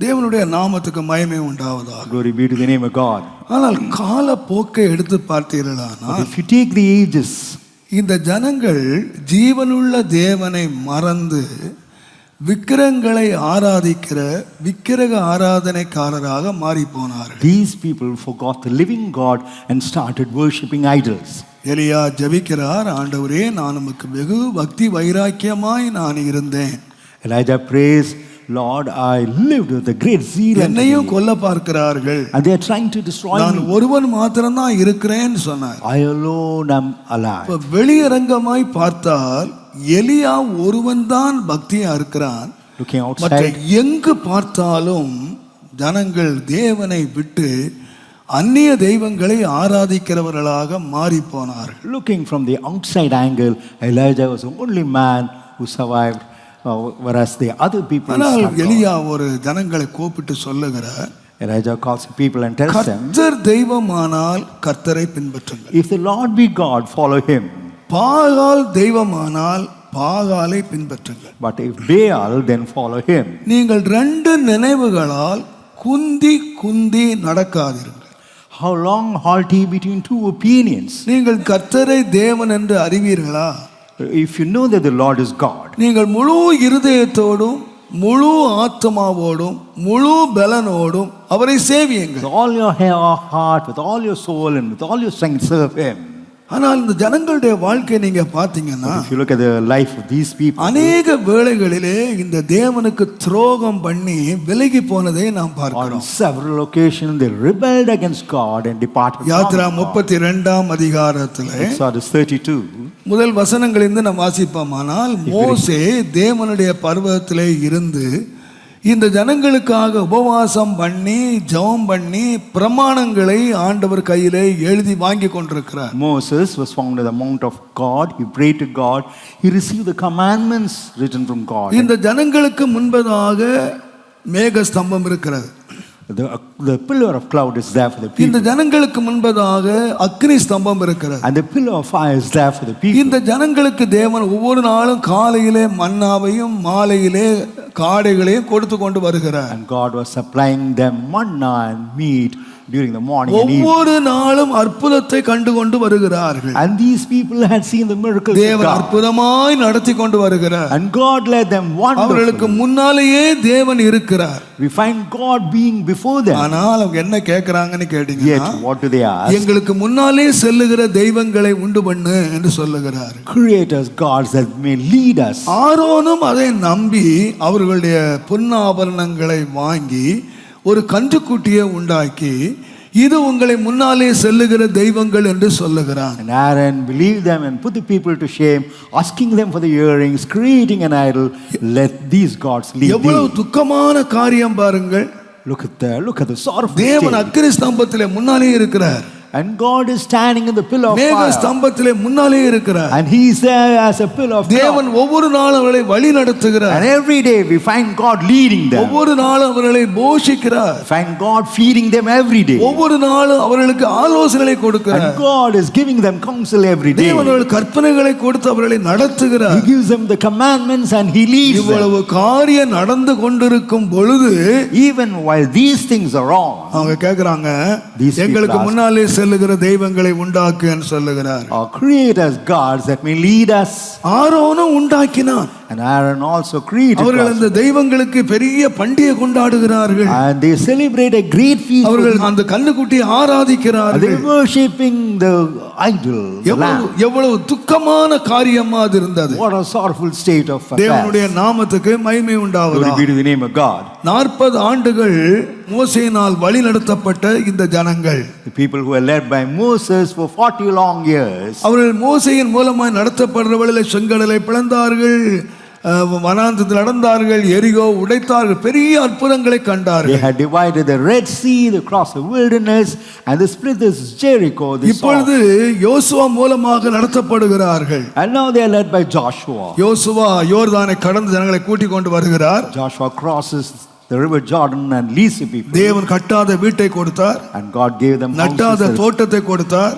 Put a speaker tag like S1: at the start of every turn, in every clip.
S1: தேவனுடைய நாமத்துக்கு மகிமை உண்டாவதாக.
S2: Glory be to the name of God.
S1: ஆனால் கால போக்கை எடுத்து பார்த்தீர்களானால்,
S2: If you take the ages,
S1: இந்த ஜனங்கள் ஜீவனுள்ள தேவனை மறந்து விக்கிரகங்களை ஆராதிக்கிற விக்கிரக ஆராதனைக்காரராக மாறி போனார்கள்.
S2: these people forgot the living God and started worshipping idols.
S1: எலியா ஜெபிக்கிறார், ஆண்டவரே நான் உமக்கு வெகு பக்தி வைராக்கியமாய் நான் இருந்தேன்.
S2: Elijah prays, Lord, I lived with a great zeal.
S1: என்னையும் கொல்ல பார்க்கிறார்கள்,
S2: And they are trying to destroy
S1: நான்
S2: me.
S1: ஒருவன் மாத்திரம்தான் இருக்கிறேன்னு சொன்னார்.
S2: I alone am alive.
S1: வெளியரங்கமாய் பார்த்தால் எலியா ஒருவன் தான் பக்தியா இருக்கிறான்.
S2: Looking
S1: மற்ற
S2: outside,
S1: எங்கு பார்த்தாலும் ஜனங்கள் தேவனை விட்டு அந்நிய தெய்வங்களை ஆராதிக்கிறவர்களாக மாறி போனார்கள்.
S2: looking from the outside angle, Elijah was the only man who survived, whereas the other people.
S1: ஆனால்
S2: started.
S1: எலியா ஒரு ஜனங்களை கூப்பிட்டு சொல்லுகிறார்,
S2: Elijah calls the people and tells them,
S1: கர்த்தர் தெய்வமானால் கர்த்தரை பின்பற்றுங்கள்,
S2: if the Lord be God, follow him.
S1: பாகால் தெய்வமானால் பாகாலை பின்பற்றுங்கள்.
S2: But if Baal, then follow him.
S1: நீங்கள் ரெண்டு நினைவுகளால் குந்தி குந்தி நடக்காதீர்கள்.
S2: How long halt ye between two opinions?
S1: நீங்கள் கர்த்தரை தேவன் என்று அறிவீர்களா?
S2: If you know that the Lord is God,
S1: நீங்கள் முழு இருதயத்தோடும் முழு ஆத்மாவோடும் முழு பலனோடும் அவரை சேவியுங்கள்.
S2: with all your heart, with all your soul, and with all your strength, serve him.
S1: ஆனால் இந்த ஜனங்களுடைய வாழ்க்கை நீங்க பாத்தீங்கன்னா,
S2: If you look at the life of these people,
S1: அநேக வேளைகளிலே இந்த தேவனுக்கு துரோகம் பண்ணி விலகி போனதை நாம்
S2: on
S1: பார்க்கிறோம்.
S2: several occasions they rebelled against God and departed from
S1: Yatra
S2: God.
S1: 32ஆம் அதிகாரத்திலே
S2: Exodus 32.
S1: முதல் வசனங்களிலிருந்து நாம் வாசிப்போமானால், மோசே தேவனுடைய பர்வதத்திலே இருந்து இந்த ஜனங்களுக்காக உபவாசம் பண்ணி ஜெபம் பண்ணி பிரமாணங்களை ஆண்டவர் கையிலே எழுதி வாங்கி கொண்டிருக்கிறார்.
S2: Moses was found at the mount of God. He prayed to God. He received the commandments written from God.
S1: இந்த ஜனங்களுக்கு முன்பதாக மேக ஸ்தம்பம் இருக்கிறது.
S2: The pillar of cloud is there for the people.
S1: இந்த ஜனங்களுக்கு முன்பதாக அக்னி ஸ்தம்பம் இருக்கிறது.
S2: And the pillar of fire is there for the people.
S1: இந்த ஜனங்களுக்கு தேவன் ஒவ்வொரு நாளும் காலையிலே மன்னாவையும் மாலையிலே காடைகளையும் கொடுத்து கொண்டு வருகிறார்.
S2: And God was supplying them manna and meat during the morning and evening.
S1: ஒவ்வொரு நாளும் அற்புதத்தை கண்டு கொண்டு வருகிறார்கள்.
S2: And these people had seen the miracles of
S1: தேவன்
S2: God.
S1: அற்புதமாய் நடத்தி கொண்டு வருகிறார்.
S2: And God led them
S1: அவர்களுக்கு
S2: wonderfully.
S1: முன்னாலேயே தேவன் இருக்கிறார்.
S2: We find God being before them.
S1: ஆனால் அவங்க என்ன கேட்கறாங்கன்னு
S2: Yet
S1: கேட்டீங்கன்னா,
S2: what do they ask?
S1: எங்களுக்கு முன்னாலே செல்லுகிற தெய்வங்களை உண்டு பண்ணு என்று சொல்லுகிறார்.
S2: Create us gods that may lead us.
S1: ஆரோனும் அதை நம்பி அவர்களுடைய பொன்னாபரணங்களை வாங்கி ஒரு கன்றுக்குட்டியை உண்டாக்கி இது உங்களை முன்னாலே செல்லுகிற தெய்வங்கள் என்று சொல்லுகிறான்.
S2: And Aaron believed them and put the people to shame, asking them for the earrings, creating an idol. Let these gods lead
S1: எவ்வளவு
S2: thee.
S1: துக்கமான காரியம் பாருங்கள்.
S2: Look at the sorrowful
S1: தேவன்
S2: state.
S1: அக்கினி ஸ்தம்பத்திலே முன்னாலே இருக்கிறார்.
S2: And God is standing in the pillar of
S1: மேக
S2: fire.
S1: ஸ்தம்பத்திலே முன்னாலே இருக்கிறார்.
S2: And he is there as a pillar of
S1: தேவன்
S2: cloud.
S1: ஒவ்வொரு நாளும் அவர்களை வழி நடத்துகிறார்.
S2: And every day we find God leading them.
S1: ஒவ்வொரு நாளும் அவர்களை போஷிக்கிறார்.
S2: Find God feeding them every day.
S1: ஒவ்வொரு நாளும் அவர்களுக்கு ஆலோசனைகளை கொடுக்கிறார்.
S2: And God is giving them counsel every day.
S1: தேவன் அவர்களுக்கு கற்பனைகளை கொடுத்து அவர்களை நடத்துகிறார்.
S2: He gives them the commandments and he leads them.
S1: இவ்வளவு காரியம் நடந்து கொண்டிருக்கும் பொழுது
S2: Even while these things are wrong,
S1: அவங்க கேக்குறாங்க,
S2: These people
S1: எங்களுக்கு
S2: ask,
S1: முன்னாலே செல்லுகிற தெய்வங்களை உண்டாக்குன்னு சொல்லுகிறார்.
S2: create us gods that may lead us.
S1: ஆரோனும் உண்டாக்கினான்.
S2: And Aaron also created
S1: அவர்கள்
S2: gods.
S1: அந்த தெய்வங்களுக்கு பெரிய பண்டிகை கொண்டாடுகிறார்கள்.
S2: And they celebrate a great feast.
S1: அவர்கள் அந்த கன்னுக்குட்டியை
S2: And they
S1: ஆராதிக்கிறார்கள்.
S2: were worshipping the idol, the lamb.
S1: எவ்வளவு துக்கமான காரியமா அது இருந்தது.
S2: What a sorrowful state of
S1: தேவனுடைய
S2: affairs.
S1: நாமத்துக்கு மகிமை
S2: Glory
S1: உண்டாவதாக.
S2: be to the name of God.
S1: 40 ஆண்டுகள் மோசேயினால் வழி நடத்தப்பட்ட இந்த ஜனங்கள்,
S2: The people who were led by Moses for 40 long years,
S1: அவர்கள் மோசேயின் மூலமாய் நடத்தப்படுற வழியில் செங்கடலை பிளந்தார்கள், வனாந்தரத்தில் நடந்தார்கள், எரிகோ உடைத்தார்கள், பெரிய அற்புதங்களை
S2: they
S1: கண்டார்கள்.
S2: had divided the Red Sea, they crossed the wilderness, and they split this Jericho. They saw.
S1: இப்பொழுது யோசுவா மூலமாக நடத்தப்படுகிறார்கள்.
S2: And now they are led by Joshua.
S1: யோசுவா யோர்தானை கடந்து ஜனங்களை கூட்டிக் கொண்டு வருகிறார்.
S2: Joshua crosses the river Jordan and leads the people.
S1: தேவன் கட்டாத வீட்டை கொடுத்தார்,
S2: And God gave them
S1: நட்டாத
S2: houses,
S1: தோட்டத்தை கொடுத்தார்,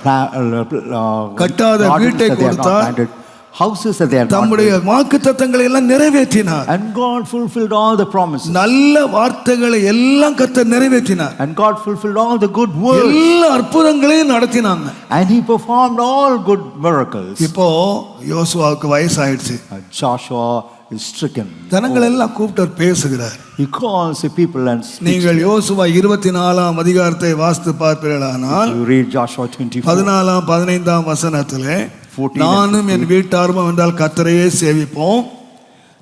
S1: கட்டாத
S2: gardens
S1: வீட்டை
S2: that they have not
S1: கொடுத்தார்,
S2: planted, houses that they had not
S1: தம்முடைய வாக்குத்தத்தங்களை எல்லாம் நிறைவேற்றினார்.
S2: built. And God fulfilled all the promises.
S1: நல்ல வார்த்தைகளை எல்லாம் கர்த்தர் நிறைவேற்றினார்.
S2: And God fulfilled all the good words.
S1: எல்லா அற்புதங்களையும் நடத்தினாங்க.
S2: And he performed all good miracles.
S1: இப்போ யோசுவாவுக்கு வயசாயிடுச்சு.
S2: And Joshua is stricken.
S1: ஜனங்கள் எல்லாம் கூப்பிட்டு பேசுகிறார்.
S2: He calls the people and speaks.
S1: நீங்கள் யோசுவா 24ஆம் அதிகாரத்தை வாசித்து பார்ப்பீர்களானால்
S2: You read Joshua 24.
S1: 14 15 வசனத்திலே
S2: 14
S1: நானும் என் வீட்டாரும் என்றால் கர்த்தரையே சேவிப்போம்.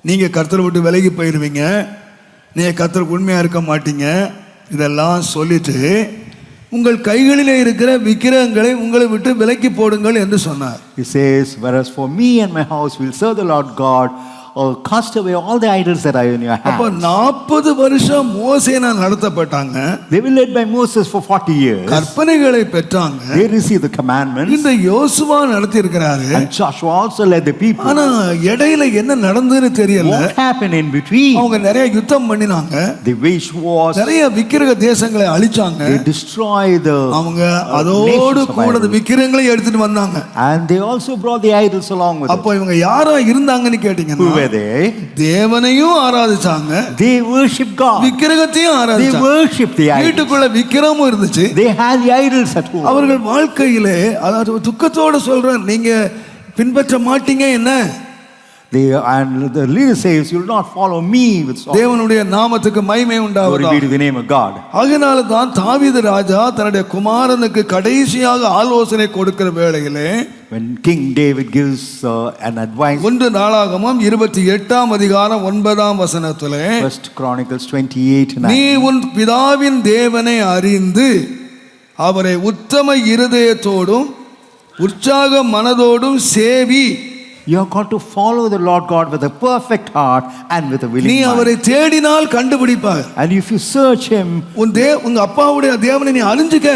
S1: நீங்க கர்த்தரை விட்டு விலகி போயிருவீங்க, நீங்க கர்த்தருக்கு உண்மையா இருக்க மாட்டீங்க, இதெல்லாம் சொல்லிட்டு உங்கள் கைகளிலே இருக்கிற விக்கிரகங்களை உங்களை விட்டு விலக்கி போடுங்கள் என்று சொன்னார்.
S2: He says, whereas for me and my house will serve the Lord God, or cast away all the idols that are in your
S1: அப்ப
S2: hands.
S1: 40 வருஷம் மோசேனா நடத்தப்பட்டாங்க.
S2: They were led by Moses for 40 years.
S1: கற்பனைகளை பெற்றாங்க.
S2: They received the commandments.
S1: இந்த யோசுவா நடத்தி இருக்கிறாரு.
S2: And Joshua also led the people.
S1: ஆனா இடையில என்ன நடந்ததுன்னு தெரியல.
S2: What happened in between?
S1: அவங்க நிறைய யுத்தம் பண்ணினாங்க.
S2: They waged wars.
S1: நிறைய விக்கிரக தேசங்களை அழிச்சாங்க.
S2: They destroyed the
S1: அவங்க அதோடு கூட அந்த விக்கிரகங்களை எடுத்துட்டு வந்தாங்க.
S2: And they also brought the idols along with them.
S1: அப்ப இவங்க யாரா இருந்தாங்கன்னு கேட்டீங்கன்னா
S2: Who were they?
S1: தேவனையும் ஆராதிச்சாங்க,
S2: They worshiped God.
S1: விக்கிரகத்தையும்
S2: They
S1: ஆராதிச்சாங்க.
S2: worshiped the idols.
S1: வீட்டுக்குள்ள விக்கிரகமும் இருந்துச்சு.
S2: They had the idols at home.
S1: அவர்கள் வாழ்க்கையிலே அதாவது துக்கத்தோட சொல்றேன், நீங்க பின்பற்ற மாட்டீங்க என்ன?
S2: And the leader says, you will not follow me with song.
S1: தேவனுடைய நாமத்துக்கு மகிமை
S2: Glory
S1: உண்டாவதாக.
S2: be to the name of God.
S1: அதனால தான் தாவீது ராஜா தன்னுடைய குமாரனுக்கு கடைசியாக ஆலோசனை கொடுக்கிற வேளையிலே
S2: When King David gives an advice,
S1: 1 நாளாகமம் 28ஆம் அதிகாரம் 9ஆம் வசனத்திலே,
S2: First Chronicles 28:9.
S1: நீ உன் பிதாவின் தேவனை அறிந்து அவரை உத்தம இருதயத்தோடும் உற்சாக மனதோடும் சேவி.
S2: You have got to follow the Lord God with a perfect heart and with a willing
S1: நீ
S2: mind.
S1: அவரை தேடினால் கண்டுபிடிப்பாய்.
S2: And if you search him,
S1: உங்க அப்பாவுடைய தேவனை நீ அறிஞ்சுக்க.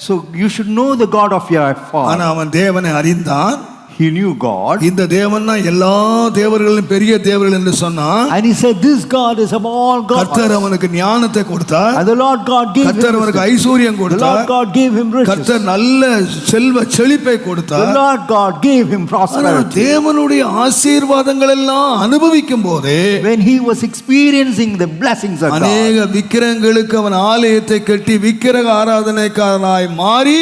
S2: so you should know the God of your father.
S1: ஆனா அவன் தேவனை அறிந்தான்.
S2: He knew God.
S1: இந்த தேவன் தான் எல்லா தேவர்களும் பெரிய தேவர்கள் என்று சொன்னான்.
S2: And he said, this God is of all gods.
S1: கர்த்தர் அவனுக்கு ஞானத்தை கொடுத்தார்.
S2: And the Lord God gave him
S1: கர்த்தர் அவனுக்கு
S2: wisdom.
S1: ஐஸ்வர்யம்
S2: The
S1: கொடுத்தார்.
S2: Lord God gave him riches.
S1: கர்த்தர் நல்ல செல்வ செழிப்பை
S2: The
S1: கொடுத்தார்.
S2: Lord God gave him
S1: ஆனா
S2: prosperity.
S1: தேவனுடைய ஆசீர்வாதங்கள் எல்லாம் அனுபவிக்கும் போது
S2: When he was experiencing the blessings of God,
S1: அநேக விக்கிரகங்களுக்கு அவன் ஆலயத்தை கட்டி விக்கிரக ஆராதனைக்காரனாய் மாறி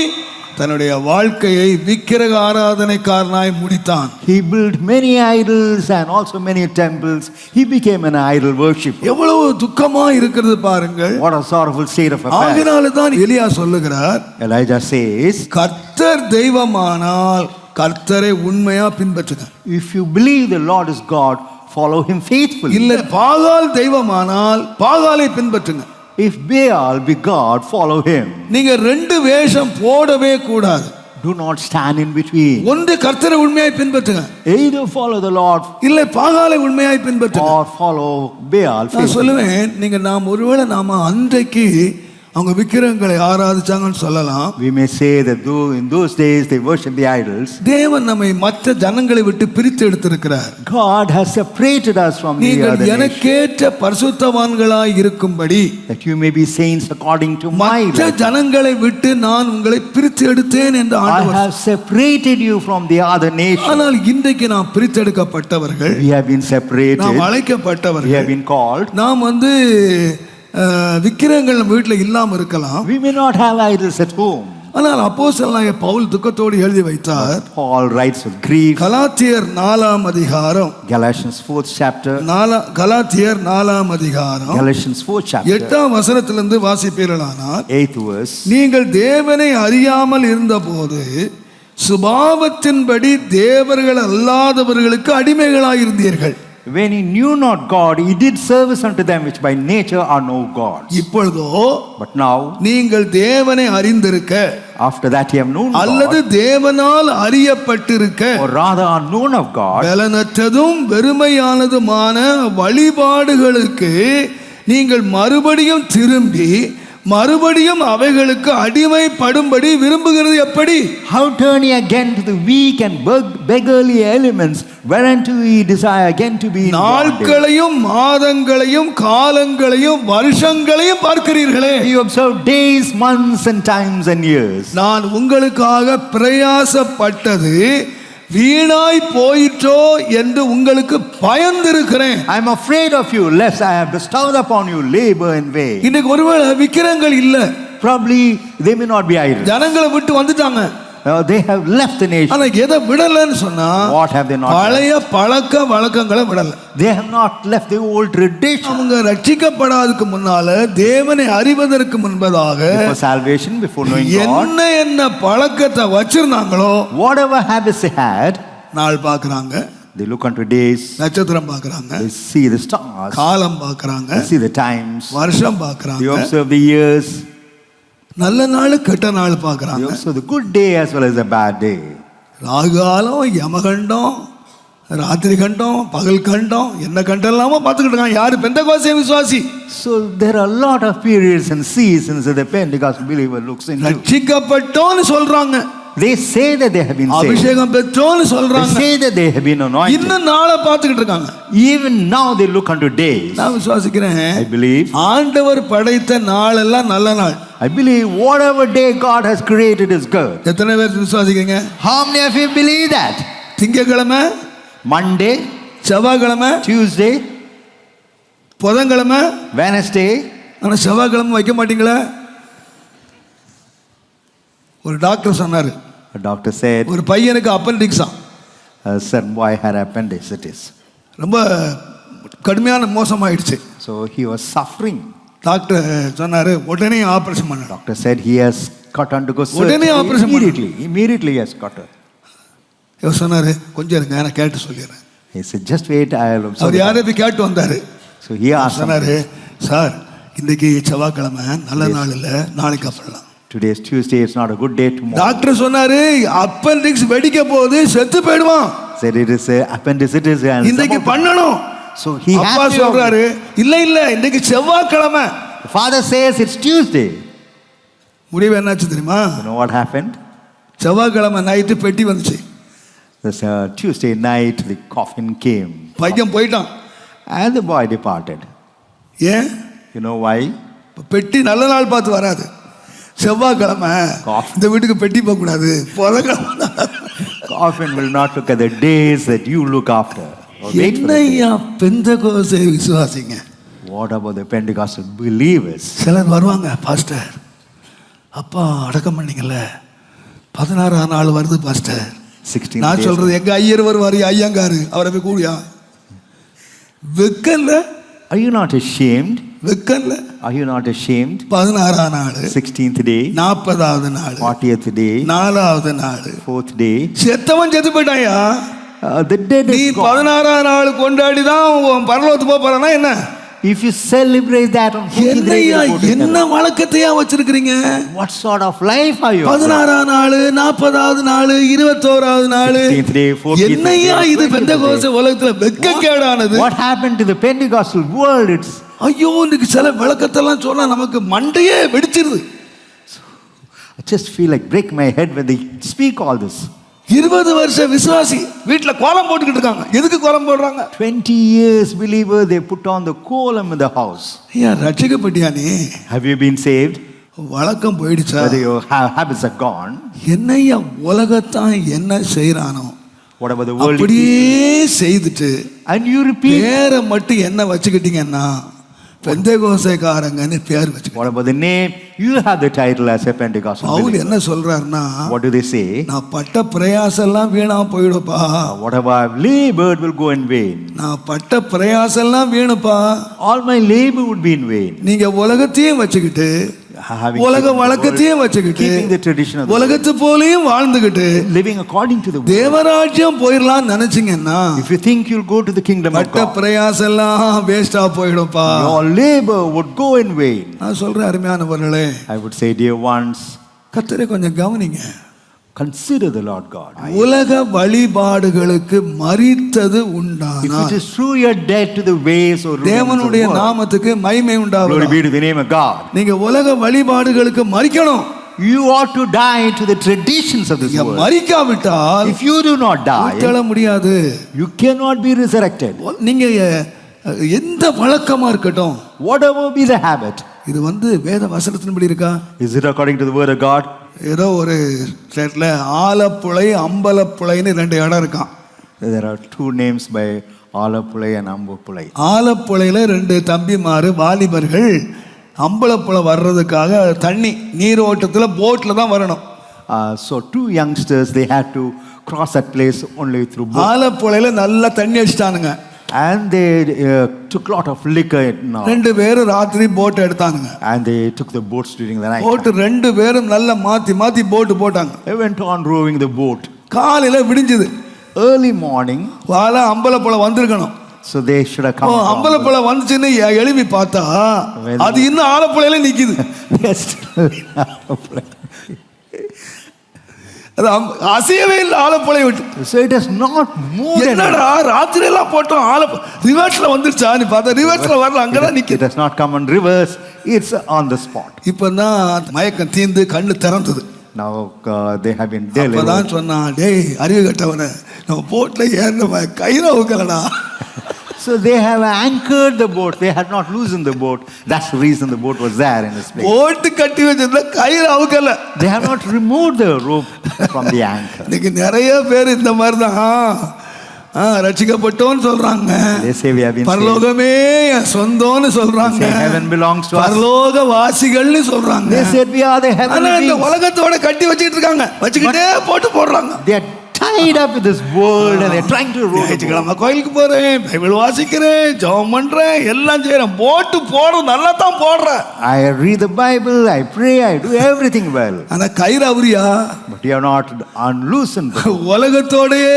S1: தன்னுடைய வாழ்க்கையை விக்கிரக ஆராதனைக்காரனாய் முடித்தான்.
S2: he built many idols and also many temples. He became an idol worshipper.
S1: எவ்வளவு துக்கமா இருக்கிறது பாருங்கள்.
S2: What a sorrowful state of affairs.
S1: ஆகினால தான் எலியா சொல்லுகிறார்,
S2: Elijah says,
S1: கர்த்தர் தெய்வமானால் கர்த்தரை உண்மையா பின்பற்றுங்க.
S2: if you believe the Lord is God, follow him faithfully.
S1: இல்ல பாகால் தெய்வமானால் பாகாலை பின்பற்றுங்க.
S2: If Baal be God, follow him.
S1: நீங்க ரெண்டு வேஷம் போடவே கூடாது.
S2: Do not stand in between.
S1: ஒன்று கர்த்தரை உண்மையாய் பின்பற்றுங்க,
S2: Either follow the Lord
S1: இல்லை பாகாலை உண்மையாய் பின்பற்றுங்க.
S2: or follow Baal
S1: நான்
S2: faithfully.
S1: சொல்லுவேன், நீங்க நாம் ஒருவேளை நாம அன்றைக்கு அவங்க விக்கிரகங்களை ஆராதிச்சாங்கன்னு சொல்லலாம்.
S2: We may say that though in those days they worship the idols,
S1: தேவன் நம்மை மற்ற ஜனங்களை விட்டு பிரித்து எடுத்திருக்கிறார்.
S2: God has separated us from the
S1: நீங்கள்
S2: other nations,
S1: எனக்கேற்ற பரிசுத்தவான்களாய் இருக்கும்படி
S2: that you may be saints according to my
S1: மற்ற
S2: will.
S1: ஜனங்களை விட்டு நான் உங்களை பிரித்து எடுத்தேன் என்று
S2: I
S1: ஆண்டவர்.
S2: have separated you from the other nations.
S1: ஆனால் இன்றைக்கு நாம் பிரித்தெடுக்கப்பட்டவர்கள்,
S2: We have been separated.
S1: நாம்
S2: We have
S1: அழைக்கப்பட்டவர்கள்.
S2: been called.
S1: நாம் விக்கிரகங்கள் நம்ம வீட்டில் இல்லாம இருக்கலாம்.
S2: We may not have idols at home.
S1: ஆனால் அப்போஸ்தலனாகிய பவுல் துக்கத்தோடு எழுதி வைத்தார்.
S2: Paul writes with grief.
S1: கலாத்தியர் 4ஆம் அதிகாரம்,
S2: Galatians 4th chapter.
S1: கலாத்தியர் 4ஆம் அதிகாரம்
S2: Galatians 4th chapter.
S1: 8ஆம் வசனத்திலிருந்து வாசிப்பீர்களானால்,
S2: 8th verse.
S1: நீங்கள் தேவனை அறியாமல் இருந்தபோது சுபாவத்தின்படி தேவர்கள் அல்லாதவர்களுக்கு அடிமைகளாயிருந்தீர்கள்.
S2: When he knew not God, he did service unto them which by nature are no gods.
S1: இப்பொழுதோ
S2: But now,
S1: நீங்கள் தேவனை அறிந்திருக்க,
S2: after that ye have known
S1: அல்லது
S2: God,
S1: தேவனால் அறியப்பட்டிருக்க,
S2: or rather are known of God,
S1: பலனற்றதும் வெறுமையானதுமான வழிபாடுகளுக்கு நீங்கள் மறுபடியும் திரும்பி மறுபடியும் அவைகளுக்கு அடிமைப்படும்படி விரும்புகிறது எப்படி?
S2: how turn ye again to the weak and beggarly elements, whereunto ye desire again to be in bondage?
S1: நாட்களையும் மாதங்களையும் காலங்களையும் வருஷங்களையும் பார்க்கிறீர்களே.
S2: You observe days, months and times and years.
S1: நான் உங்களுக்காக பிரயாசப்பட்டது வீணாய் போயிற்றோ என்று உங்களுக்கு பயந்திருக்கிறேன்.
S2: I'm afraid of you, lest I have bestowed upon you labor in vain.
S1: இன்னைக்கு ஒருவேளை விக்கிரங்கள் இல்ல,
S2: Probably they may not be idols.
S1: ஜனங்களை விட்டு வந்துட்டாங்க.
S2: They have left the nation.
S1: ஆனா எதை விடலன்னு சொன்னா,
S2: What have they not left?
S1: பழைய பழக்க வழக்கங்களை விடல.
S2: They have not left the old tradition.
S1: அவங்க ரட்சிக்கப்படாததுக்கு முன்னால, தேவனை அறிவதற்கு முன்பதாக
S2: Before salvation, before knowing God,
S1: என்ன பழக்கத்தை வச்சிருந்தாங்களோ,
S2: whatever habits they had,
S1: நாள் பார்க்கறாங்க,
S2: they look unto days,
S1: நட்சத்திரம் பார்க்கறாங்க,
S2: they see the stars,
S1: காலம் பார்க்கறாங்க,
S2: they see the times,
S1: வருஷம்
S2: they
S1: பார்க்கறாங்க,
S2: observe the years,
S1: நல்ல நாள் கெட்ட நாள்
S2: they
S1: பார்க்கறாங்க,
S2: observe the good day as well as the bad day.
S1: ராகாலம், யமகண்டம், ராத்திரி கண்டம், பகல் கண்டம், என்ன கண்டம் இல்லாம பார்த்துக்கிட்டு இருக்காங்க. யாரு? பெந்தெகோஸ்தே விசுவாசி.
S2: So there are a lot of periods and seasons that the Pentecostal believer looks into.
S1: ரட்சிக்கப்பட்டோன்னு சொல்றாங்க,
S2: They say that they have been saved.
S1: அபிஷேகம் பெற்றோன்னு
S2: They
S1: சொல்றாங்க,
S2: say that they have been anointed.
S1: இன்னும் நாளை பார்த்துக்கிட்டு இருக்காங்க.
S2: Even now they look unto days.
S1: நான் விசுவாசிக்கிறேன்,
S2: I believe.
S1: ஆண்டவர் படைத்த நாள் எல்லாம் நல்ல நாள்.
S2: I believe whatever day God has created is good.
S1: எத்தனை பேர் விசுவாசிக்கிறீங்க?
S2: How many of you believe that?
S1: திங்கக்கிழமை,
S2: Monday,
S1: செவ்வாய்க்கிழமை,
S2: Tuesday,
S1: புதன்கிழமை,
S2: Wednesday.
S1: ஆனா செவ்வாய்க்கிழமை வைக்க மாட்டீங்களா? ஒரு டாக்டர் சொன்னாரு,
S2: A doctor said
S1: ஒரு பையனுக்கு அப்பெண்டிக்ஸா,
S2: a certain boy had appendicitis.
S1: ரொம்ப கடுமையான மோசமாயிடுச்சு.
S2: So he was suffering.
S1: Doctor சொன்னாரு, உடனே ஆபரேஷன் பண்ணணும்.
S2: Doctor said he has got to undergo
S1: உடனே
S2: surgery
S1: operation
S2: immediately. Immediately he has got to.
S1: இவர் சொன்னாரு, கொஞ்சம் இருங்க நான் கேட்டு சொல்லிடுறேன்.
S2: He said, just wait, I will observe.
S1: அவர் யாரையும் போய் கேட்டு வந்தாரு.
S2: So he asked
S1: சொன்னாரு,
S2: something.
S1: சார் இன்னைக்கு செவ்வாய்க்கிழமை நல்ல நாள் இல்ல, நாளைக்கு அப்படலாம்.
S2: Today is Tuesday, it's not a good day tomorrow.
S1: Doctor சொன்னாரு, அப்பெண்டிக்ஸ் வெடிக்க போகுது, செத்து போயிடுவான்,
S2: Said it is appendicitis and
S1: இன்னைக்கு பண்ணணும்.
S2: so he
S1: அப்பா
S2: has to.
S1: சொல்றாரு, இல்ல இன்னைக்கு செவ்வாய்க்கிழமை.
S2: The father says it's Tuesday.
S1: முடிவு என்னாச்சு தெரியுமா?
S2: You know what happened?
S1: செவ்வாய்க்கிழமை நைட்டு பெட்டி வந்துச்சு.
S2: This Tuesday night the coffin came
S1: பையன் போயிட்டான்.
S2: and the boy departed.
S1: ஏன்?
S2: You know why?
S1: பெட்டி நல்ல நாள் பார்த்து வராது. செவ்வாய்க்கிழமை இந்த வீட்டுக்கு பெட்டி போக கூடாது, புதன்கிழமை.
S2: Coffin will not look at the days that you look after. Or wait for the day.
S1: என்னையா பெந்தெகோஸ்தே விசுவாசிங்க?
S2: What about the Pentecostal believers?
S1: சிலர் வருவாங்க, பாஸ்டர் அப்பா அடக்கம் பண்ணீங்கல்ல, 16ஆம் நாள் வருது பாஸ்டர்.
S2: 16
S1: நான்
S2: days.
S1: சொல்றது, எங்க ஐயர் வருவாரு, ஐயங்காரு, அவரை போய் கூடியா வெக்கல்ல,
S2: Are you not ashamed?
S1: வெக்கல்ல.
S2: Are you not ashamed?
S1: 16ஆம் நாள்,
S2: 16th day,
S1: 40வது நாள்,
S2: 40th day,
S1: 4வது நாள்,
S2: 4th day.
S1: செத்தவன் செத்து போயிட்டாயா.
S2: The dead
S1: நீ
S2: is gone.
S1: 16ஆம் நாள் கொண்டாடி தான் பரலோகத்துக்கு போக போறனா என்ன?
S2: If you celebrate that on 14th day,
S1: என்னையா
S2: you go to
S1: என்ன
S2: heaven.
S1: வழக்கத்தையா வச்சிருக்கிறீங்க?
S2: What sort of life are you?
S1: 16ஆம் நாள், 40வது நாள், 21வது நாள்,
S2: 16th day, 14th
S1: என்னையா
S2: day,
S1: இது
S2: 20th
S1: பெந்தெகோஸ்தே உலகத்துல வெட்கக்கேடானது?
S2: What happened to the Pentecostal world? It's
S1: ஐயோ, இன்னைக்கு சில விளக்கத்தெல்லாம் சொன்னா நமக்கு மண்டையே வெடிச்சிருது.
S2: I just feel like break my head when they speak all this.
S1: 20 வருஷ விசுவாசி வீட்டுல கோலம் போட்டுக்கிட்டு இருக்காங்க. எதுக்கு கோலம் போடுறாங்க?
S2: 20 years believer, they put on the column in the house.
S1: ஐயா, ரட்சிக்கப்பட்டியா நீ?
S2: Have you been saved?
S1: வழக்கம் போயிடுச்சா?
S2: Whether your habits are gone,
S1: என்னையா உலகத்தான் என்ன செய்யறானோ
S2: whatever the world is,
S1: அப்படியே செய்துட்டு
S2: and you repeat.
S1: பேரை மட்டும் என்ன வச்சுக்கிட்டீங்கன்னா பெந்தெகோஸ்தேக்காரங்கன்னு பேர் வச்சுக்கிட்டீங்க.
S2: What about the name? You have the title as a Pentecostal
S1: Pavul
S2: believer.
S1: என்ன சொல்றாருன்னா,
S2: What do they say?
S1: நான் பட்ட பிரயாசம் எல்லாம் வீணா போயிடுப்பா,
S2: Whatever I've labored will go in vain.
S1: நான் பட்ட பிரயாசம் எல்லாம் வீணுப்பா.
S2: All my labor would be in vain.
S1: நீங்க உலகத்தையும் வச்சுக்கிட்டு,
S2: Having
S1: உலக
S2: taken the
S1: வழக்கத்தையும்
S2: world,
S1: வச்சுக்கிட்டு,
S2: keeping the tradition of the world,
S1: உலகத்து போலையும் வாழ்ந்துகிட்டு
S2: living according to the world.
S1: தேவராஜ்யம் போயிடலாம் நினைச்சீங்கன்னா,
S2: If you think you'll go to the kingdom of
S1: பட்ட
S2: God,
S1: பிரயாசம் எல்லாம் வேஸ்டா போயிடும்பா.
S2: your labor would go in vain.
S1: நான் சொல்றேன் அருமையானவர்களே,
S2: I would say, dear ones,
S1: கர்த்தரை கொஞ்சம் கவனிங்க.
S2: consider the Lord God.
S1: உலக வழிபாடுகளுக்கு மரித்தது
S2: If
S1: உண்டானா,
S2: it is true you're dead to the ways or rudiments of
S1: தேவனுடைய
S2: the world,
S1: நாமத்துக்கு மகிமை
S2: glory
S1: உண்டாகும்.
S2: be to the name of God.
S1: நீங்க உலக வழிபாடுகளுக்கு மரிக்கணும்.
S2: You ought to die to the traditions of this
S1: நீங்க
S2: world.
S1: மரிக்காவிட்டால்
S2: If you do not die,
S1: உயிர்த்தெழ முடியாது.
S2: you cannot be resurrected.
S1: நீங்க எந்த வழக்கமா இருக்கட்டும்,
S2: Whatever be the habit,
S1: இது வேத வசனத்தின்படி இருக்கா?
S2: Is it according to the word of God?
S1: ஏதோ ஒரு ஸ்டேட்ல ஆலப்புழை அம்பலப்புழைன்னு 2 இடம் இருக்கான்.
S2: There are 2 names by Alappulai and Ambapulai.
S1: ஆலப்புழையில 2 தம்பிமாரு வாலிபர்கள் அம்பலப்புழை வர்றதுக்காக தண்ணி நீர் ஓட்டத்தில் போட்டில் தான் வரணும்.
S2: So 2 youngsters, they had to cross that place only through boat.
S1: ஆலப்புழையில நல்லா தண்ணி அடிச்சிட்டானுங்க.
S2: And they took a lot of liquor.
S1: 2 பேரும் ராத்திரி boat எடுத்தானுங்க.
S2: And they took the boats during the night.
S1: போட்டு 2 பேரும் நல்லா மாத்தி போட்டு போட்டாங்க.
S2: They went on rowing the boat.
S1: காலையில விடிஞ்சது.
S2: Early morning.
S1: அம்பலப்புழை வந்திருக்கணும்.
S2: So they should have come.
S1: Ambalappuzha வந்துச்சுன்னு எழுப்பி பார்த்தா அது இன்னும் ஆலப்புழையில நிக்குது. அது அசையவே இல்லை ஆலப்புழை விட்டு.
S2: So it has not moved.
S1: என்னடா ராத்திரி எல்லாம் போட்டோம் ரிவர்ஸ்ல வந்துருச்சா? நீ பார்த்தா ரிவர்ஸ்ல வரல, அங்கதான் நிக்குது.
S2: It has not come on reverse, it's on the spot.
S1: இப்பதான் மயக்கம் தீர்ந்து கண்ணு திறந்தது.
S2: Now they have been delivered.
S1: அப்பதான் சொன்னா, டேய் அறிவு கட்டவனே, நம்ம போட்ல ஏறணும் கயிறு அவுக்கலடா.
S2: So they have anchored the boat. They had not loosened the boat. That's the reason the boat was there in this place.
S1: Boat கட்டி வச்சிருந்தா கயிறு அவுக்கல.
S2: They have not removed the rope from the anchor.
S1: இன்னைக்கு நிறைய பேர் இந்த மாதிரி தான் ரட்சிக்கப்பட்டோன்னு சொல்றாங்க.
S2: They say we have been saved.
S1: பரலோகமே சொந்தம்னு சொல்றாங்க.
S2: They say heaven belongs to us.
S1: பரலோக வாசிகள்னு சொல்றாங்க.
S2: They said we are the heavenly beings.
S1: இந்த உலகத்தோட கட்டி வச்சிட்டு இருக்காங்க. வச்சிட்டே போட்டு போடுறாங்க.
S2: They are tied up with this world and they are trying to row.
S1: கோயிலுக்கு போறேன், பைபிள் வாசிக்கிறேன், ஜெபம் பண்றேன், எல்லாம் செய்றேன். போட்டு போடுறது நல்லா தான் போடுறேன்.
S2: I read the Bible, I pray, I do everything well.
S1: ஆனா கயிறு அவரியா?
S2: But you are not unloosened.
S1: உலகத்தோடயே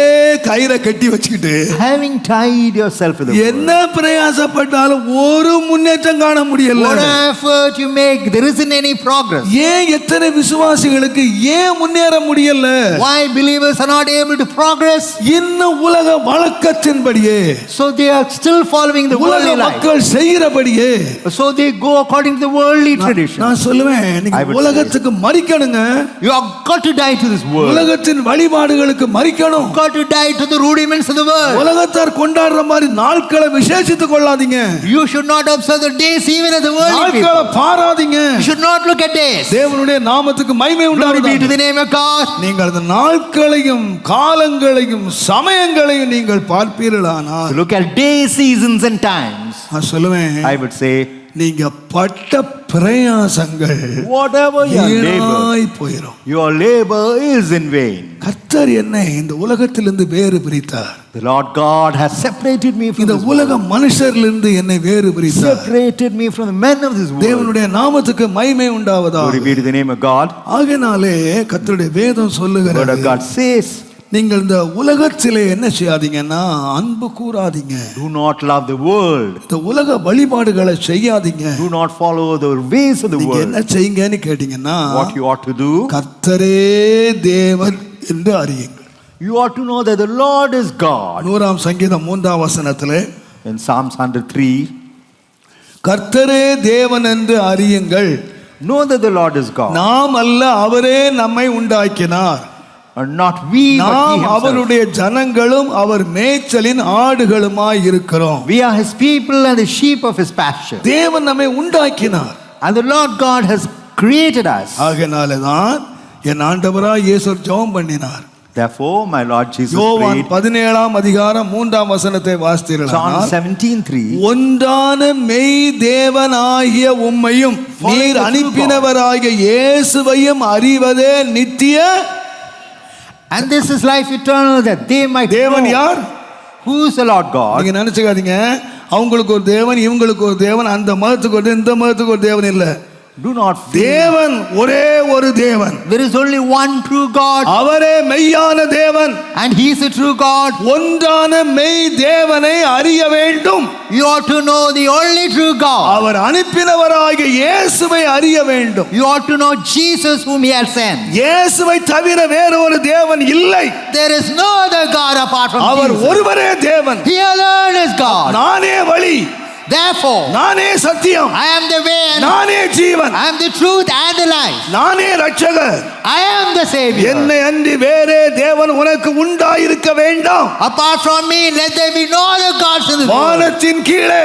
S1: கயிறை கட்டி வச்சுக்கிட்டு
S2: having tied yourself with the world.
S1: என்ன பிரயாசப்பட்டாலும் ஒரு முன்னேற்றம் காண முடியல.
S2: What effort you make, there isn't any progress.
S1: ஏன் எத்தனை விசுவாசிகளுக்கு ஏன் முன்னேற முடியல?
S2: Why believers are not able to progress?
S1: இன்னும் உலக வழக்கத்தின்படியே,
S2: so they are still following the worldly life.
S1: மக்கள் செய்கிறபடியே,
S2: so they go according to the worldly tradition.
S1: நான் சொல்லுவேன், நீங்க உலகத்துக்கு மரிக்கணுங்க.
S2: You have got to die to this world.
S1: உலகத்தின் வழிபாடுகளுக்கு மரிக்கணும்.
S2: You got to die to the rudiments of the world.
S1: உலகத்தார் கொண்டாடுற மாதிரி நாட்களை விசேஷித்துக் கொள்ளாதீங்க.
S2: You should not observe the days even as the worldly people.
S1: நாட்களை பாராதீங்க.
S2: You should not look at days.
S1: தேவனுடைய நாமத்துக்கு மகிமை உண்டாவதாக.
S2: Glory be to the name of God.
S1: நீங்கள் அந்த நாட்களையும் காலங்களையும் சமயங்களையும் நீங்கள் பார்ப்பீர்களானால்,
S2: look at days, seasons and times.
S1: நான் சொல்லுவேன்,
S2: I would say
S1: நீங்க பட்ட பிரயாசங்கள்
S2: whatever your
S1: வீணாய் போயிடும்.
S2: your labor is in vain.
S1: கர்த்தர் என்னை இந்த உலகத்திலிருந்து வேறு பிரித்தார்.
S2: The Lord God has separated me from
S1: இந்த
S2: this
S1: உலக மனுஷரிலிருந்து என்னை வேறு பிரித்தார்.
S2: separated me from the men of this world.
S1: தேவனுடைய நாமத்துக்கு மகிமை உண்டாவதாக.
S2: Glory be to the name of God.
S1: ஆகையாலே கர்த்தருடைய வேதம் சொல்லுகிறது,
S2: word of God says,
S1: நீங்கள் இந்த உலகத்திலே என்ன செய்யாதீங்கன்னா அன்பு கூறாதீங்க.
S2: do not love the world.
S1: இந்த உலக வழிபாடுகளை செய்யாதீங்க.
S2: do not follow the ways of the
S1: நீங்க
S2: world.
S1: என்ன செய்யுங்கன்னு கேட்டீங்கன்னா,
S2: what you ought to do,
S1: கர்த்தரே தேவன் என்று அறியுங்கள்.
S2: you ought to know that the Lord is God.
S1: 100 சங்கீதம் 3 வசனத்திலே,
S2: in Psalms 103,
S1: கர்த்தரே தேவன் என்று அறியுங்கள்.
S2: know that the Lord is God.
S1: நாம் அல்ல, அவரே நம்மை உண்டாக்கினார்.
S2: and not we, but he
S1: நாம்
S2: himself.
S1: அவருடைய ஜனங்களும் அவர் மேய்ச்சலின் ஆடுகளுமாய் இருக்கிறோம்.
S2: We are his people and the sheep of his pasture.
S1: தேவன் நம்மை உண்டாக்கினார்.
S2: And the Lord God has created us.
S1: ஆகையாலே தான் என் ஆண்டவராய் இயேசு ஜெபம் பண்ணினார்.
S2: Therefore my Lord Jesus
S1: யோவான்
S2: prayed.
S1: 17 அதிகாரம் 3 வசனத்தை வாசித்தீர்களானால்,
S2: John 17:3,
S1: ஒன்றான மெய் தேவனாகிய உம்மையும் நீர் அனுப்பினவராகிய இயேசுவையும் அறிவதே நித்திய.
S2: and this is life eternal, that they might
S1: தேவன்
S2: know
S1: யார்?
S2: who is the Lord God.
S1: நீங்க நினைச்சுக்காதீங்க, அவங்களுக்கு ஒரு தேவன், இவங்களுக்கு ஒரு தேவன், அந்த மதத்துக்கு ஒரு, இந்த மதத்துக்கு ஒரு தேவன் இல்ல.
S2: do not fear.
S1: தேவன் ஒரே ஒரு தேவன்.
S2: there is only one true God.
S1: அவரே மெய்யான தேவன்.
S2: and he is a true God.
S1: ஒன்றான மெய் தேவனை அறிய வேண்டும்.
S2: you ought to know the only true God.
S1: அவர் அனுப்பினவராகிய இயேசுவை அறிய வேண்டும்.
S2: you ought to know Jesus whom he has sent.
S1: இயேசுவை தவிர வேற ஒரு தேவன் இல்லை.
S2: there is no other God apart from
S1: our
S2: Jesus.
S1: ஒருவரே தேவன்.
S2: he alone is God.
S1: நானே வழி,
S2: therefore
S1: நானே சத்தியம்,
S2: I am the way,
S1: நானே ஜீவன்,
S2: I am the truth and the life.
S1: நானே ரட்சகர்,
S2: I am the Savior.
S1: என்னை அன்றி வேறே தேவன் உனக்கு உண்டாயிருக்க வேண்டாம்.
S2: apart from me let there be no other gods in this world.
S1: வானத்தின் கீழே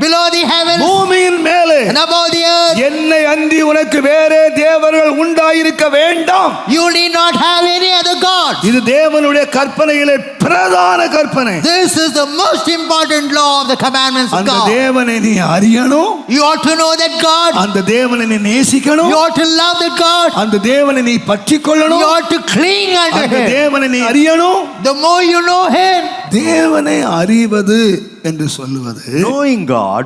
S3: below the heavens
S1: பூமியின் மேலே
S3: and above the earth.
S1: என்னை அன்றி உனக்கு வேறே தேவர்கள் உண்டாயிருக்க வேண்டாம்.
S3: You need not have any other gods.
S1: இது தேவனுடைய கற்பனையிலே பிரதான கற்பனை.
S3: This is the most important law of the commandments of
S1: அந்த
S3: God.
S1: தேவனை நீ அறியணும்,
S3: You ought to know that God.
S1: அந்த தேவனை நீ நேசிக்கணும்,
S3: You ought to love that God.
S1: அந்த தேவனை நீ பற்றிக்
S3: You
S1: கொள்ளணும்,
S3: ought to cling unto
S1: அந்த
S3: Him.
S1: தேவனை நீ அறியணும்.
S3: The more you know Him,
S1: தேவனை அறிவது என்று சொல்லுவது
S2: Knowing God,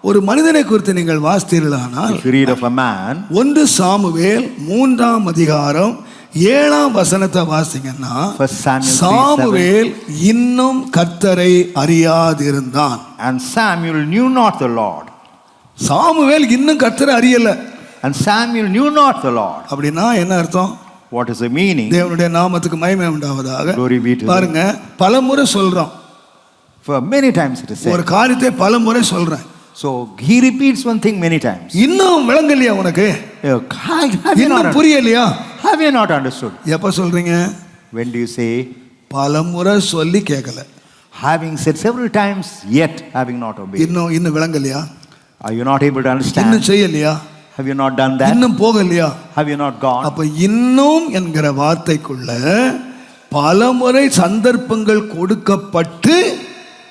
S1: ஒரு மனிதனை குறித்து நீங்கள் வாசித்தீர்களானால்
S2: if you read of a man,
S1: 1 Samuel 3ஆம் அதிகாரம் 7ஆம் வசனத்தை வாசிங்கன்னா
S2: 1 Samuel 3:7.
S1: சாமுவேல் இன்னும் கர்த்தரை அறியாதிருந்தான்.
S2: and Samuel knew not the Lord.
S1: Samuel இன்னும் கர்த்தரை அறியல.
S2: And Samuel knew not the Lord.
S1: அப்படின்னா என்ன அர்த்தம்?
S2: What is the meaning?
S1: தேவனுடைய நாமத்துக்கு மகிமை உண்டாவதாக.
S2: Glory be to God.
S1: பாருங்க, பலமுறை சொல்றோம்,
S2: For many times it is
S1: ஒரு
S2: said.
S1: காரியத்தை பலமுறை சொல்றேன்,
S2: So he repeats one thing many times.
S1: இன்னும் விளங்கலையா உனக்கு?
S2: Have you
S1: இன்னும்
S2: not,
S1: புரியலையா?
S2: have you not understood?
S1: எப்ப சொல்றீங்க?
S2: When do you say,
S1: பலமுறை சொல்லி கேட்கல,
S2: having said several times, yet having not obeyed?
S1: இன்னும் விளங்கலையா?
S2: Are you not able to
S1: இன்னும்
S2: understand?
S1: செய்யலையா?
S2: Have you not done that?
S1: இன்னும் போகலையா?
S2: Have you not gone?
S1: அப்ப இன்னும் என்கிற வார்த்தைக்குள்ள பலமுறை சந்தர்ப்பங்கள் கொடுக்கப்பட்டு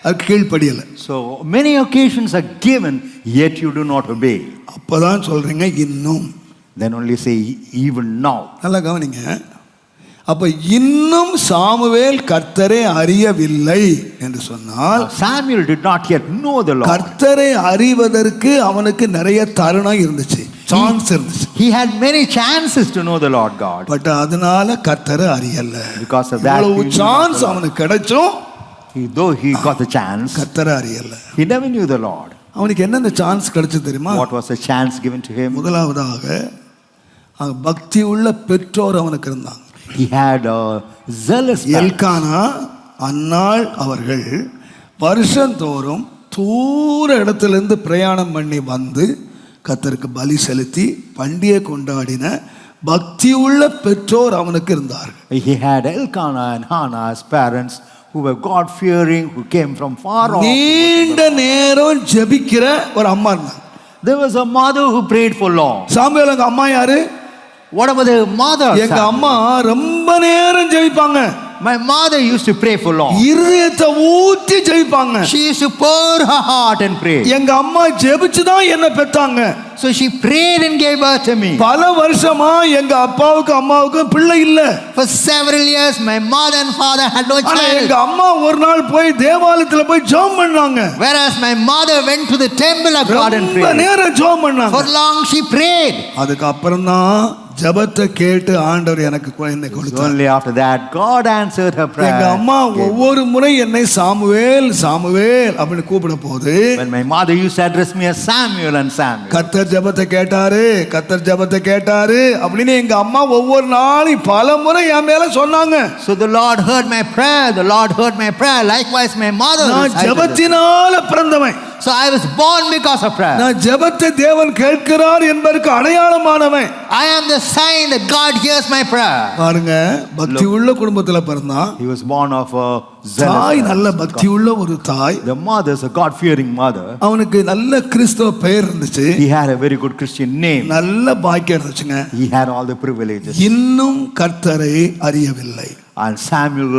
S1: அது கீழ்ப்படியல.
S2: So many occasions are given, yet you do not obey.
S1: அப்பதான் சொல்றீங்க இன்னும்.
S2: Then only say, even now.
S1: நல்லா கவனிங்க. அப்ப இன்னும் சாமுவேல் கர்த்தரை அறியவில்லை என்று சொன்னால்
S2: Samuel did not yet know the Lord.
S1: கர்த்தரை அறிவதற்கு அவனுக்கு நிறைய தருணம் இருந்துச்சு, சான்ஸ் இருந்துச்சு.
S2: He had many chances to know the Lord God.
S1: But அதனால கர்த்தரை அறியல.
S2: Because of that,
S1: இவ்வளவு
S2: he knew
S1: chance
S2: not the Lord.
S1: அவனுக்கு கிடைச்சும்
S2: Though he got the chance,
S1: கர்த்தரை அறியல.
S2: he never knew the Lord.
S1: அவனுக்கு என்னென்ன சான்ஸ் கிடைச்சு தெரியுமா?
S2: What was the chance given to him?
S1: முதலாவதாக பக்தி உள்ள பெற்றோர் அவனுக்கு இருந்தாங்க.
S2: He had a zealous parents.
S1: Elkanah அன்னாள் அவர்கள் வருஷந்தோறும் தூர இடத்திலிருந்து பிரயாணம் பண்ணி வந்து கர்த்தருக்கு பலி செலுத்தி பண்டிகை கொண்டாடின பக்தி உள்ள பெற்றோர் அவனுக்கு இருந்தார்கள்.
S2: He had Elkanah and Hannah as parents who were God-fearing, who came from far off.
S1: நீண்ட நேரம் ஜெபிக்கிற ஒரு அம்மா இருந்தாங்க.
S2: There was a mother who prayed for long.
S1: Samuel எங்க அம்மா யாரு?
S2: What about the mother?
S1: எங்க
S2: Samuel?
S1: அம்மா ரொம்ப நேரம் ஜெபிப்பாங்க.
S2: My mother used to pray for long.
S1: இருதயத்தை ஊற்றி ஜெபிப்பாங்க.
S3: she used to pour her heart and pray.
S1: எங்க அம்மா ஜெபிச்சு தான் என்ன பெத்தாங்க.
S3: So she prayed and gave birth to me.
S1: பல வருஷமா எங்க அப்பாவுக்கு அம்மாவுக்கு பிள்ளை இல்ல.
S3: For several years, my mother and father had no
S1: ஆனா எங்க
S3: child.
S1: அம்மா ஒரு நாள் போய் தேவாலயத்துல போய் ஜெபம் பண்ணாங்க.
S3: Whereas my mother went to the temple of God and
S1: ரொம்ப
S3: prayed.
S1: நேரம் ஜெபம் பண்ணாங்க.
S3: For long she prayed.
S1: அதுக்கு அப்புறம் தான் ஜெபத்தை கேட்டு ஆண்டவர் எனக்கு குழந்தை
S2: It's
S1: கொடுத்தார்.
S2: only after that God answered her prayer.
S1: எங்க அம்மா ஒவ்வொரு முறை என்னை சாமுவேல் சாமுவேல் அப்படின்னு கூப்பிட போது
S2: When my mother used to address me as Samuel and Samuel.
S1: கர்த்தர் ஜெபத்தை கேட்டாரு, கர்த்தர் ஜெபத்தை கேட்டாரு அப்படின்னு எங்க அம்மா ஒவ்வொரு நாளும் பல முறை என் மேல சொன்னாங்க.
S3: So the Lord heard my prayer. The Lord heard my prayer. Likewise, my mother.
S1: நான்
S3: recited it.
S1: ஜெபத்தினால பிறந்தவன்.
S3: So I was born because of prayer.
S1: நான் ஜெபத்தை தேவன் கேட்கிறார் என்பதற்கு அடையாளமானவன்.
S3: I am the sign that God hears my prayer.
S1: பாருங்க, பக்தி உள்ள குடும்பத்துல பிறந்தான்.
S2: He was born of a
S1: தாய்
S2: zealous.
S1: நல்ல பக்தி உள்ள ஒரு தாய்.
S2: The mother is a God-fearing mother.
S1: அவனுக்கு நல்ல கிறிஸ்தவ பெயர் இருந்துச்சு,
S2: He had a very good Christian name.
S1: நல்ல பாக்கியம் இருந்துச்சுங்க.
S2: He had all the privileges.
S1: இன்னும் கர்த்தரை அறியவில்லை.
S2: And Samuel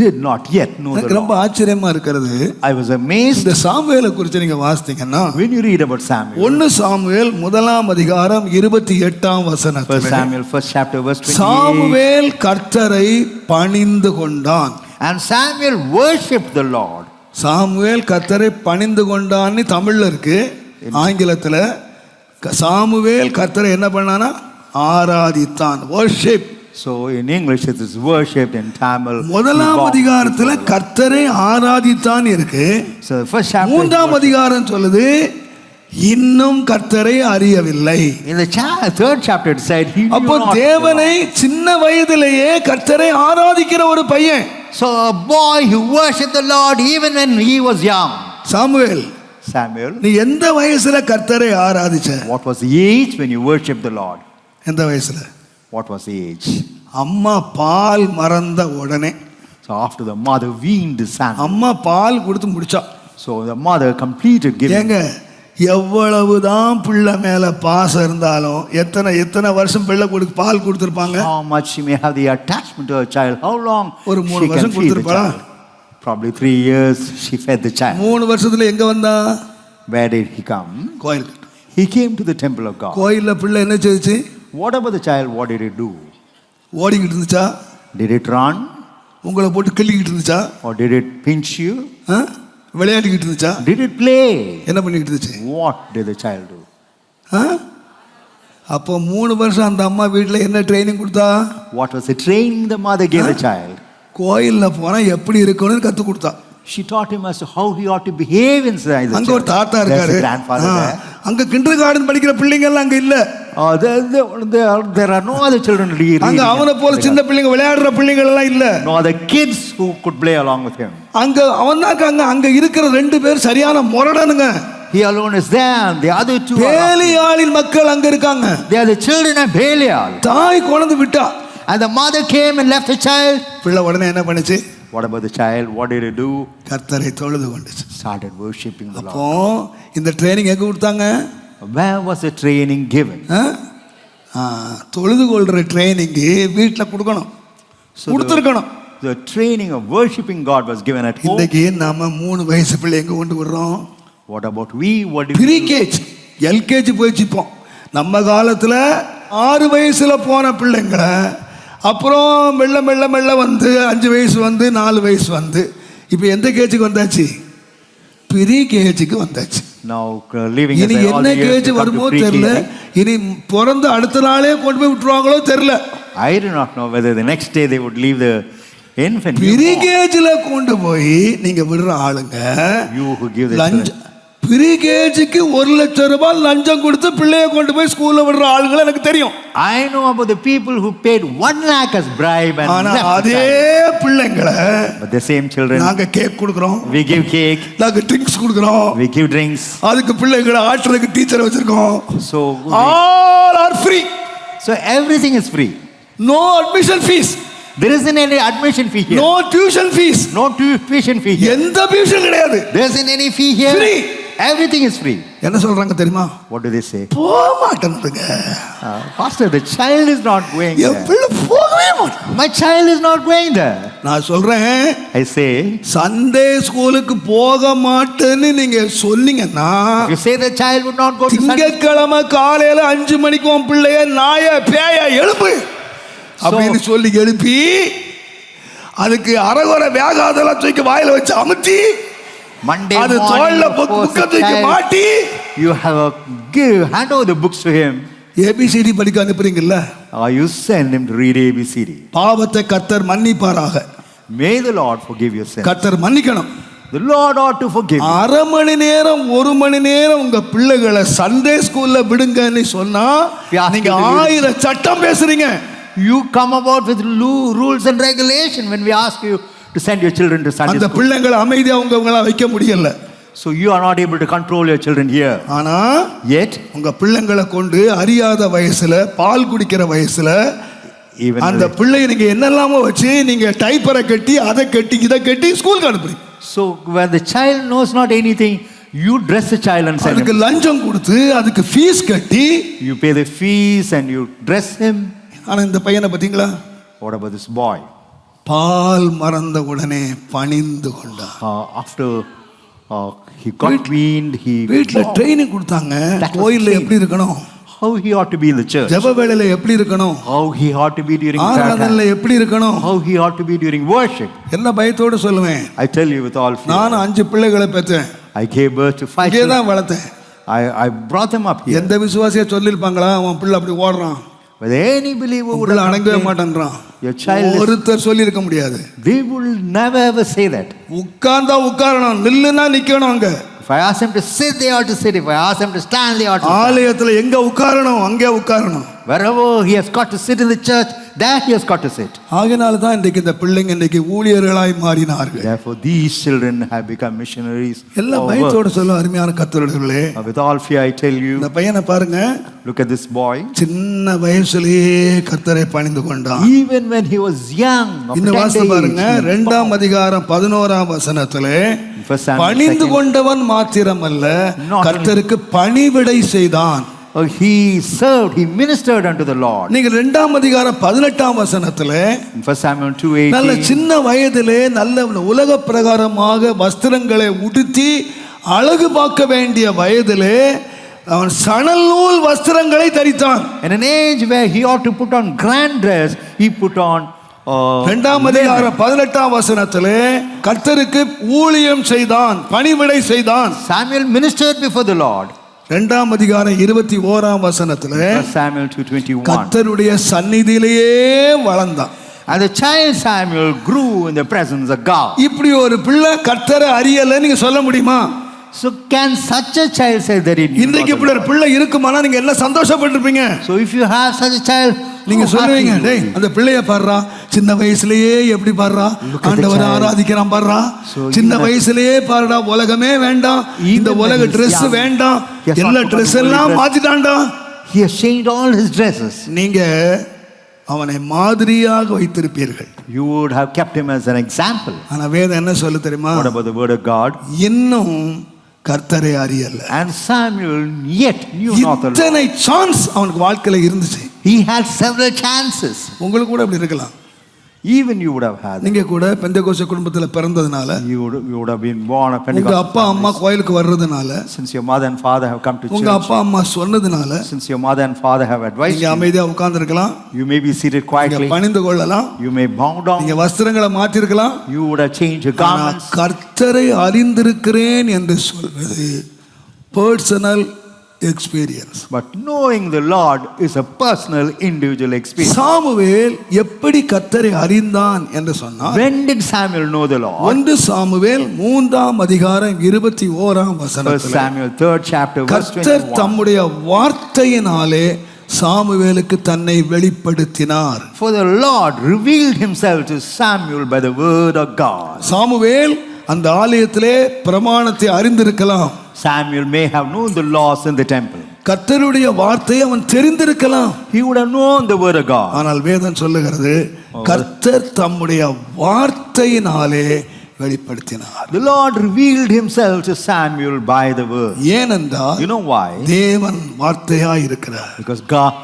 S2: did not yet know
S1: எனக்கு
S2: the
S1: ரொம்ப
S2: Lord.
S1: ஆச்சரியமா இருக்கிறது,
S2: I was amazed
S1: இந்த சாமுவேலை குறித்து நீங்க வாசித்தீங்கன்னா
S2: when you read about Samuel.
S1: 1 Samuel 1ஆம் அதிகாரம் 28ஆம்
S2: 1
S1: வசனத்தில்
S2: Samuel, 1st chapter, verse 28.
S1: Samuel கர்த்தரை பணிந்து கொண்டான்.
S3: And Samuel worshipped the Lord.
S1: Samuel கர்த்தரை பணிந்து கொண்டான்னு தமிழ்ல இருக்கு. ஆங்கிலத்துல சாமுவேல் கர்த்தரை என்ன பண்ணானா? ஆராதித்தான். worship.
S2: So in English it is worshipped, in Tamil. he
S1: 1ஆம்
S2: bowed
S1: அதிகாரத்துல
S2: before the Lord.
S1: கர்த்தரை ஆராதித்தான் இருக்கு.
S2: So the first chapter.
S1: 3ஆம் அதிகாரம் சொல்லுது இன்னும் கர்த்தரை அறியவில்லை.
S3: In the
S2: Third chapter it said he knew
S1: அப்போ
S2: not the
S1: தேவனை
S2: Lord.
S1: சின்ன வயதிலேயே கர்த்தரை ஆராதிக்கிற ஒரு பையன்
S3: So a boy who worshipped the Lord even when he was young.
S1: Samuel.
S2: Samuel,
S1: நீ எந்த வயசுல கர்த்தரை ஆராதிச்ச?
S2: what was the age when you worshipped the Lord?
S1: எந்த வயசுல?
S2: What was the age?
S1: அம்மா பால் மறந்த உடனே.
S2: So after the mother weaned Samuel.
S1: அம்மா பால் கொடுத்து முடிச்சா.
S2: So the mother completed giving.
S1: ஏங்க எவ்வளவுதான் பிள்ளை மேல பாசம் இருந்தாலும் எத்தனை வருஷம் பிள்ளை பால் கொடுத்திருப்பாங்க?
S2: How much she may have the attachment to her child, how long
S1: ஒரு 3
S2: she
S1: வருஷம்
S2: can feed the
S1: கொடுத்திருப்பாளா?
S2: child. Probably 3 years she fed the child.
S1: 3 வருஷத்துல எங்க வந்தா?
S2: Where did he come?
S1: கோயிலுக்கு.
S2: He came to the temple of God.
S1: கோயில்ல பிள்ளை என்ன செய்துச்சு?
S2: What about the child? What did it do?
S1: ஓடிக்கிட்டு இருந்துச்சா?
S2: Did it run?
S1: உங்களை போட்டு கிள்ளிக்கிட்டு இருந்துச்சா?
S2: Or did it pinch you?
S1: விளையாடிக்கிட்டு இருந்துச்சா?
S2: Did it play?
S1: என்ன பண்ணிக்கிட்டு இருந்துச்சு?
S2: What did the child do?
S1: அப்போ 3 வருஷம் அந்த அம்மா வீட்டில் என்ன ட்ரைனிங் கொடுத்தா?
S2: What was the training the mother gave the child?
S1: கோயில்ல போனா எப்படி இருக்கணும்னு கத்து கொடுத்தா.
S2: She taught him as to how he ought to behave inside the
S1: அங்க ஒரு
S2: church.
S1: தாத்தா இருக்காரு.
S2: Grandfather there.
S1: அங்க கிண்டர் கார்டன் படிக்கிற பிள்ளைங்க எல்லாம் அங்க இல்ல.
S2: There are no other children reading.
S1: அங்க அவனை போல சின்ன பிள்ளைங்க விளையாடுற பிள்ளைங்க எல்லாம் இல்ல.
S2: No other kids who could play along with him.
S1: அங்க அவன் தான் அங்க இருக்கிற 2 பேர் சரியான முரடனுங்க.
S2: He alone is there, and the other two
S1: பேலியாளின் மக்கள் அங்க இருக்காங்க.
S2: They are the children of Belial.
S1: தாய் கொண்டு விட்டா.
S2: And the mother came and left the child.
S1: பிள்ளை உடனே என்ன பண்ணுச்சு?
S2: What about the child? What did it do?
S1: கர்த்தரை தொழுது கொண்டுச்சு.
S2: Started worshiping the Lord.
S1: அப்போ இந்த ட்ரைனிங் எங்க கொடுத்தாங்க?
S2: Where was the training given?
S1: தொழுது கொள்ற ட்ரைனிங் வீட்ல கொடுக்கணும். கொடுத்திருக்கணும்.
S2: The training of worshiping God was given at home.
S1: இன்னைக்கு நாம 3 வயசு பிள்ளை எங்க கொண்டு வர்றோம்?
S2: What about we? What do we
S1: pre
S2: do?
S1: KG, LKG போயிச்சுப்போம். நம்ம காலத்துல 6 வயசுல போன பிள்ளைங்களை அப்புறம் மெல்ல வந்து 5 வயசு வந்து 4 வயசு வந்து இப்போ எந்த கேஜுக்கு வந்தாச்சு? ப்ரீ கேஜுக்கு வந்தாச்சு.
S2: Now living
S1: இனி என்ன கேஜ் வருமோ தெரியல. இனி பிறந்த அடுத்த நாளே கொண்டு போய் விட்டுருவாங்களோ தெரியல.
S2: I do not know whether the next day they would leave the infant.
S1: Pre கேஜ்ல கொண்டு போய் நீங்க விடுற ஆளுங்க
S2: You who give the
S1: லஞ்சம் ப்ரீ கேஜுக்கு 1 லட்சம் ரூபாய் லஞ்சம் கொடுத்து பிள்ளைய கொண்டு போய் ஸ்கூல்ல விடுற ஆளுங்களை எனக்கு தெரியும்.
S2: I know about the people who paid 1 lakh as bribe and
S1: ஆனா
S2: left
S1: அதே பிள்ளைங்களை
S2: but the same children
S1: நாங்க கேக் கொடுக்கிறோம்,
S2: we give cake,
S1: நாங்க ட்ரிங்க்ஸ் கொடுக்கிறோம்,
S2: we give drinks,
S1: அதுக்கு பிள்ளைகளை ஆட்டுறதுக்கு டீச்சர் வச்சிருக்கோம்.
S2: so
S1: all are free,
S2: so everything is free.
S1: no admission fees,
S2: There isn't any admission fee here.
S1: no tuition fees,
S2: No tuition fee here.
S1: எந்த tuition கிடையாது.
S2: There isn't any fee here.
S1: Free.
S2: Everything is free.
S1: என்ன சொல்றாங்க தெரியுமா?
S2: What do they say?
S1: போக மாட்டேன்னுங்க.
S2: Pastor, the child is not going
S1: N
S2: there.
S1: பிள்ளை போகவே மாட்டேன்.
S2: My child is not going there.
S1: நான் சொல்றேன்,
S2: I say,
S1: சண்டே ஸ்கூலுக்கு போக மாட்டேன்னு நீங்க சொன்னீங்கன்னா
S2: if you say the child would not go to Sunday,
S1: திங்கட்கிழமை காலையில 5 மணிக்கு உன் பிள்ளைய நாய பேய எழுப்பு அப்படின்னு சொல்லி எழுப்பி அதுக்கு அரகுறை வேகாதெல்லாம் தூக்கி வாயில வச்சு அமுத்தி
S2: Monday
S1: அது
S2: morning,
S1: தோள்ல
S2: you force
S1: புக்க
S2: the
S1: தூக்கி
S2: child,
S1: மாட்டி
S2: you have a hand over the books to him,
S1: A B C D படிக்க அனுப்புறீங்கல்ல,
S2: or you send him to read ABCD.
S1: பாவத்தை கர்த்தர் மன்னிப்பாராக.
S2: May the Lord forgive your sins.
S1: கர்த்தர் மன்னிக்கணும்.
S2: The Lord ought to forgive you.
S1: 1/2 மணி நேரம் 1 மணி நேரம் உங்க பிள்ளைகளை சண்டே ஸ்கூல்ல விடுங்கன்னு சொன்னா நீங்க 1000 சட்டம் பேசுறீங்க.
S2: You come about with rules and regulation when we ask you to send your children to Sunday
S1: அந்த
S2: school.
S1: பிள்ளைகளை அமைதியா உங்களால வைக்க முடியல.
S2: So you are not able to control your children here.
S1: ஆனா
S2: Yet,
S1: உங்க பிள்ளைங்களை கொண்டு அறியாத வயசுல பால் குடிக்கிற வயசுல
S2: even
S1: அந்த பிள்ளையை நீங்க என்னெல்லாமோ வச்சு நீங்க டைப்பரை கட்டி அதை கட்டி இதை கட்டி ஸ்கூலுக்கு அனுப்புறீங்க.
S2: so when the child knows not anything, you dress the child and send
S1: அதுக்கு
S2: him.
S1: லஞ்சம் கொடுத்து அதுக்கு ஃபீஸ் கட்டி
S2: You pay the fees and you dress him.
S1: ஆனா இந்த பையனை பாத்தீங்களா?
S2: What about this boy?
S1: பால் மறந்த உடனே பணிந்து கொண்டான்.
S2: After he got weaned, he
S1: வீட்டுல ட்ரைனிங் கொடுத்தாங்க.
S2: That was
S1: கோயில்ல
S2: training.
S1: எப்படி இருக்கணும்,
S2: how he ought to be in the church,
S1: ஜெப வேளையில எப்படி இருக்கணும்,
S2: how he ought to be during prayer
S1: ஆராதனையில
S2: time,
S1: எப்படி இருக்கணும்,
S2: how he ought to be during worship.
S1: என்ன பயத்தோடு சொல்லுவேன்.
S2: I tell you with all fear.
S1: நான் 5 பிள்ளைகளை பெற்றேன்.
S2: I gave birth to 5
S1: இங்கே
S2: children.
S1: தான் வளர்த்தேன்.
S2: I brought them up here.
S1: எந்த விசுவாசியா சொல்லிருப்பாங்களா உன் பிள்ளை அப்படி ஓடுறான்,
S2: But any believer would
S1: பிள்ளை
S2: have
S1: அடங்கவே
S2: complained.
S1: மாட்டேன்றான்,
S2: Your child is,
S1: ஒருத்தர் சொல்லியிருக்க முடியாது.
S2: they will never ever say that.
S1: உட்கார்ந்தா உட்காரணும், நில்லுனா நிக்கணும். அங்க
S2: If I ask them to sit, they ought to sit. If I ask them to stand, they ought to stand.
S1: ஆலயத்துல எங்க உட்காரணும் அங்கே உட்காரணும்.
S2: Wherever he has got to sit in the church, there he has got to sit.
S1: ஆகையினால தான் இன்றைக்கு இந்த பிள்ளைங்க இன்றைக்கு ஊழியர்களாய் மாறினார்கள்.
S2: Therefore, these children have become missionaries.
S1: எல்லாம்
S2: of
S1: பயத்தோட
S2: work.
S1: சொல்ல அருமையான கர்த்தர்களே.
S2: With all fear, I tell you,
S1: இந்த பையனை பாருங்க,
S2: look at this boy.
S1: சின்ன வயசுலயே கர்த்தரை பணிந்து கொண்டான்.
S2: Even when he was young, of
S1: இந்த
S2: tender
S1: வாசம்
S2: age,
S1: பாருங்க, 2ஆம் அதிகாரம் 11ஆம் வசனத்திலே
S2: First Samuel
S1: பணிந்து
S2: 2nd.
S1: கொண்டவன் மாத்திரமல்ல,
S2: Not
S1: கர்த்தருக்கு பணிவிடை செய்தான்.
S2: He served, he ministered unto the Lord.
S1: நீங்க 2ஆம் அதிகாரம் 18ஆம் வசனத்துல
S2: In 1 Samuel
S1: நல்ல
S2: 2:18,
S1: சின்ன வயதிலே நல்ல உலக பிரகாரமாக வஸ்திரங்களை உடுத்தி அழகு பார்க்க வேண்டிய வயதிலே அவன் சணல் நூல் வஸ்திரங்களை தரித்தான்.
S2: in an age where he ought to put on grand dress, he put on
S1: 2ஆம் அதிகாரம் 18ஆம் வசனத்திலே கர்த்தருக்கு ஊழியம் செய்தான், பணிவிடை செய்தான்.
S2: Samuel ministered before the Lord.
S1: 2ஆம் அதிகாரம் 21ஆம் வசனத்திலே
S2: 1 Samuel 2:21.
S1: கர்த்தருடைய சந்நிதியிலேயே வளர்ந்தான்.
S2: And the child Samuel grew in the presence of God.
S1: இப்படி ஒரு பிள்ளை கர்த்தரை அறியல நீங்க சொல்ல முடியுமா?
S2: So can such a child say that it?
S1: இன்றைக்கு இப்படி ஒரு பிள்ளை இருக்குமானா நீங்க எல்லாம் சந்தோஷப்பட்டிருப்பீங்க.
S2: So if you have such a child,
S1: நீங்க
S2: how
S1: சொல்லுவீங்க,
S2: happy
S1: டேய்
S2: you will be.
S1: அந்த பிள்ளைய பாடுறா, சின்ன வயசுலயே எப்படி பாடுறா,
S2: Look at the
S1: ஆண்டவரை
S2: child.
S1: ஆராதிக்கிறான் பாடுறா,
S2: So
S1: சின்ன
S2: even-
S1: வயசுலயே பாடுறா, உலகமே வேண்டாம், இந்த
S2: Even
S1: உலக
S2: when he's
S1: Dress
S2: young,
S1: வேண்டாம்,
S2: he has
S1: எல்லா
S2: not
S1: Dress
S2: forgotten
S1: எல்லாம்
S2: holy dress.
S1: மாத்திட்டான்டா.
S2: He has changed all his dresses.
S1: நீங்க அவனை மாதிரியாக வைத்திருப்பீர்கள்.
S2: You would have kept him as an example.
S1: ஆனா வேதம் என்ன சொல்லு தெரியுமா?
S2: What about the word of God?
S1: இன்னும் கர்த்தரை அறியல.
S2: And Samuel yet knew not the Lord.
S1: இத்தனை சான்ஸ் அவனுக்கு வாழ்க்கையில இருந்துச்சு.
S2: He had several chances.
S1: உங்களுக்கு கூட அப்படி இருக்கலாம்.
S2: Even you would have had.
S1: நீங்க கூட பெந்தேகோஸ்தே குடும்பத்துல பிறந்ததுனால,
S2: You would have been born a
S1: உங்க
S2: Pentecostal
S1: அப்பா அம்மா
S2: family.
S1: கோயிலுக்கு வர்றதுனால,
S2: Since your mother and father have come to
S1: உங்க
S2: church.
S1: அப்பா அம்மா சொன்னதுனால
S2: Since your mother and father have advised
S1: நீங்க
S2: you.
S1: அமைதியா உட்கார்ந்திருக்கலாம்,
S2: You may be seated
S1: நீங்க
S2: quietly.
S1: பணிந்து கொள்ளலாம்,
S2: You may bow
S1: நீங்க
S2: down.
S1: வஸ்திரங்களை மாற்றிருக்கலாம்.
S2: You would have changed your
S1: ஆனா
S2: garments.
S1: கர்த்தரை அறிந்திருக்கிறேன் என்று சொல்வது personal experience.
S2: But knowing the Lord is a personal, individual experience.
S1: Samuel எப்படி கர்த்தரை அறிந்தான் என்று சொன்னார்.
S2: When did Samuel know the Lord?
S1: 1 Samuel 3ஆம் அதிகாரம் 21ஆம்
S2: 1
S1: வசனத்தில்
S2: Samuel 3rd chapter verse
S1: கர்த்தர்
S2: 21.
S1: தம்முடைய வார்த்தையினாலே சாமுவேலுக்கு தன்னை வெளிப்படுத்தினார்.
S2: For the Lord revealed himself to Samuel by the word of God.
S1: Samuel அந்த ஆலயத்திலே பிரமாணத்தை அறிந்திருக்கலாம்.
S2: Samuel may have known the laws in the temple.
S1: கர்த்தருடைய வார்த்தையை அவன் தெரிந்திருக்கலாம்.
S2: He would have known the word of God.
S1: ஆனால் வேதம் சொல்லுகிறது கர்த்தர் தம்முடைய வார்த்தையினாலே வெளிப்படுத்தினார்.
S2: The Lord revealed himself to Samuel by the word.
S1: ஏனென்றால்
S2: You know why?
S1: தேவன் வார்த்தையாய் இருக்கிறார்.
S2: Because God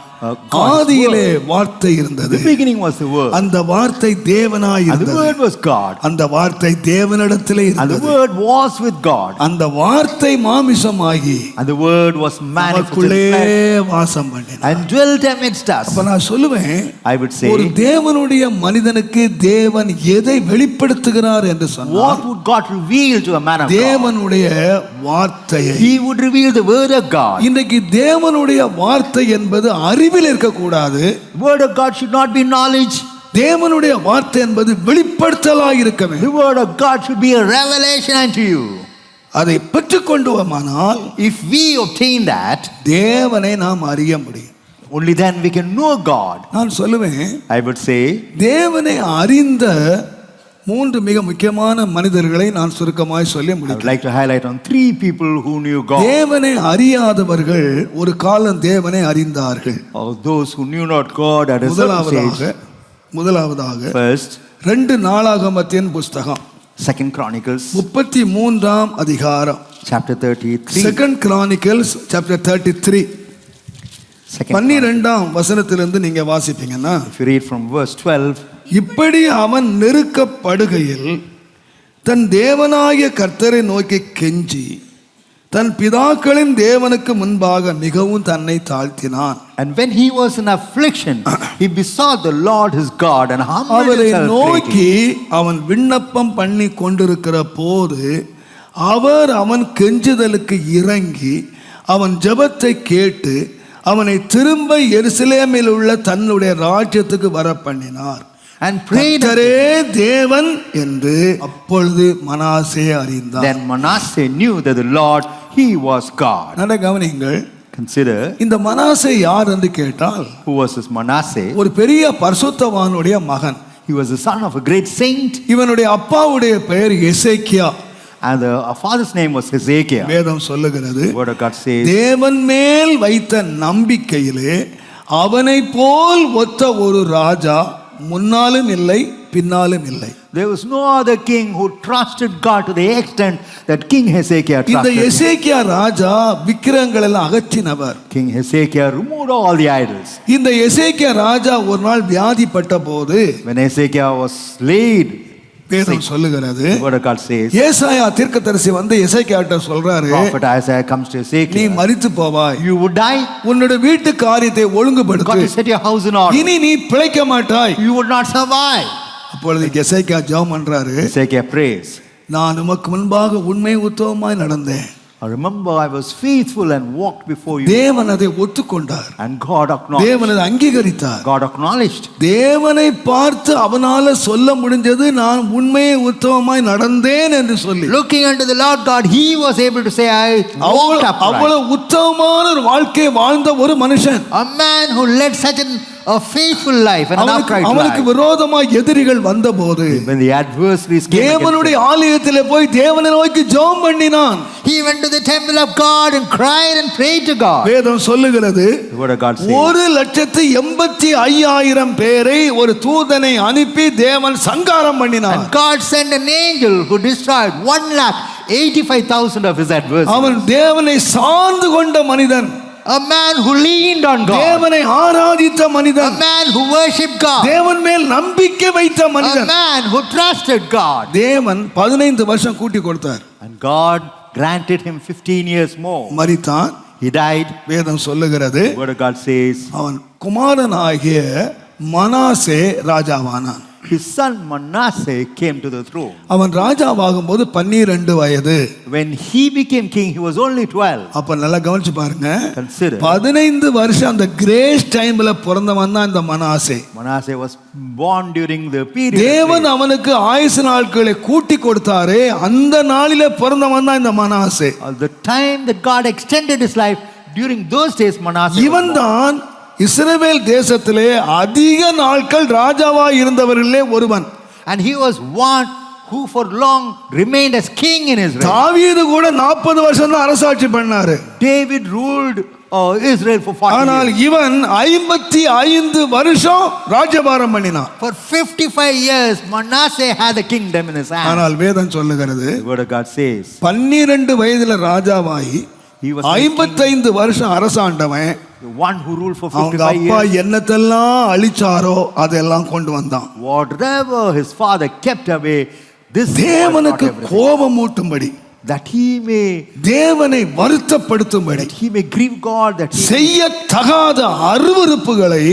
S1: ஆதியிலே வார்த்தை இருந்தது,
S2: the beginning was the word.
S1: அந்த வார்த்தை தேவனாய்
S2: And the
S1: இருந்தது,
S2: word was God.
S1: அந்த வார்த்தை தேவனிடத்திலே
S2: And the
S1: இருந்தது,
S2: word was with God.
S1: அந்த வார்த்தை மாமிசமாகி
S2: And the word was
S1: நமக்குள்ளே
S2: manifested
S1: வாசம் பண்ணினார்.
S2: and dwelt amidst us.
S1: அப்ப நான் சொல்லுவேன்,
S2: I would say,
S1: ஒரு தேவனுடைய மனிதனுக்கு தேவன் எதை வெளிப்படுத்துகிறார் என்று சொன்னார்,
S2: what would God reveal to a man of God?
S1: தேவனுடைய வார்த்தையை.
S2: He would reveal the word of God.
S1: இன்றைக்கு தேவனுடைய வார்த்தை என்பது அறிவில் இருக்கக்கூடாது.
S2: The word of God should not be knowledge.
S1: தேவனுடைய வார்த்தை என்பது வெளிப்படுத்தலாய் இருக்க
S2: The
S1: வேண்டும்.
S2: word of God should be a revelation unto you.
S1: அதை பெற்றுக்கொண்டுவோமானால்
S2: If we obtain that,
S1: தேவனை நாம் அறிய முடியும்.
S2: only then we can know God.
S1: நான் சொல்லுவேன்,
S2: I would say,
S1: தேவனை அறிந்த 3 மிக முக்கியமான மனிதர்களை நான் சுருக்கமாய் சொல்லி
S2: I would
S1: முடிக்கிறேன்.
S2: like to highlight on 3 people who knew God.
S1: தேவனை அறியாதவர்கள் ஒரு காலம் தேவனை அறிந்தார்கள்.
S2: Or those who knew not God at a certain stage.
S1: முதலாவதாக
S2: First,
S1: 2 நாளாகமத்தின் புஸ்தகம்
S2: 2nd Chronicles
S1: 33ஆம் அதிகாரம்,
S2: chapter 33.
S1: 2nd Chronicles chapter 33
S2: Second
S1: 12ஆம் வசனத்திலிருந்து நீங்க வாசிப்பீங்கன்னா,
S2: If you read from verse 12,
S1: இப்படி அவன் நெருக்கப்படுகையில் தன் தேவனாகிய கர்த்தரை நோக்கி கெஞ்சி தன் பிதாக்களின் தேவனுக்கு முன்பாக மிகவும் தன்னை தாழ்த்தினான்.
S2: and when he was in affliction, he besought the Lord his God and humbled
S1: அவரை
S2: himself
S1: நோக்கி
S2: greatly.
S1: அவன் விண்ணப்பம் பண்ணி கொண்டிருக்கிற போது அவர் அவன் கெஞ்சுதலுக்கு இறங்கி அவன் ஜெபத்தை கேட்டு அவனை திரும்ப எருசலேமில் உள்ள தன்னுடைய ராஜ்யத்துக்கு வர பண்ணினார்.
S2: And prayed.
S1: கர்த்தரே தேவன் என்று அப்பொழுது மனாசே அறிந்தான்.
S2: Then Manasseh knew that the Lord, he was God.
S1: நட கவனிங்கள்,
S2: Consider,
S1: இந்த மனாசே யார் என்று கேட்டால்
S2: who was this Manasseh?
S1: ஒரு பெரிய பரிசுத்தவானுடைய மகன்.
S2: He was the son of a great saint,
S1: இவனுடைய அப்பாவுடைய பெயர் எசேக்கியா.
S2: and the father's name was Hezekiah.
S1: வேதம் சொல்லுகிறது,
S2: The word of God says,
S1: தேவன் மேல் வைத்த நம்பிக்கையிலே அவனை போல் ஒத்த ஒரு ராஜா முன்னாலும் இல்லை பின்னாலும் இல்லை.
S2: There was no other king who trusted God to the extent that King Hezekiah
S1: இந்த
S2: trusted him.
S1: எசேக்கியா ராஜா விக்கிரகங்கள் எல்லாம் அகற்றினவர்.
S2: King Hezekiah removed all the idols.
S1: இந்த எசேக்கியா ராஜா ஒரு நாள் வியாதிப்பட்ட போது
S2: When Hezekiah was laid,
S1: வேதம் சொல்லுகிறது,
S2: the word of God says,
S1: ஏசாயா தீர்க்கதரிசி வந்து எசேக்கியாட்ட சொல்றாரு,
S2: prophet Isaiah comes to
S1: நீ
S2: Hezekiah,
S1: மரித்து போவாய்,
S2: you would die,
S1: உன்னுடைய வீட்டு காரியத்தை
S2: God
S1: ஒழுங்குபடுத்து,
S2: to set your house in order,
S1: இனி நீ பிழைக்க மாட்டாய்.
S3: You would not survive.
S1: அப்பொழுது எசேக்கியா ஜெபம் பண்றாரு,
S2: Hezekiah prays,
S1: நான் உமக்கு முன்பாக உண்மை உத்தமமாய் நடந்தேன்.
S2: I remember I was faithful and walked before you.
S1: தேவன் அதை ஒத்துக்கொண்டார்,
S2: And God acknowledged.
S1: தேவன் அதை அங்கீகரித்தார்.
S2: God acknowledged.
S1: தேவனை பார்த்து அவனால சொல்ல முடிஞ்சது, நான் உண்மையை உத்தமமாய் நடந்தேன் என்று சொல்லி.
S3: Looking unto the Lord God, he was able to say, I walked upright.
S1: அவ்வளவு உத்தமமான ஒரு வாழ்க்கை வாழ்ந்த ஒரு மனுஷன்,
S3: A man who led such a faithful life and an upright
S1: அவனுக்கு
S3: life.
S1: விரோதமாய் எதிரிகள் வந்தபோது
S2: When the adversaries came against
S1: தேவனுடைய ஆலயத்திலே போய் தேவனை நோக்கி ஜெபம் பண்ணினான்.
S3: He went to the temple of God and cried and prayed to God.
S1: வேதம் சொல்லுகிறது,
S2: him, the word of God says,
S1: 1,85,000 பேரை ஒரு தூதனை அனுப்பி தேவன் சங்காரம் பண்ணினான்.
S3: And God sent an angel who destroyed 1,85,000 of his adversaries.
S1: அவன் தேவனை சார்ந்து கொண்ட மனிதன்,
S3: A man who leaned on God.
S1: தேவனை ஆராதித்த
S3: A
S1: மனிதன்,
S3: man who worshipped God.
S1: தேவன் மேல் நம்பிக்கை வைத்த
S3: A
S1: மனிதன்.
S3: man who trusted God.
S1: தேவன் 15 வருஷம் கூட்டி கொடுத்தார்.
S2: and God granted him 15 years more.
S1: மரித்தான்.
S2: He died.
S1: வேதம் சொல்லுகிறது,
S2: The word of God says,
S1: அவன் குமாரனாகிய மனாசே ராஜாவானான்.
S2: his son Manasseh came to the throne.
S1: அவன் ராஜாவாகும் போது 12 வயது.
S2: When he became king, he was only 12.
S1: அப்ப நல்லா கவனிச்சு பாருங்க,
S2: Consider,
S1: 15 வருஷம் அந்த கிரேஸ் டைம்ல பிறந்தவன் தான் இந்த Manasseh.
S2: Manasseh was born during the period.
S1: தேவன் அவனுக்கு ஆயுசு நாட்களை கூட்டி கொடுத்தாரே, அந்த நாளில பிறந்தவன் தான் இந்த Manasseh.
S2: The time that God extended his life, during those days Manasseh was
S1: இவன்
S2: born.
S1: தான் இஸ்ரவேல் தேசத்திலே அதிக நாட்கள் ராஜாவா இருந்தவர்களே ஒருவன்.
S3: And he was one who for long remained as king in Israel.
S1: தாவீது கூட 40 வருஷம் தான் அரசாட்சி பண்ணாரு.
S2: David ruled Israel for 40
S1: ஆனால்
S2: years.
S1: இவன் 55 வருஷம் ராஜ்யபாரம் பண்ணினான்.
S3: For 55 years, Manasseh had the kingdom in his hand.
S1: ஆனால் வேதம் சொல்லுகிறது,
S2: The word of God says,
S1: 12 வயதுல ராஜாவாகி
S2: he was
S1: 55 வருஷம் அரசாண்டவன்.
S2: the one who ruled for
S1: அவங்க
S2: 55
S1: அப்பா
S2: years.
S1: என்னத்தெல்லாம் அழிச்சாரோ அதெல்லாம் கொண்டு வந்தான்.
S2: Whatever his father kept away, this boy brought
S1: தேவனுக்கு
S2: everything.
S1: கோபம் ஊட்டும்படி,
S2: That he may
S1: தேவனை வருத்தப்படுத்தும்படி,
S2: he may grieve God, that he
S1: செய்யத்தகாத அருவருப்புகளை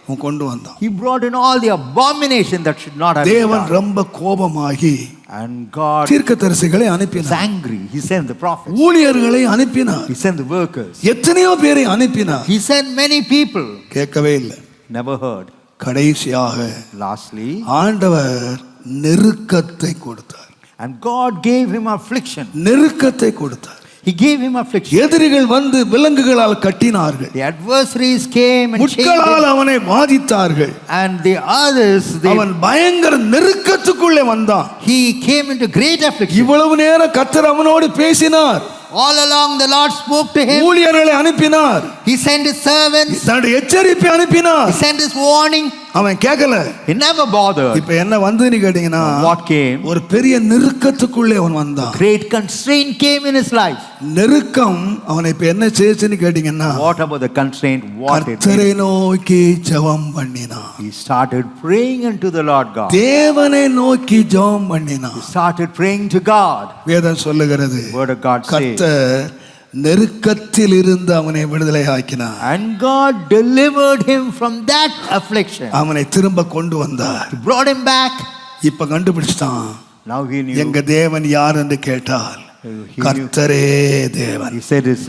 S1: அவன் கொண்டு வந்தான்.
S2: He brought in all the abomination that should not have been
S1: தேவன்
S2: done.
S1: ரொம்ப கோபமாகி
S2: And God
S1: தீர்க்கதரிசிகளை
S2: was
S1: அனுப்பினார்,
S2: angry. He sent the prophets.
S1: ஊழியர்களை அனுப்பினார்,
S2: He sent the workers.
S1: எத்தனையோ பேரை அனுப்பினார்.
S3: He sent many people.
S1: கேட்கவே இல்லை.
S2: Never heard.
S1: கடைசியாக
S2: Lastly,
S1: ஆண்டவர் நெருக்கத்தை கொடுத்தார்.
S2: and God gave him affliction.
S1: நெருக்கத்தை கொடுத்தார்.
S3: He gave him affliction.
S1: எதிரிகள் வந்து விலங்குகளால் கட்டினார்கள்,
S3: The adversaries came and chained
S1: முட்களால்
S3: him.
S1: அவனை வாதித்தார்கள்.
S3: And the others,
S1: அவன் பயங்கர நெருக்கத்துக்குள்ளே வந்தான்.
S3: he came into great affliction.
S1: இவ்வளவு நேரம் கர்த்தர் அவனோடு பேசினார்,
S3: All along the Lord spoke to him.
S1: ஊழியர்களை அனுப்பினார்,
S3: He sent his servants.
S1: தன்னுடைய எச்சரிப்பை அனுப்பினார்.
S3: He sent his warning.
S1: அவன் கேட்கல.
S2: He never bothered.
S1: இப்ப என்ன வந்துன்னு கேட்டீங்கன்னா,
S2: What came?
S1: ஒரு பெரிய நெருக்கத்துக்குள்ளே அவன் வந்தான்.
S2: Great constraint came in his life.
S1: நெருக்கம் அவனை இப்ப என்ன செய்யுச்சுன்னு கேட்டீங்கன்னா,
S2: What about the constraint? What it
S1: கர்த்தரை
S2: did?
S1: நோக்கி ஜெபம் பண்ணினான்.
S2: He started praying unto the Lord God.
S1: தேவனை நோக்கி ஜெபம் பண்ணினான்.
S2: He started praying to God.
S1: வேதம் சொல்லுகிறது,
S2: Word of God says.
S1: கர்த்தர் நெருக்கத்தில் இருந்து அவனை விடுதலை ஆக்கினார்.
S3: And God delivered him from that affliction.
S1: அவனை திரும்ப கொண்டு வந்தார்.
S3: He brought him back.
S1: இப்ப கண்டுபிடிச்சிட்டான்,
S2: Now he knew.
S1: எங்க தேவன் யார் என்று கேட்டால்,
S2: He knew.
S1: கர்த்தரே தேவன்.
S2: He said, "Is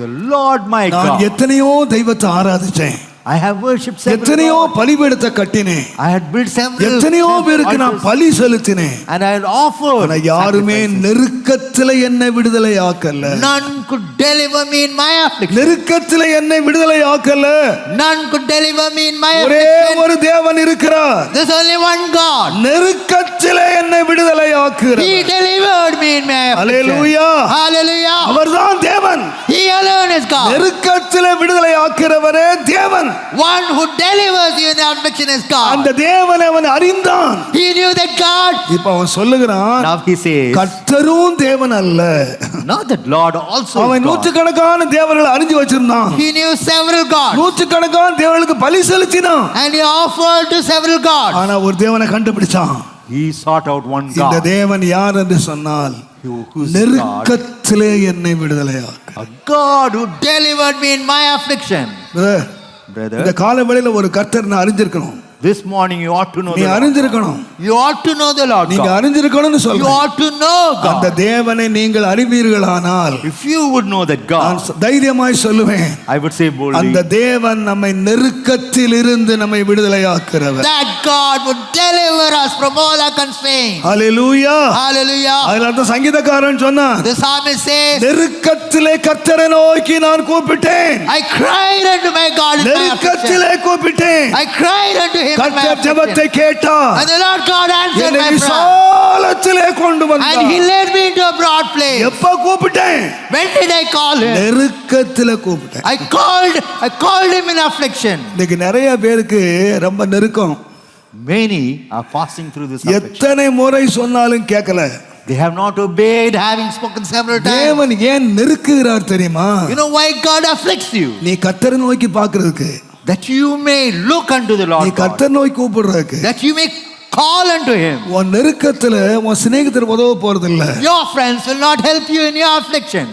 S2: a Lord my
S1: நான்
S2: God."
S1: எத்தனையோ தெய்வத்தை ஆராதிச்சேன்,
S2: I have worshipped several
S1: எத்தனையோ
S2: gods.
S1: பலிபீடத்தை கட்டினேன்,
S2: I had built several
S1: எத்தனையோ பேருக்கு நான்
S2: altars,
S1: பலி செலுத்தினேன்.
S2: and I had offered
S1: ஆனா யாருமே
S2: sacrifices.
S1: நெருக்கத்துல என்னை விடுதலை ஆக்கல.
S3: None could deliver me in my affliction.
S1: நெருக்கத்துல என்னை விடுதலை ஆக்கல.
S3: None could deliver me in my
S1: ஒரே
S3: affliction.
S1: ஒரு தேவன் இருக்கிறார்,
S3: There's only one God.
S1: நெருக்கத்துல என்னை விடுதலை ஆக்குறார்.
S3: He delivered me in my affliction.
S1: Hallelujah.
S3: Hallelujah.
S1: அவர்தான் தேவன்.
S3: He alone is God.
S1: நெருக்கத்துல விடுதலை ஆக்கிறவரே தேவன்.
S3: One who delivers you in the affliction is God.
S1: அந்த தேவனை அவன் அறிந்தான்.
S3: He knew that God.
S1: இப்ப அவன் சொல்லுகிறான்,
S2: Now he says,
S1: கர்த்தரும் தேவன் அல்ல.
S2: not that Lord also
S1: அவன்
S2: is God.
S1: நூற்றுக்கணக்கான தேவர்களை அறிஞ்சு வச்சிருந்தான்.
S3: He knew several gods.
S1: நூற்றுக்கணக்கான தேவர்களுக்கு பலி செலுத்தினான்.
S3: And he offered to several gods.
S1: ஆனா ஒரு தேவனை கண்டுபிடிச்சான்.
S2: He sought out one
S1: இந்த
S2: God.
S1: தேவன் யார் என்று சொன்னால்,
S2: Who's God?
S1: நெருக்கத்திலே என்னை விடுதலையாக்க.
S2: A God who
S3: Delivered me in my affliction.
S1: Brother, இந்த
S2: brother.
S1: காலவேளையில ஒரு கர்த்தர் நான் அறிஞ்சிருக்கணும்.
S2: This morning you ought to know
S1: நீ
S2: the Lord.
S1: அறிஞ்சிருக்கணும்.
S3: You ought to know the Lord
S1: நீங்க
S3: God.
S1: அறிஞ்சிருக்கணும்னு
S3: You
S1: சொல்றேன்.
S3: ought to know
S1: அந்த
S3: God.
S1: தேவனை நீங்கள் அறிவீர்களானால்
S2: If you would know that
S1: நான்
S2: God,
S1: தைரியமாய் சொல்லுவேன்,
S2: I would say boldly,
S1: அந்த தேவன் நம்மை நெருக்கத்தில் இருந்து நம்மை விடுதலையாக்குறவர்.
S3: That God would deliver us from all our constraints.
S1: Hallelujah.
S3: Hallelujah.
S1: அதனால தான் சங்கீதக்காரன் சொன்னான்,
S3: The psalmist says,
S1: நெருக்கத்திலே கர்த்தரை நோக்கி நான் கூப்பிட்டேன்.
S3: I cried unto my God in my affliction.
S1: நெருக்கத்திலே கூப்பிட்டேன்.
S3: I cried unto him in my
S1: கர்த்தர்
S3: affliction.
S1: ஜெபத்தை கேட்டார்.
S3: And the Lord God answered
S1: என்னை
S3: my prayer.
S1: விசாலத்திலே கொண்டு
S3: And he
S1: வந்தார்.
S3: led me into a broad place.
S1: எப்ப கூப்பிட்டேன்?
S3: When did I call him?
S1: நெருக்கத்திலே கூப்பிட்டேன்.
S3: I called him in affliction.
S1: இன்னைக்கு நிறைய பேருக்கு ரொம்ப நெருக்கம்.
S2: many are passing through this affliction.
S1: எத்தனை முறை சொன்னாலும் கேட்கல.
S2: They have not obeyed,
S3: Having spoken several times.
S1: தேவன் ஏன் நெருக்குகிறார் தெரியுமா?
S3: You know why God afflicts you?
S1: நீ கர்த்தரை நோக்கி பார்க்கிறதுக்கு,
S3: That you may look unto the
S1: நீ
S3: Lord God.
S1: கர்த்தரை நோக்கி கூப்பிடுறதுக்கு.
S3: That you may call unto him.
S1: உன் நெருக்கத்துல உன் சிநேகிதர் உதவ போறது இல்ல.
S3: Your friends will not help you in your affliction.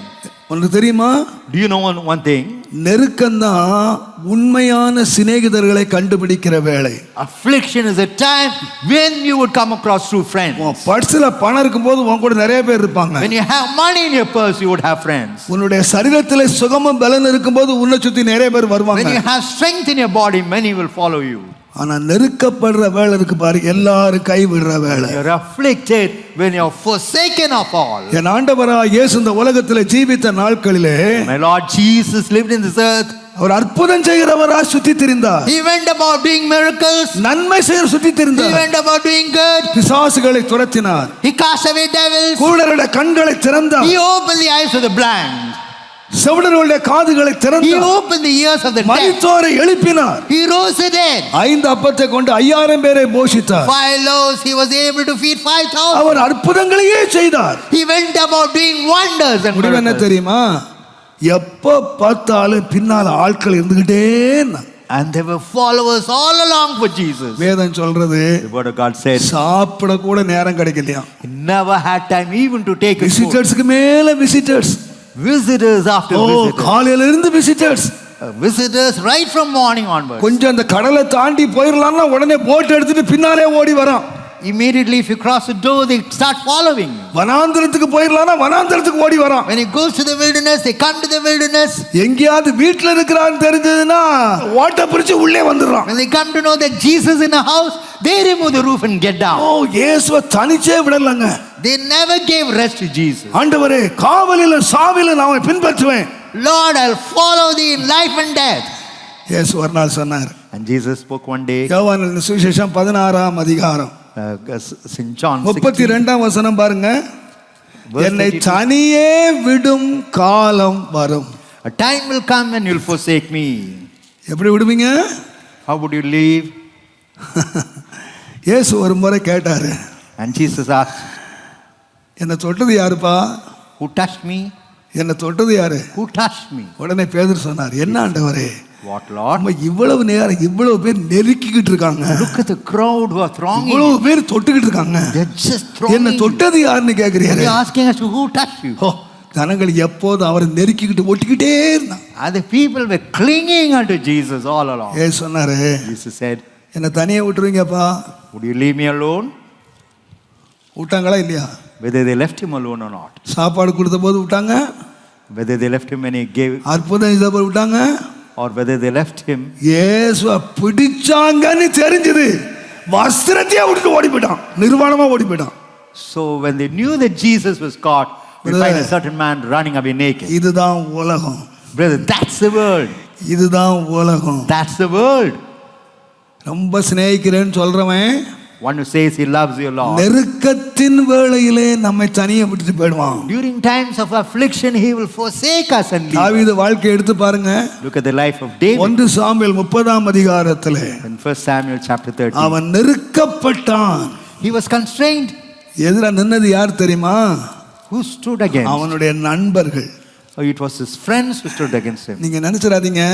S1: உனக்கு தெரியுமா?
S2: Do you know one thing?
S1: நெருக்கம்தான் உண்மையான சிநேகிதர்களை கண்டுபிடிக்கிற வேலை.
S2: Affliction is a time when you would come across true friends.
S1: உன் பர்ஸ்ல பணம் இருக்கும்போது உன் கூட நிறைய பேர் இருப்பாங்க.
S2: When you have money in your purse, you would have friends.
S1: உன்னுடைய சரீரத்திலே சுகமும் பலன் இருக்கும்போது உன்னை சுத்தி நிறைய பேர்
S3: When
S1: வருவாங்க.
S3: you have strength in your body, many will follow you.
S1: ஆனா நெருக்கப்படுற வேலை இருக்கு பாரு, எல்லாரும் கைவிடுற வேலை.
S2: You're afflicted when you're
S3: Forsaken of all.
S1: என் ஆண்டவராகிய இயேசு இந்த உலகத்திலே ஜீவித்த நாட்களிலே
S2: My Lord Jesus lived in this earth.
S1: அவர் அற்புதம் செய்கிறவரா சுத்தி திரிந்தார்.
S3: He went about doing miracles.
S1: நன்மை செய்ய சுத்தி
S3: He
S1: திரிந்தார்.
S3: went about doing good.
S1: பிசாசுகளை துரத்தினார்.
S3: He cast away devils.
S1: குருடருடைய கண்களை திறந்தார்.
S3: He opened the eyes of the blind.
S1: செவிடருடைய காதுகளை
S3: He
S1: திறந்தார்.
S3: opened the ears of the deaf.
S1: மரித்தோரை எழுப்பினார்.
S3: He rose the dead.
S1: 5 அப்பத்தை கொண்டு 5000 பேரை போஷித்தார்.
S3: 5 loaves, he was able to feed 5,000.
S1: அவர் அற்புதங்களையே செய்தார்.
S3: He went about doing wonders and
S1: முடிவு என்ன
S3: miracles.
S1: தெரியுமா? எப்ப பார்த்தாலும் பின்னால ஆட்கள் இருந்துகிட்டே இருந்தாங்க.
S2: And there were followers all along for Jesus.
S1: வேதம் சொல்றது,
S2: The word of God said,
S1: சாப்பிட கூட நேரம் கிடைக்கலையா.
S2: he never had time even to take his food.
S1: விசிட்டர்ஸ்க்கு மேல விசிட்டர்ஸ்.
S2: Visitors after visitors.
S1: காலையில இருந்து visitors.
S3: Visitors right from morning onwards.
S1: கொஞ்சம் அந்த கடலை தாண்டி போயிடலாம்னா உடனே போட் எடுத்துட்டு பின்னாலே ஓடி வரான்.
S3: Immediately if you cross the door, they start following.
S1: வனாந்திரத்துக்கு போயிடலாம்னா வனாந்திரத்துக்கு ஓடி வரான்.
S3: When he goes to the wilderness, they come to the wilderness.
S1: எங்கேயாவது வீட்டுல இருக்கிறான்னு தெரிஞ்சதுன்னா ஓட்ட பிரிச்சு உள்ளே வந்துடுறான்.
S3: When they come to know that Jesus is in a house, they remove the roof and get down.
S1: இயேசுவை தனிச்சே விடலங்க.
S3: They never gave rest to Jesus.
S1: ஆண்டவரே, காவலிலும் சாவிலும் நான் பின்பற்றுவேன்.
S3: Lord, I'll follow thee in life and death.
S1: இயேசு ஒரு நாள் சொன்னார்.
S2: And Jesus spoke one day,
S1: யோவான் சுவிசேஷம் 16ஆம் அதிகாரம்
S2: in John
S1: 32ஆம் வசனம் பாருங்க. என்னை தனியே விடும் காலம் வரும்.
S2: a time will come when you'll forsake me.
S1: எப்படி விடுவீங்க?
S2: How would you leave?
S1: இயேசு ஒரு முறை கேட்டாரு,
S2: And Jesus asked,
S1: என்னை தொட்டது யாருப்பா?
S2: who touched me?
S1: என்னை தொட்டது யாரு?
S2: Who touched me?
S1: உடனே பேதுரு சொன்னார், என்ன ஆண்டவரே,
S2: What, Lord?
S1: நம்ம இவ்வளவு நேரம் இவ்வளவு பேர் நெருக்கிக்கிட்டு இருக்காங்க,
S2: Look at the crowd who are thronging.
S1: இவ்வளவு பேர் தொட்டுக்கிட்டு இருக்காங்க,
S2: They're just
S1: என்ன
S2: thronging you.
S1: தொட்டது யாருன்னு
S3: And
S1: கேக்குறீங்க?
S3: you're asking us, who touched you?
S1: ஜனங்கள் எப்போது அவரை நெருக்கிக்கிட்டு ஒட்டிக்கிட்டே இருந்தாங்க.
S2: And the people were clinging unto Jesus all along.
S1: ஏ சொன்னாரு,
S2: Jesus said,
S1: என்னை தனியே விட்டுருவீங்கப்பா?
S2: would you leave me alone?
S1: விட்டாங்களா இல்லையா?
S2: Whether they left him alone or not.
S1: சாப்பாடு கொடுத்த போது விட்டாங்க,
S2: Whether they left him when he gave,
S1: அற்புதம் செய்த போது விட்டாங்க,
S2: or whether they left him.
S1: இயேசுவை பிடிச்சாங்கன்னு தெரிஞ்சது, வஸ்திரத்தையே விட்டுட்டு ஓடி போயிட்டான், நிர்வாணமா ஓடி போயிட்டான்.
S2: So when they knew that Jesus was caught, we
S1: Brother,
S2: find a certain man running away naked.
S1: இதுதான் உலகம்.
S2: Brother, that's the world.
S1: இதுதான் உலகம்.
S2: That's the world.
S1: ரொம்ப சிநேகிக்கிறேன்னு சொல்றவன்
S2: One who says he loves you, Lord.
S1: நெருக்கத்தின் வேளையிலே நம்மை தனியே விட்டுட்டு போயிடுவான்.
S2: During times of affliction, he will forsake us and leave us.
S1: தாவீது வாழ்க்கை எடுத்து பாருங்க.
S2: Look at the life of David.
S1: 1 Samuel 30ஆம் அதிகாரத்திலே
S2: In 1 Samuel chapter 13.
S1: அவன் நெருக்கப்பட்டான்.
S2: He was constrained.
S1: எதிரா நின்னது யார் தெரியுமா?
S2: Who stood against?
S1: அவனுடைய நண்பர்கள்.
S2: Oh, it was his friends who stood against him.
S1: நீங்க நினைச்சிராதீங்க,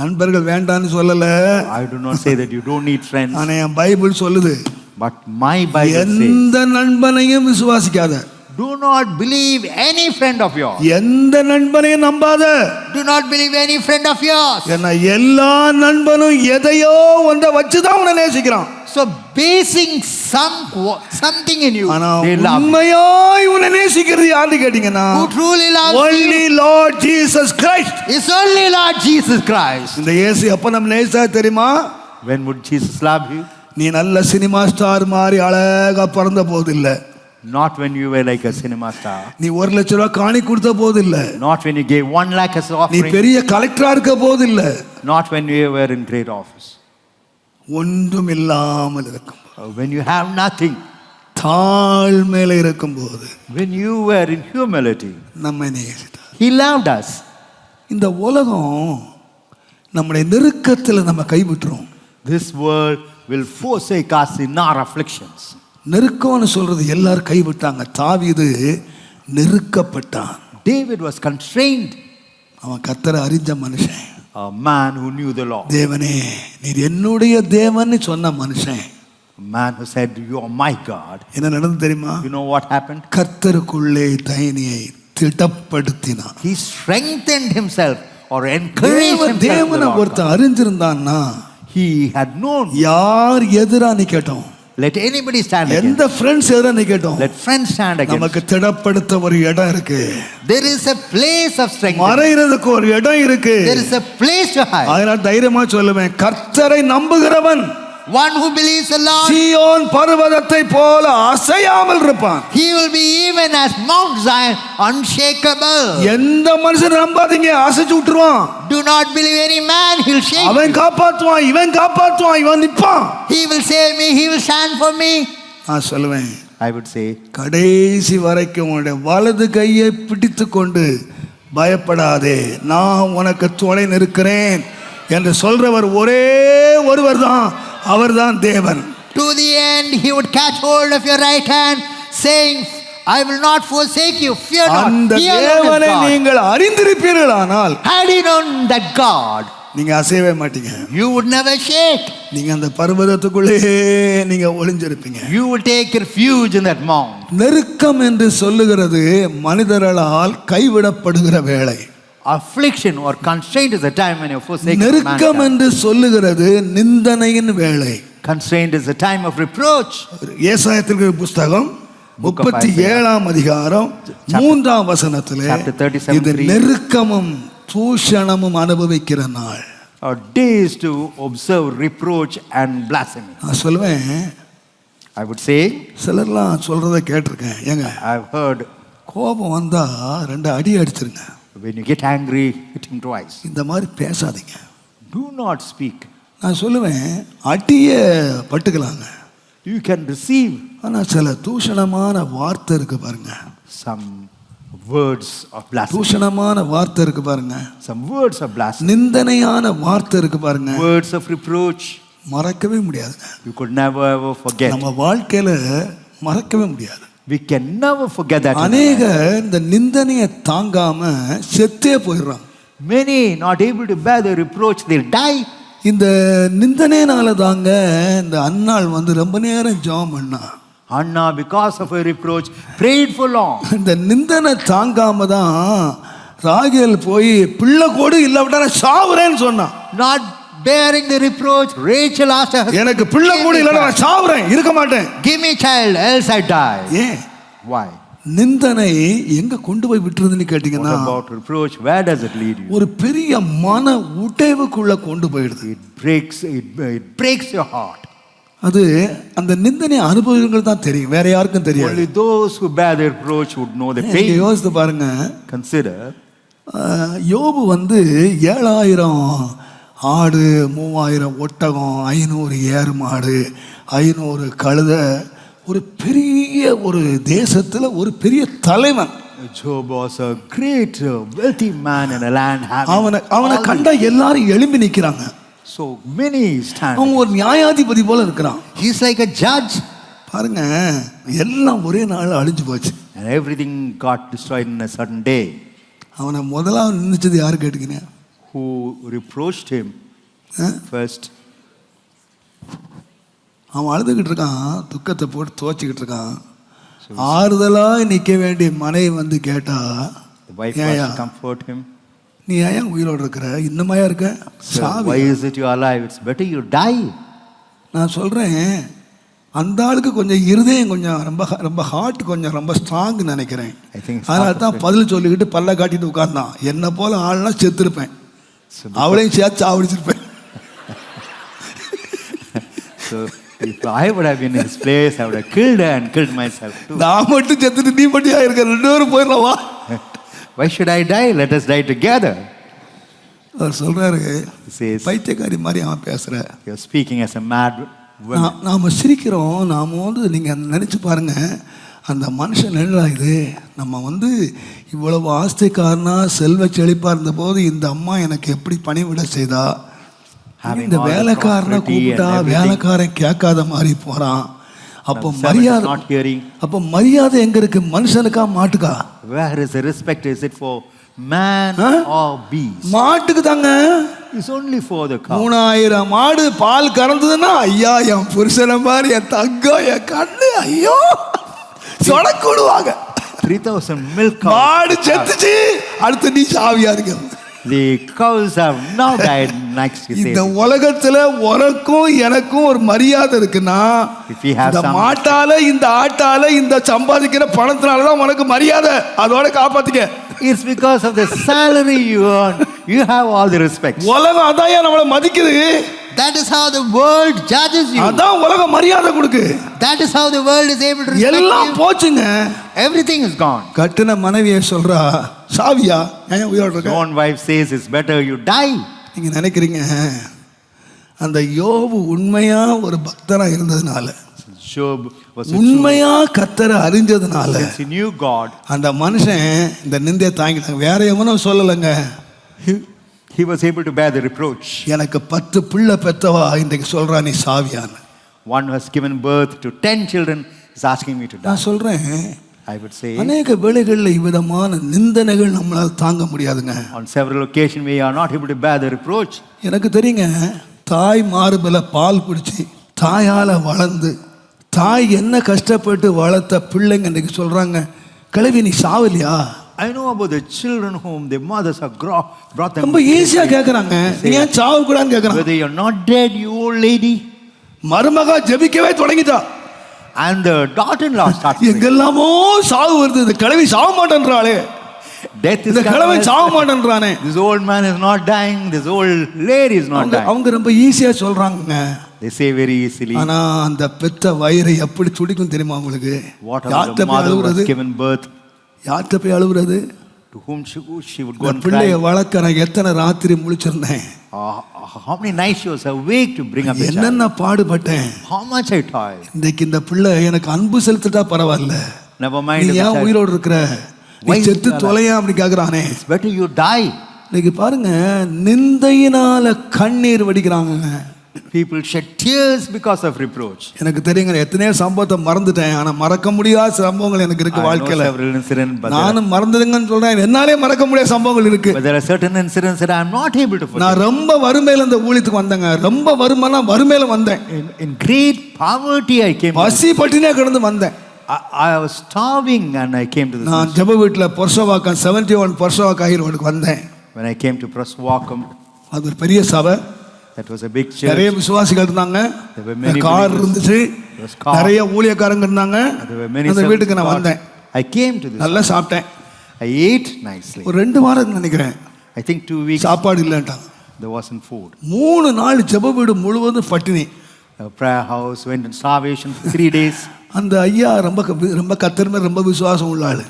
S1: நண்பர்கள் வேண்டான்னு சொல்லல.
S2: I do not say that you don't need friends.
S1: ஆனா என் பைபிள் சொல்லுது,
S2: But my Bible says,
S1: எந்த நண்பனையும் விசுவாசிக்காத.
S2: do not believe any friend of yours.
S1: எந்த நண்பனையும் நம்பாத.
S3: Do not believe any friend of yours.
S1: ஏன்னா எல்லா நண்பனும் எதையோ ஒன்றை வச்சுதான் உன்னை நேசிக்கிறான்.
S3: So basing something in you.
S1: ஆனா
S2: They love you.
S1: உண்மையாய் உன்னை நேசிக்கிறது யாருன்னு கேட்டீங்கன்னா,
S3: Who truly loves
S1: only
S3: you
S1: Lord Jesus Christ.
S3: is only Lord Jesus Christ.
S1: இந்த இயேசு எப்ப நம்ம நேசிச்சா தெரியுமா?
S2: When would Jesus love you?
S1: நீ நல்ல சினிமா ஸ்டார் மாதிரி அழகா பிறந்த போது இல்ல.
S2: Not when you were like a cinema star.
S1: நீ 1 லட்சம் ரூபாய் காணி கொடுத்த போது இல்ல.
S2: Not when you gave 1 lakh as
S1: நீ
S2: offering.
S1: பெரிய கலெக்டரா இருக்க போது இல்ல.
S2: Not when you were in great office.
S1: ஒன்றும் இல்லாமல் இருக்கும்,
S2: When you have nothing.
S1: தாழ்மையில இருக்கும் போது
S2: When you were in humility.
S1: நம்மை நேசித்தார்.
S2: He loved us.
S1: இந்த உலகம் நம்முடைய நெருக்கத்தில் நம்ம கைவிட்டுரும்.
S2: This world will forsake us in our afflictions.
S1: நெருக்கம்னு சொல்றது எல்லாரும் கைவிட்டாங்க. தாவீது நெருக்கப்பட்டான்.
S2: David was constrained.
S1: அவன் கர்த்தரை அறிஞ்ச மனுஷன்.
S2: A man who knew the Lord.
S1: தேவனே நீர் என்னுடைய தேவன்னு சொன்ன மனுஷன்.
S2: A man who said, you are my God.
S1: என்ன நடந்து தெரியுமா?
S2: You know what happened?
S1: கர்த்தருக்குள்ளே தயனியை திடப்படுத்தினான்.
S2: He strengthened himself or encouraged himself.
S1: தேவனை
S2: in the Lord.
S1: ஒருத்தன் அறிஞ்சிருந்தான்னா
S2: He had known.
S1: யார் எதிரா நிக்கட்டும்,
S2: Let anybody stand against.
S1: எந்த ஃப்ரெண்ட்ஸ் எதிரா நிக்கட்டும்,
S2: Let friends stand against.
S1: நமக்கு திடப்படுத்த ஒரு இடம் இருக்கு.
S3: There is a place of strength.
S1: மறைகிறதுக்கு ஒரு இடம் இருக்கு.
S3: There is a place to hide.
S1: அதனால தைரியமா சொல்லுவேன், கர்த்தரை நம்புகிறவன்
S3: One who believes the Lord,
S1: சீயோன் பர்வதத்தை போல அசையாமல் இருப்பான்.
S3: he will be even as Mount Zion, unshakable.
S1: எந்த மனுஷன் நம்பாதீங்க, அசைச்சு விட்டுருவான்.
S3: Do not believe any man, he'll shake.
S1: அவன் காப்பாற்றுவான், இவன் காப்பாற்றுவான், இவன் நிற்பான்.
S3: He will save me, he will stand for me.
S1: நான் சொல்லுவேன்,
S2: I would say,
S1: கடைசி வரைக்கும் உன்னுடைய வலது கையை பிடித்து கொண்டு பயப்படாதே, நான் உனக்கு துணை நிற்கிறேன் என்று சொல்றவர் ஒரே ஒருவர் தான், அவர்தான் தேவன்.
S3: To the end, he would catch hold of your right hand, saying, I will not forsake you, fear not.
S1: அந்த
S3: He alone is
S1: தேவனை
S3: God.
S1: நீங்கள் அறிந்திருப்பீர்களானால்
S3: Had you known that God,
S1: நீங்க அசையவே மாட்டீங்க.
S3: you would never shake.
S1: நீங்க அந்த பர்வதத்துக்குள்ளே நீங்க ஒளிஞ்சிருப்பீங்க.
S2: you will take refuge in that mount.
S1: நெருக்கம் என்று சொல்லுகிறது மனிதர்களால் கைவிடப்படுகிற வேளை.
S2: Affliction or constraint is a time when you're forsaken.
S1: நெருக்கம்
S2: mankind.
S1: என்று சொல்லுகிறது நிந்தனையின் வேளை.
S2: Constraint is a time of reproach.
S1: ஏசாயத்திற்கு புஸ்தகம்
S2: Book of
S1: 37ஆம் அதிகாரம் 3ஆம் வசனத்திலே
S2: chapter 37,
S1: இது
S2: 3.
S1: நெருக்கமும் தூஷணமும் அனுபவிக்கிற நாள்.
S2: Or days to observe reproach and blasphemy.
S1: நான் சொல்லுவேன்,
S2: I would say,
S1: சிலர்லாம் சொல்றதை கேட்டிருக்கேன். ஏங்க
S2: I've heard,
S1: கோபம் வந்தா 2 அடி அடிச்சிருங்க,
S2: when you get angry, hit him twice.
S1: இந்த மாதிரி பேசாதீங்க.
S2: Do not speak.
S1: நான் சொல்லுவேன், அடிய பட்டுக்கலாங்க,
S2: You can receive
S1: ஆனா சில தூஷணமான வார்த்தை இருக்கு பாருங்க.
S2: some words of blasphemy.
S1: தூஷணமான வார்த்தை இருக்கு பாருங்க.
S2: Some words of blasphemy.
S1: நிந்தனையான வார்த்தை இருக்கு பாருங்க.
S2: Words of reproach.
S1: மறக்கவே முடியாதுங்க.
S2: You could never ever forget.
S1: நம்ம வாழ்க்கையில மறக்கவே முடியாது.
S2: We can never forget that.
S1: அநேக இந்த நிந்தனையை தாங்காம செத்தே போயிடுறாங்க.
S2: Many not able to bear the reproach, they'll die.
S1: இந்த நிந்தனையினால தாங்க இந்த அன்னாள் ரொம்ப நேரம் ஜெபம் பண்ணா.
S2: Anna, because of a reproach, prayed for long.
S1: இந்த நிந்தனை தாங்காம தான் ராகேல் போய் பிள்ளை கோடு இல்லாவிட்டா நான் சாவுறேன்னு சொன்னான்.
S3: Not bearing the reproach, Rachel asked her,
S1: எனக்கு பிள்ளை கோடு இல்லாட்டா நான் சாவுறேன், இருக்க மாட்டேன்.
S3: give me child, else I die.
S1: ஏன்
S2: Why?
S1: நிந்தனை எங்க கொண்டு போய் விட்டுருதுன்னு
S2: What
S1: கேட்டீங்கன்னா,
S2: about reproach? Where does it lead you?
S1: ஒரு பெரிய மன உடைவுக்குள்ள கொண்டு போயிடுது.
S2: It breaks your heart.
S1: அது அந்த நிந்தனை அனுபவங்கள் தான் தெரியும், வேற யாருக்கும் தெரியாது.
S2: Only those who bear the reproach would know the
S1: நீங்க
S2: pain.
S1: யோசித்து பாருங்க,
S2: Consider,
S1: யோபு 7000 ஆடு 3000 ஒட்டகம், 500 ஏர் மாடு, 500 கழுதை, ஒரு பெரிய ஒரு தேசத்துல ஒரு பெரிய தலைவன்.
S2: Job was a great wealthy man in a land having
S1: அவனை கண்டா எல்லாரும் எழும்பி நிக்கிறாங்க.
S2: so many stand.
S1: அவன் ஒரு நியாயாதிபதி போல இருக்கிறான்.
S3: He's like a judge.
S1: பாருங்க, எல்லாம் ஒரே நாள் அழிஞ்சு போச்சு.
S2: And everything got destroyed in a certain day.
S1: அவனை முதலாவது நினைச்சது யாரு கேட்டுக்கினே?
S2: Who reproached him first?
S1: அவன் அழுதுகிட்டு இருக்கான், துக்கத்தை போட்டு துவச்சிக்கிட்டு இருக்கான். ஆறுதலா நிக்க வேண்டிய மனைவி வந்து கேட்டா,
S2: The wife was to comfort him.
S1: நீ ஏன் உயிரோடு இருக்கிற, இன்னுமையா இருக்க,
S2: So, why is it you are alive? It's better you die.
S1: நான் சொல்றேன், அந்த ஆளுக்கு கொஞ்சம் இருதயம் கொஞ்சம் ரொம்ப ரொம்ப ஹார்ட் கொஞ்சம் ரொம்ப ஸ்ட்ராங் நினைக்கிறேன். அதனால தான் பதில் சொல்லிக்கிட்டு பல்ல காட்டிட்டு உட்கார்ந்தான். என்ன போல ஆள்னா செத்துருப்பேன், அவளையும் சேர்த்து சாவடிச்சிருப்பேன்.
S2: So if I would have been in his place, I would have killed her and killed myself too.
S1: நான் மட்டும் செத்துட்டு நீ மட்டும் ஆயிருக்க, ரெண்டு பேரும் போயிடலவா?
S2: Why should I die? Let us die together.
S1: அவர் சொல்றாரு,
S2: He says,
S1: பைத்தியக்காரி மாதிரி அவன் பேசுற.
S2: you're speaking as a mad woman.
S1: நாம சிரிக்கிறோம். நாம வந்து நீங்க நினைச்சு பாருங்க, அந்த மனுஷன் என்னடா இது, நம்ம வந்து இவ்வளவு ஆஸ்திக்காரனா செல்வ செழிப்பா இருந்த போது இந்த அம்மா எனக்கு எப்படி பணிவிட செய்தா, இந்த வேலைக்காரனை கூப்பிட்டா வேலைக்காரன் கேட்காத மாதிரி போறான். அப்போ மரியாதை எங்க இருக்கு, மனுஷனுக்கா மாட்டுக்கா?
S2: Where is the respect? Is it for man or beast?
S1: மாட்டுக்கு தாங்க.
S2: It's only for the cow.
S1: 3000 மாடு பால் கறந்ததுன்னா, ஐயா என் புருஷனை மாதிரி என் தங்கம் என் கண்ணு ஐயோ சொடக்கு விடுவாங்க.
S2: 3000 milk cows.
S1: மாடு செத்துச்சு, அடுத்து நீ சாவியா இருக்க.
S2: The cows have now died next year.
S1: இந்த உலகத்துல உனக்கும் எனக்கும் ஒரு மரியாதை இருக்குன்னா, இந்த மாட்டால இந்த ஆட்டால இந்த சம்பாதிக்கிற பணத்தினால தான் உனக்கு மரியாதை. அதோட காப்பாத்திக்க.
S2: It's because of the salary you earn. You have all the respect.
S1: உலகம் அதான் நம்மள மதிக்குது.
S3: That is how the world judges you.
S1: அதான் உலகம் மரியாதை கொடுக்கு.
S3: That is how the world is able to respect you.
S1: எல்லாம் போச்சுங்க.
S3: Everything is gone.
S1: கட்டின மனைவியை சொல்றா, சாவியா ஏன் உயிரோட இருக்க?
S2: Own wife says it's better you die.
S1: நீங்க நினைக்கிறீங்க, அந்த யோபு உண்மையா ஒரு பக்தனா இருந்ததுனால,
S2: Job was
S1: உண்மையா கர்த்தரை அறிஞ்சதுனால,
S2: since he knew God,
S1: அந்த மனுஷன் இந்த நிந்தையை தாங்கிட்டாங்க. வேற எவனும் சொல்லலைங்க.
S2: he was able to bear the reproach.
S1: எனக்கு 10 பிள்ளை பெத்தவா இன்றைக்கு சொல்றா நீ சாவியான்னு.
S2: One who has given birth to 10 children is asking me to die.
S1: நான் சொல்றேன்,
S2: I would say
S1: அநேக வேளைகள்ல இவ்விதமான நிந்தனைகள் நம்மளால தாங்க முடியாதுங்க.
S2: on several occasions we are not able to bear the reproach.
S1: எனக்கு தெரியுங்க, தாய் மார்புல பால் குடிச்சு தாயால வளர்ந்து தாய் என்ன கஷ்டப்பட்டு வளர்த்த பிள்ளைங்க இன்னைக்கு சொல்றாங்க, கிழவி நீ Savaliya?
S2: I know about the children whom their mothers have brought them.
S1: ரொம்ப ஈஸியா கேக்குறாங்க, நீ ஏன் சாவ கூடாதுன்னு கேக்குறாங்க.
S2: Whether you're not dead, you old lady.
S1: மருமகா ஜெபிக்கவே தொடங்கிட்டா.
S2: And the daughter-in-law starts.
S1: எங்கெல்லாமோ சாவு வருது, இந்த கிழவி சாவ மாட்டேன்றாளே.
S2: Death is
S1: இந்த கிழவி சாவ மாட்டேன்றானே.
S2: This old man is not dying, this old lady is not dying.
S1: அவங்க ரொம்ப ஈஸியா சொல்றாங்க.
S2: They say very easily.
S1: ஆனா அந்த பெத்த வயிறு எப்படி துடிக்கும் தெரியுமா உங்களுக்கு?
S2: What about the mother who has given birth?
S1: யார்கிட்ட போய் அழுகுறது?
S2: To whom she would go and cry.
S1: பிள்ளைய வளர்க்க நான் எத்தனை ராத்திரி முழிச்சிருந்தேன்.
S2: How many nights she was awake to bring up the child.
S1: என்னென்ன பாடுபட்டேன்.
S2: How much I toiled.
S1: இன்னைக்கு இந்த பிள்ளை எனக்கு அன்பு செலுத்திட்டா பரவாயில்ல.
S2: Never mind.
S1: நீ ஏன் உயிரோடு இருக்கிற? நீ செத்து தொலையா அப்படி கேக்குறானே.
S2: It's better you die.
S1: இன்னைக்கு பாருங்க, நிந்தையினால கண்ணீர் வடிக்கிறாங்க.
S2: People shed tears because of reproach.
S1: எனக்கு தெரியுங்க, எத்தனையோ சம்பவத்தை மறந்துட்டேன். ஆனா மறக்க முடியாத சம்பவங்கள் எனக்கு இருக்கு வாழ்க்கையில. நானும் மறந்துடுங்கன்னு சொல்றேன், என்னாலே மறக்க முடியாத சம்பவங்கள் இருக்கு.
S2: But there are certain incidents that I am not able to forget.
S1: நான் ரொம்ப வறுமையில இந்த ஊழியத்துக்கு வந்தேங்க. ரொம்ப வறுமைனா வறுமையில வந்தேன்.
S2: In great poverty I came.
S1: பசி பட்டினியா கிடந்து வந்தேன்.
S2: I was starving and I came to this.
S1: நான் ஜெப வீட்ல பொர்சவாக்கம் 71 பொர்சவாக்கம் ஆகிரோடுக்கு வந்தேன்.
S2: When I came to Proswakam,
S1: அது ஒரு பெரிய சபை.
S2: that was a big church.
S1: நிறைய விசுவாசிகள் இருந்தாங்க. கார் இருந்துச்சு. நிறைய ஊழியக்காரங்க இருந்தாங்க. அந்த வீட்டுக்கு நான் வந்தேன்.
S2: I came to this.
S1: நல்லா சாப்பிட்டேன்.
S2: I ate nicely.
S1: ஒரு 2 வாரம் நினைக்கிறேன்.
S2: I think 2 weeks.
S1: சாப்பாடு இல்லன்ட்டாங்க.
S2: There wasn't food.
S1: 3 நாள் ஜெப வீடு முழுவதும் பட்டினி.
S2: A prayer house went in starvation for 3 days.
S1: அந்த ஐயா ரொம்ப கர்த்தர் மேல ரொம்ப விசுவாசம் உள்ள ஆளு.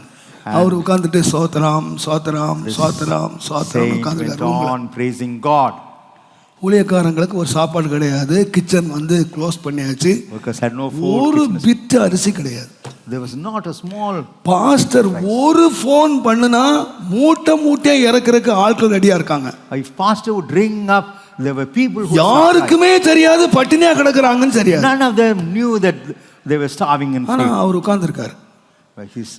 S1: அவர் உட்கார்ந்துட்டு சோத்ராம் சோத்ராம் சோத்ராம் சோத்ராம் உட்கார்ந்துட்டாரு.
S2: On praising God.
S1: ஊழியக்காரங்களுக்கு ஒரு சாப்பாடு கிடையாது, கிச்சன் வந்து க்ளோஸ் பண்ணியாச்சு,
S2: Workers had no food.
S1: ஒரு
S2: kitchen.
S1: பிட்டு அரிசி கிடையாது.
S2: There was not a small.
S1: Pastor ஒரு ஃபோன் பண்ணுனா மூட்டை மூட்டையா இறக்குறதுக்கு ஆட்கள் ரெடியா இருக்காங்க.
S2: If pastor would ring up, there were people who.
S1: யாருக்குமே தெரியாது பட்டினியா கிடக்குறாங்கன்னு தெரியாது.
S2: None of them knew that they were starving in
S1: ஆனா
S2: faith.
S1: Our உட்கார்ந்திருக்காரு.
S2: But his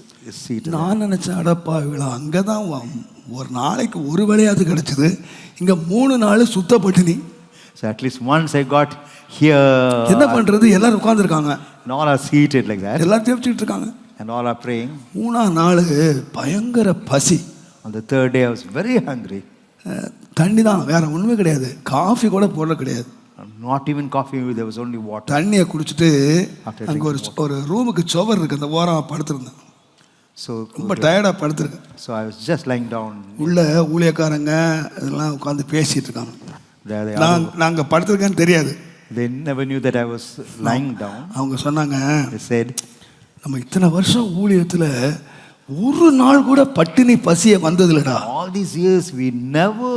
S2: seat.
S1: நான் நினைச்சேன், அடப்பா இவ்வளோ அங்கதான் ஒரு நாளைக்கு ஒரு வேளையாவது கிடைச்சது, இங்க 3 நாள் சுத்த பட்டினி.
S2: So at least once I got here.
S1: என்ன பண்றது, எல்லாரும் உட்கார்ந்துருக்காங்க,
S2: And all are seated like that.
S1: எல்லாரும் தேய்ச்சிட்டு இருக்காங்க.
S2: And all are praying.
S1: 3ஆம் நாள் பயங்கர பசி.
S2: On the third day, I was very hungry.
S1: தண்ணி தான், வேற ஒண்ணுமே கிடையாது, காஃபி கூட போட கிடையாது.
S2: Not even coffee, there was only water.
S1: தண்ணியை குடிச்சிட்டு அங்கே ஒரு ரூமுக்கு சுவர் இருக்கு, அந்த ஓரம் படுத்திருந்தேன்.
S2: So
S1: ரொம்ப டயர்டாக படுத்திருக்கேன்.
S2: So I was just lying down.
S1: உள்ள ஊழியக்காரங்க இதெல்லாம் உட்காந்து பேசிட்டு இருக்காங்க.
S2: There they are.
S1: நாங்கள் படுத்திருக்கேன்னு தெரியாது.
S2: They never knew that I was lying down.
S1: அவங்க சொன்னாங்க,
S2: They said,
S1: நம்ம இத்தனை வருஷம் ஊழியத்தில் ஒரு நாள் கூட பட்டினி பசிய வந்ததில்லடா.
S2: all these years we never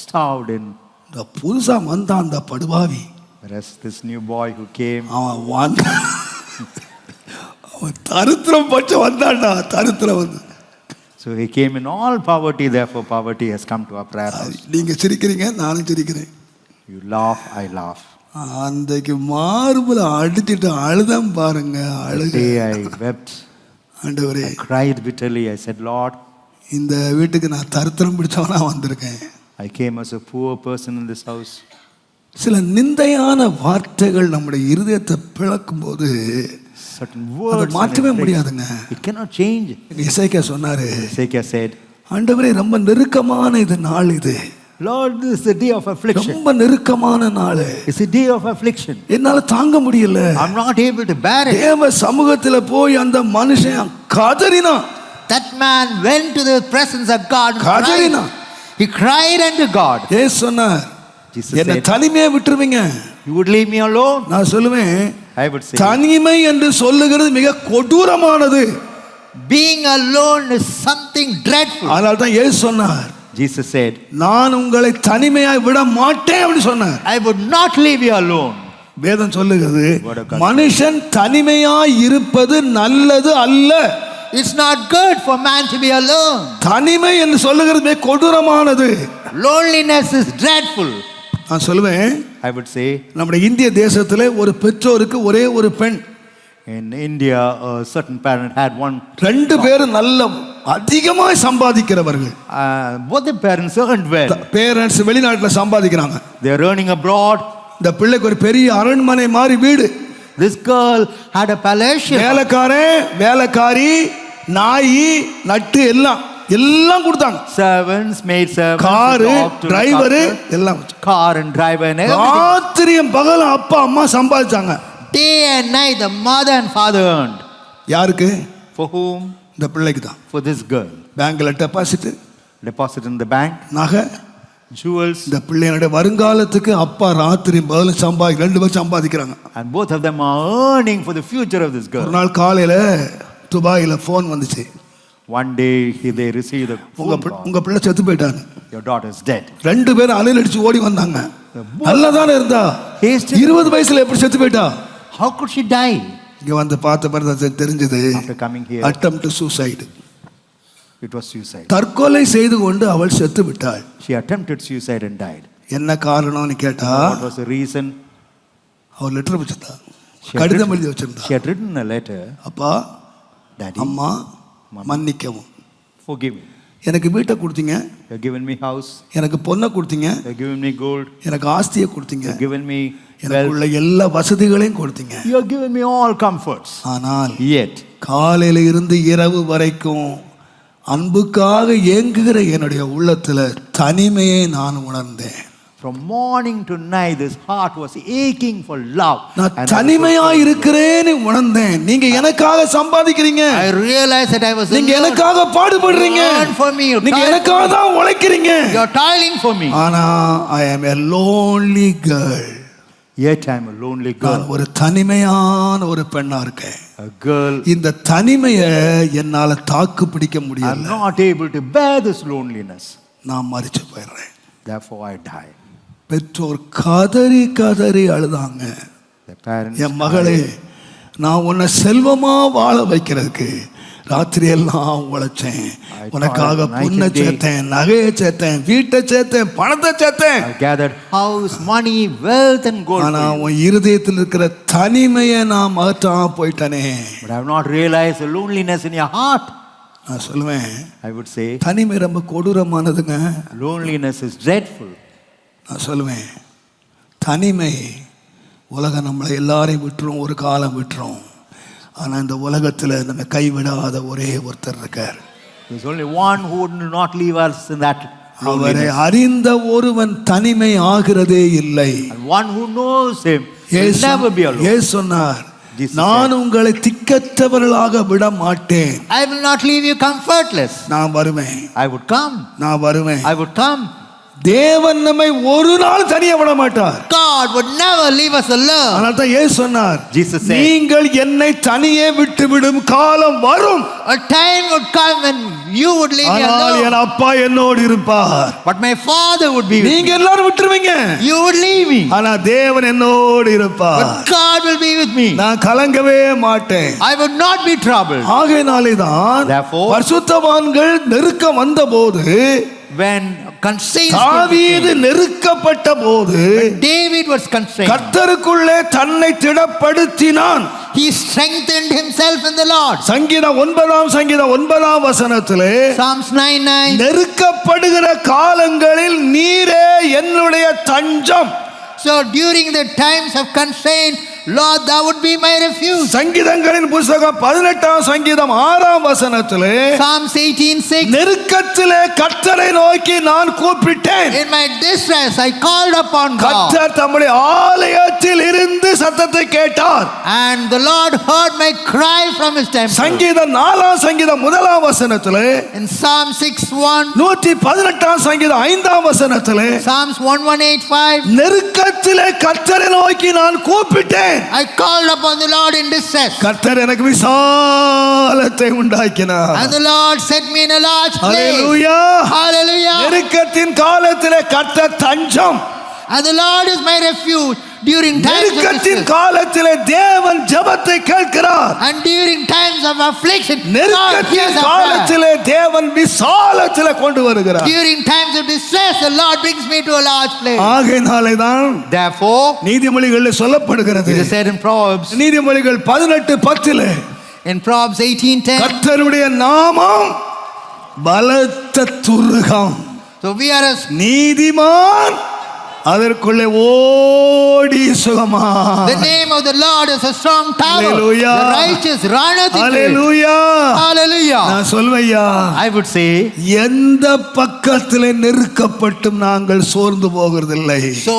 S2: starved in.
S1: இந்த புதுசா வந்தான் அந்த படுபாவி,
S2: Whereas this new boy who came,
S1: அவன் தரித்திரம் பட்ச வந்தான்டா, தரித்திரம் வந்து.
S2: so he came in all poverty, therefore poverty has come to our prayer house.
S1: நீங்க சிரிக்கிறீங்க, நானும் சிரிக்கிறேன்.
S2: You laugh, I laugh.
S1: அன்றைக்கு மார்புல அடிச்சிட்டு அழுதம் பாருங்க, அழுக.
S2: The day I wept,
S1: ஆண்டவரே,
S2: I cried bitterly. I said, Lord,
S1: இந்த வீட்டுக்கு நான் தரித்திரம் பிடிச்சவனா வந்திருக்கேன்.
S2: I came as a poor person in this house.
S1: சில நிந்தையான வார்த்தைகள் நம்முடைய இருதயத்தை பிளக்கும் போது
S2: Certain
S1: அதை
S2: words
S1: மாற்றவே முடியாதுங்க.
S2: it cannot change.
S1: எசேக்கியா சொன்னாரு,
S2: Ezekiel said,
S1: ஆண்டவரே ரொம்ப நெருக்கமான இது நாள், இது
S2: Lord, this is the day of affliction.
S1: ரொம்ப நெருக்கமான நாள்,
S2: It's a day of affliction.
S1: என்னால தாங்க முடியல.
S2: I'm not able to bear it.
S1: தேவ சமூகத்துல போய் அந்த மனுஷன் கதறினான்.
S3: That man went to the presence of God and
S1: கதறினான்.
S3: cried. He cried unto God.
S1: ஏசு சொன்னார்,
S2: Jesus
S1: என்ன
S2: said,
S1: தனிமையா விட்டுருவீங்க.
S2: you would leave me alone?
S1: நான் சொல்லுவேன்,
S2: I would say,
S1: தனிமை என்று சொல்லுகிறது மிக கொடூரமானது.
S3: Being alone is something dreadful.
S1: அதனால தான் ஏசு சொன்னார்,
S2: Jesus said,
S1: நான் உங்களை தனிமையாய் விட மாட்டேன் அப்படி சொன்னார்.
S3: I would not leave you alone.
S1: வேதம் சொல்லுகிறது,
S2: Word of God.
S1: மனுஷன் தனிமையாய் இருப்பது நல்லது அல்ல.
S3: It's not good for man to be alone.
S1: தனிமை என்று சொல்லுகிறது மிக கொடூரமானது.
S3: Loneliness is dreadful.
S1: நான் சொல்லுவேன்,
S2: I would say,
S1: நம்முடைய இந்திய தேசத்துல ஒரு பெற்றோருக்கு ஒரே ஒரு பெண்,
S2: in India, a certain parent had one.
S1: 2 பேரும் நல்ல அதிகமாய் சம்பாதிக்கிறவர்கள்.
S2: Both the parents earned well.
S1: Parents வெளிநாட்டுல சம்பாதிக்கிறாங்க.
S2: They are earning abroad.
S1: இந்த பிள்ளைக்கு ஒரு பெரிய அரண்மனை மாதிரி வீடு,
S3: This girl had a palatial.
S1: வேலைக்காரன் வேலைக்காரி நாய் நட்டு எல்லாம் கொடுத்தாங்க.
S2: Servants, maid servants,
S1: car
S2: dog to look
S1: driver
S2: after,
S1: எல்லாம்.
S2: car and driver and everything.
S1: ராத்திரியும் பகல் அப்பா அம்மா சம்பாதிச்சாங்க.
S3: Day and night the mother and father earned.
S1: யாருக்கு?
S2: For whom?
S1: இந்த பிள்ளைக்கு தான்.
S2: For this girl.
S1: பேங்க்ல deposit,
S2: Deposit in the bank,
S1: நகை,
S2: jewels,
S1: இந்த பிள்ளைகளுடைய வருங்காலத்துக்கு அப்பா ராத்திரி பகல் 2 பேரும் சம்பாதிக்கிறாங்க.
S2: and both of them are earning for the future of this
S1: ஒரு
S2: girl.
S1: நாள் காலையில துபாயில போன் வந்துச்சு,
S2: One day they received a phone call.
S1: உங்க பிள்ளை செத்து போயிட்டாங்க.
S2: Your daughter is dead.
S1: 2 பேரும் அலையில் அடிச்சு ஓடி வந்தாங்க. நல்லா தானே இருந்தா, 20 வயசுல எப்படி செத்து போயிட்டா?
S3: How could she die?
S1: இங்க வந்து பார்த்த பிறகு தெரிஞ்சது,
S2: After coming here,
S1: attempt to suicide,
S2: it was suicide.
S1: தற்கொலை செய்து கொண்டு அவள் செத்து விட்டாள்.
S2: She attempted suicide and died.
S1: என்ன காரணம்னு கேட்டா,
S2: What was the reason?
S1: அவள் லெட்டர் வச்சிருந்தா,
S2: She had
S1: கடிதம்
S2: written-
S1: எழுதி வச்சிருந்தா.
S2: She had written a letter.
S1: அப்பா,
S2: Daddy,
S1: அம்மா, மன்னிக்கவும்,
S2: forgive me.
S1: எனக்கு வீட்டை கொடுத்தீங்க,
S2: You have given me house.
S1: எனக்கு பொண்ணை கொடுத்தீங்க,
S2: You have given me gold.
S1: எனக்கு ஆஸ்தியை கொடுத்தீங்க,
S2: You have given me
S1: எனக்கு
S2: wealth.
S1: உள்ள எல்லா வசதிகளையும் கொடுத்தீங்க.
S2: You have given me all comforts.
S1: ஆனால்
S2: Yet,
S1: காலையில இருந்து இரவு வரைக்கும் அன்புக்காக ஏங்குகிற என்னுடைய உள்ளத்துல தனிமையை நான் உணர்ந்தேன்.
S2: from morning to night, this heart was aching for love.
S1: நான் தனிமையா இருக்கிறேன்னு உணர்ந்தேன். நீங்க எனக்காக சம்பாதிக்கிறீங்க,
S3: I realized that I was
S1: நீங்க
S3: alone.
S1: எனக்காக பாடுபடுறீங்க,
S3: You earn for me, you
S1: நீங்க
S3: toil
S1: எனக்காக
S3: for me.
S1: தான் உழைக்கிறீங்க.
S3: You're toiling for me.
S1: ஆனா I am a lonely girl.
S2: Yet I am a lonely
S1: நான்
S2: girl.
S1: ஒரு தனிமையான ஒரு பெண்ணா இருக்கேன்.
S2: A girl.
S1: இந்த தனிமையை என்னால தாக்கு பிடிக்க
S2: I'm
S1: முடியல.
S2: not able to bear this loneliness.
S1: நான் மரிச்சு போயிடுறேன்.
S2: Therefore I die.
S1: பெற்றோர் கதறி கதறி அழுதாங்க.
S2: The parents
S1: என் மகளே, நான் உன்னை செல்வமா வாழ வைக்கிறதுக்கு ராத்திரி எல்லாம் உழைச்சேன், உனக்காக பொண்ணை சேர்த்தேன், நகையை சேர்த்தேன், வீட்டை சேர்த்தேன், பணத்தை சேர்த்தேன்.
S2: I gathered house, money, wealth and gold.
S1: ஆனா உன் இருதயத்தில் இருக்கிற தனிமையை நான் மாற்றாம போயிட்டனே.
S2: But I have not realized the loneliness in your heart.
S1: நான் சொல்லுவேன்,
S2: I would say
S1: தனிமை ரொம்ப கொடூரமானதுங்க.
S2: loneliness is dreadful.
S1: நான் சொல்லுவேன், தனிமை உலகம் நம்மளை எல்லாரையும் விட்டுரும், ஒரு காலம் விட்டுரும். ஆனா இந்த உலகத்துல நம்ம கைவிடாத ஒரே ஒருத்தர் இருக்கார்.
S2: There's only one who would not leave us in that
S1: அவரை
S2: loneliness.
S1: அறிந்த ஒருவன் தனிமை ஆகிறதே இல்லை.
S2: And one who knows him will never be alone.
S1: இயேசு சொன்னார்,
S2: Jesus
S1: நான் உங்களை திக்கற்றவர்களாக விட மாட்டேன்.
S3: I will not leave you comfortless.
S1: நான் வருவேன்,
S2: I would come.
S1: நான் வருவேன்.
S2: I would come.
S1: தேவன் நம்மை ஒரு நாள் தனியா விட மாட்டார்.
S3: God would never leave us alone.
S1: அதனால தான் இயேசு சொன்னார்,
S2: Jesus said,
S1: நீங்கள் என்னை தனியே விட்டு விடும் காலம் வரும்,
S3: A time would come when you would leave me
S1: ஆனால்
S3: alone.
S1: என் அப்பா என்னோடு இருப்பார்.
S3: But my Father would be with
S1: நீங்க
S3: me.
S1: எல்லாரும் விட்டுருவீங்க,
S3: You would leave me.
S1: ஆனா தேவன் என்னோடு இருப்பார்.
S3: But God will be with me.
S1: நான் கலங்கவே மாட்டேன்.
S3: I would not be troubled.
S1: ஆகையினாலே தான்
S2: Therefore,
S1: பரிசுத்தவான்கள் நெருக்கம் வந்தபோது,
S3: When constraints
S1: தாவீது நெருக்கப்பட்ட போது
S3: David was constrained.
S1: கர்த்தருக்குள்ளே தன்னை திடப்படுத்தினான்.
S3: He strengthened himself in the Lord.
S1: சங்கீதம் 9 வசனத்திலே,
S3: Psalms 9:9.
S1: நெருக்கப்படுகிற காலங்களில் நீரே என்னுடைய தஞ்சம்.
S3: So during the times of constraint, Lord, thou would be my refuge.
S1: சங்கீதங்களின் புத்தகம் 18 வசனத்திலே,
S3: Psalms 18:6.
S1: நெருக்கத்திலே கர்த்தரை நோக்கி நான் கூப்பிட்டேன்.
S3: In my distress, I called upon God.
S1: கர்த்தர் தம்முடைய ஆலயத்தில் இருந்து சத்தத்தை கேட்டார்.
S3: And the Lord heard my cry from his temple.
S1: சங்கீதம் 1 வசனத்திலே,
S3: In Psalm 6:1.
S1: 118 சங்கீதம் 5 வசனத்திலே,
S3: Psalms 11:8-5.
S1: நெருக்கத்திலே கர்த்தரை நோக்கி நான் கூப்பிட்டேன்.
S3: I called upon the Lord in distress.
S1: கர்த்தர் எனக்கு விசாலத்தை உண்டாக்கினார்.
S3: And the Lord set me in a large place.
S1: Hallelujah.
S3: Hallelujah.
S1: நெருக்கத்தின் காலத்திலே கர்த்தர் தஞ்சம்.
S3: And the Lord is my refuge during times of
S1: நெருக்கத்தின்
S3: distress.
S1: காலத்திலே தேவன் ஜெபத்தை கேட்கிறார்.
S3: And during times of affliction, God
S1: நெருக்கத்தின்
S3: hears our prayer.
S1: காலத்திலே தேவன் விசாலத்திலே கொண்டு வருகிறார்.
S3: During times of distress, the Lord brings me to a large place.
S1: ஆகையினாலே தான்
S2: therefore,
S1: நீதிமொழிகளில் சொல்லப்படுகிறது.
S2: it is said in Proverbs,
S1: நீதிமொழிகள் 18:10,
S3: In Proverbs 18:10.
S1: கர்த்தருடைய நாமம் பலத்த Thurugam,
S3: So we are as
S1: நீதிமான் அதற்குள்ளே ஓடி சுகமா.
S3: the name of the Lord is a strong tower.
S1: Hallelujah.
S3: The righteous runneth into it.
S1: Hallelujah.
S3: Hallelujah.
S1: நான் சொல்வையா,
S2: I would say,
S1: எந்த பக்கத்திலே நெருக்கப்பட்டும் நாங்கள் சோர்ந்து போகிறதில்லை.
S3: So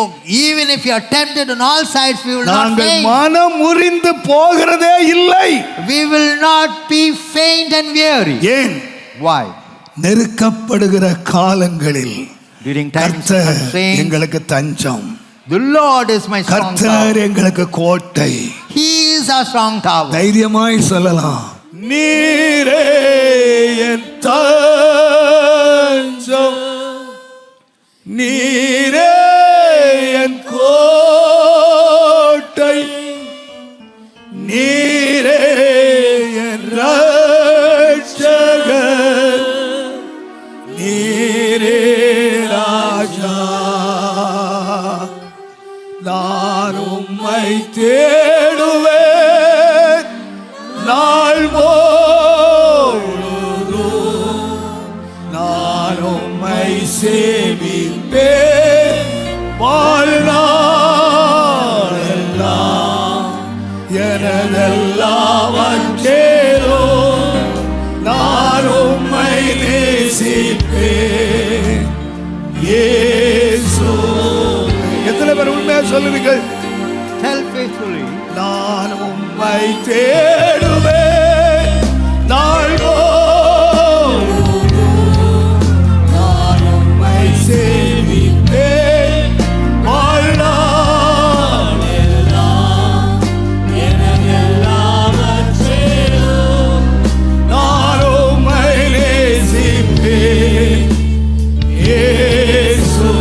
S3: even if you are tempted on all sides, we will not
S1: நாங்கள்
S3: faint.
S1: மனம் முறிந்து போகிறதே இல்லை.
S3: We will not be faint and weary.
S1: ஏன்?
S2: why?
S1: நெருக்கப்படுகிற காலங்களில்
S2: During times of
S1: கர்த்தர்
S2: constraint,
S1: எங்களுக்கு தஞ்சம்,
S3: The Lord is my strong
S1: கர்த்தர்
S3: tower.
S1: எங்களுக்கு கோட்டை.
S3: He is our strong tower.
S1: தைரியமாய் சொல்லலாம், நீரே என் தஞ்சம், நீரே என் கோட்டை, நீரே என் ரட்சகர், நீரே ராஜா, நான் உம்மை தேடுவேன் நாள் முழுதும், நான் உம்மை சேவிப்பேன் வாழ்நாளெல்லாம், எனதெல்லாவற்றேனும் நான் உம்மை நேசிப்பேன் இயேசு. எத்தனை பேர் உண்மையா சொல்லுவீர்கள்?
S2: tell faithfully,
S1: நான் உம்மை தேடுவேன் நாள் முழுதும், நான் உம்மை சேவிப்பேன் வாழ்நாளெல்லாம், எனதெல்லாவற்றேனும் நான் உம்மை நேசிப்பேன் இயேசுவே.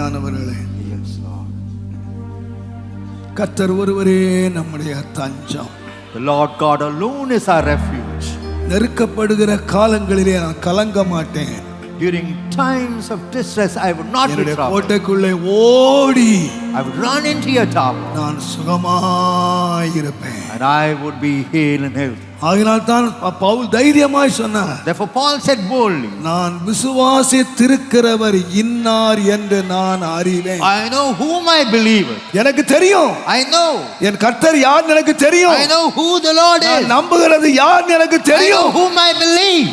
S1: அருமையானவர்களே,
S2: Yes, Lord.
S1: கர்த்தர் ஒருவரே நம்முடைய தஞ்சம்.
S2: The Lord God alone is our refuge.
S1: நெருக்கப்படுகிற காலங்களிலே நான் கலங்க மாட்டேன்.
S2: During times of distress, I would not be
S1: என்னுடைய
S2: troubled.
S1: கோட்டைக்குள்ளே ஓடி
S2: I would run into your tower,
S1: நான் சுகமாயிருப்பேன்.
S2: and I would be healed and healthy.
S1: ஆகினால் தான் பவுல் தைரியமாய் சொன்னார்,
S2: Therefore, Paul said boldly,
S1: நான் விசுவாசித்திருக்கிறவர் இன்னார் என்று நான் அறிவேன்.
S2: I know whom I believe.
S1: எனக்கு தெரியும்
S3: I know.
S1: என் கர்த்தர் யார் எனக்கு தெரியும்.
S3: I know who the Lord
S1: நான்
S3: is.
S1: நம்புகிறது யார் எனக்கு
S3: I know
S1: தெரியும்.
S3: whom I believe.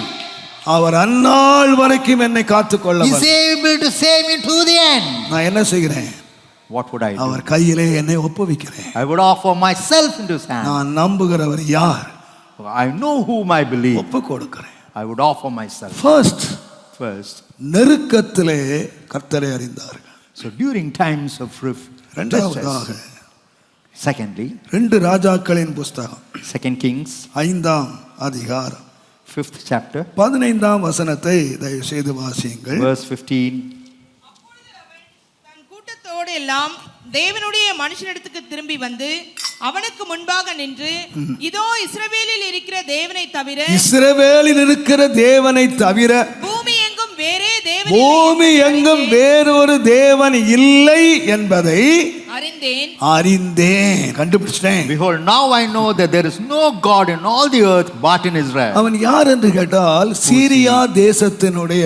S1: அவர் அந்நாள் வரைக்கும் என்னை
S3: He
S1: காத்துக்கொள்ளவர்.
S3: is able to save me to the end.
S1: நான் என்ன செய்கிறேன்?
S2: What would I do?
S1: அவர் கையிலே என்னை ஒப்புவிக்கிறேன்.
S2: I would offer myself into his hand.
S1: நான் நம்புகிறவர் யார்
S2: I know whom I believe.
S1: ஒப்பு கொடுக்கிறேன்.
S2: I would offer myself.
S1: First,
S2: First,
S1: நெருக்கத்திலே கர்த்தரை அறிந்தார்கள்.
S2: so during times of
S1: இரண்டாவதாக
S2: distress. Secondly,
S1: 2 ராஜாக்களின் புஸ்தகம்
S2: 2 Kings,
S1: 5ஆம் அதிகாரம்
S2: 5th chapter,
S1: 15ஆம் வசனத்தை தயவு செய்து வாசியுங்கள்.
S2: verse 15.
S4: தன் கூட்டத்தோடு எல்லாம் தேவனுடைய மனுஷனிடத்துக்கு திரும்பி வந்து அவனுக்கு முன்பாக நின்று, இதோ இஸ்ரவேலில் இருக்கிற தேவனை தவிர
S1: இஸ்ரவேலில் இருக்கிற தேவனை தவிர
S4: பூமி எங்கும் வேறே தேவன்
S1: பூமி எங்கும் வேறொரு தேவன் இல்லை என்பதை அறிந்தேன். கண்டுபிடிச்சிட்டேன்.
S2: Behold, now I know that there is no God in all the earth but in Israel.
S1: அவன் யார் என்று கேட்டால் சீரியா தேசத்தினுடைய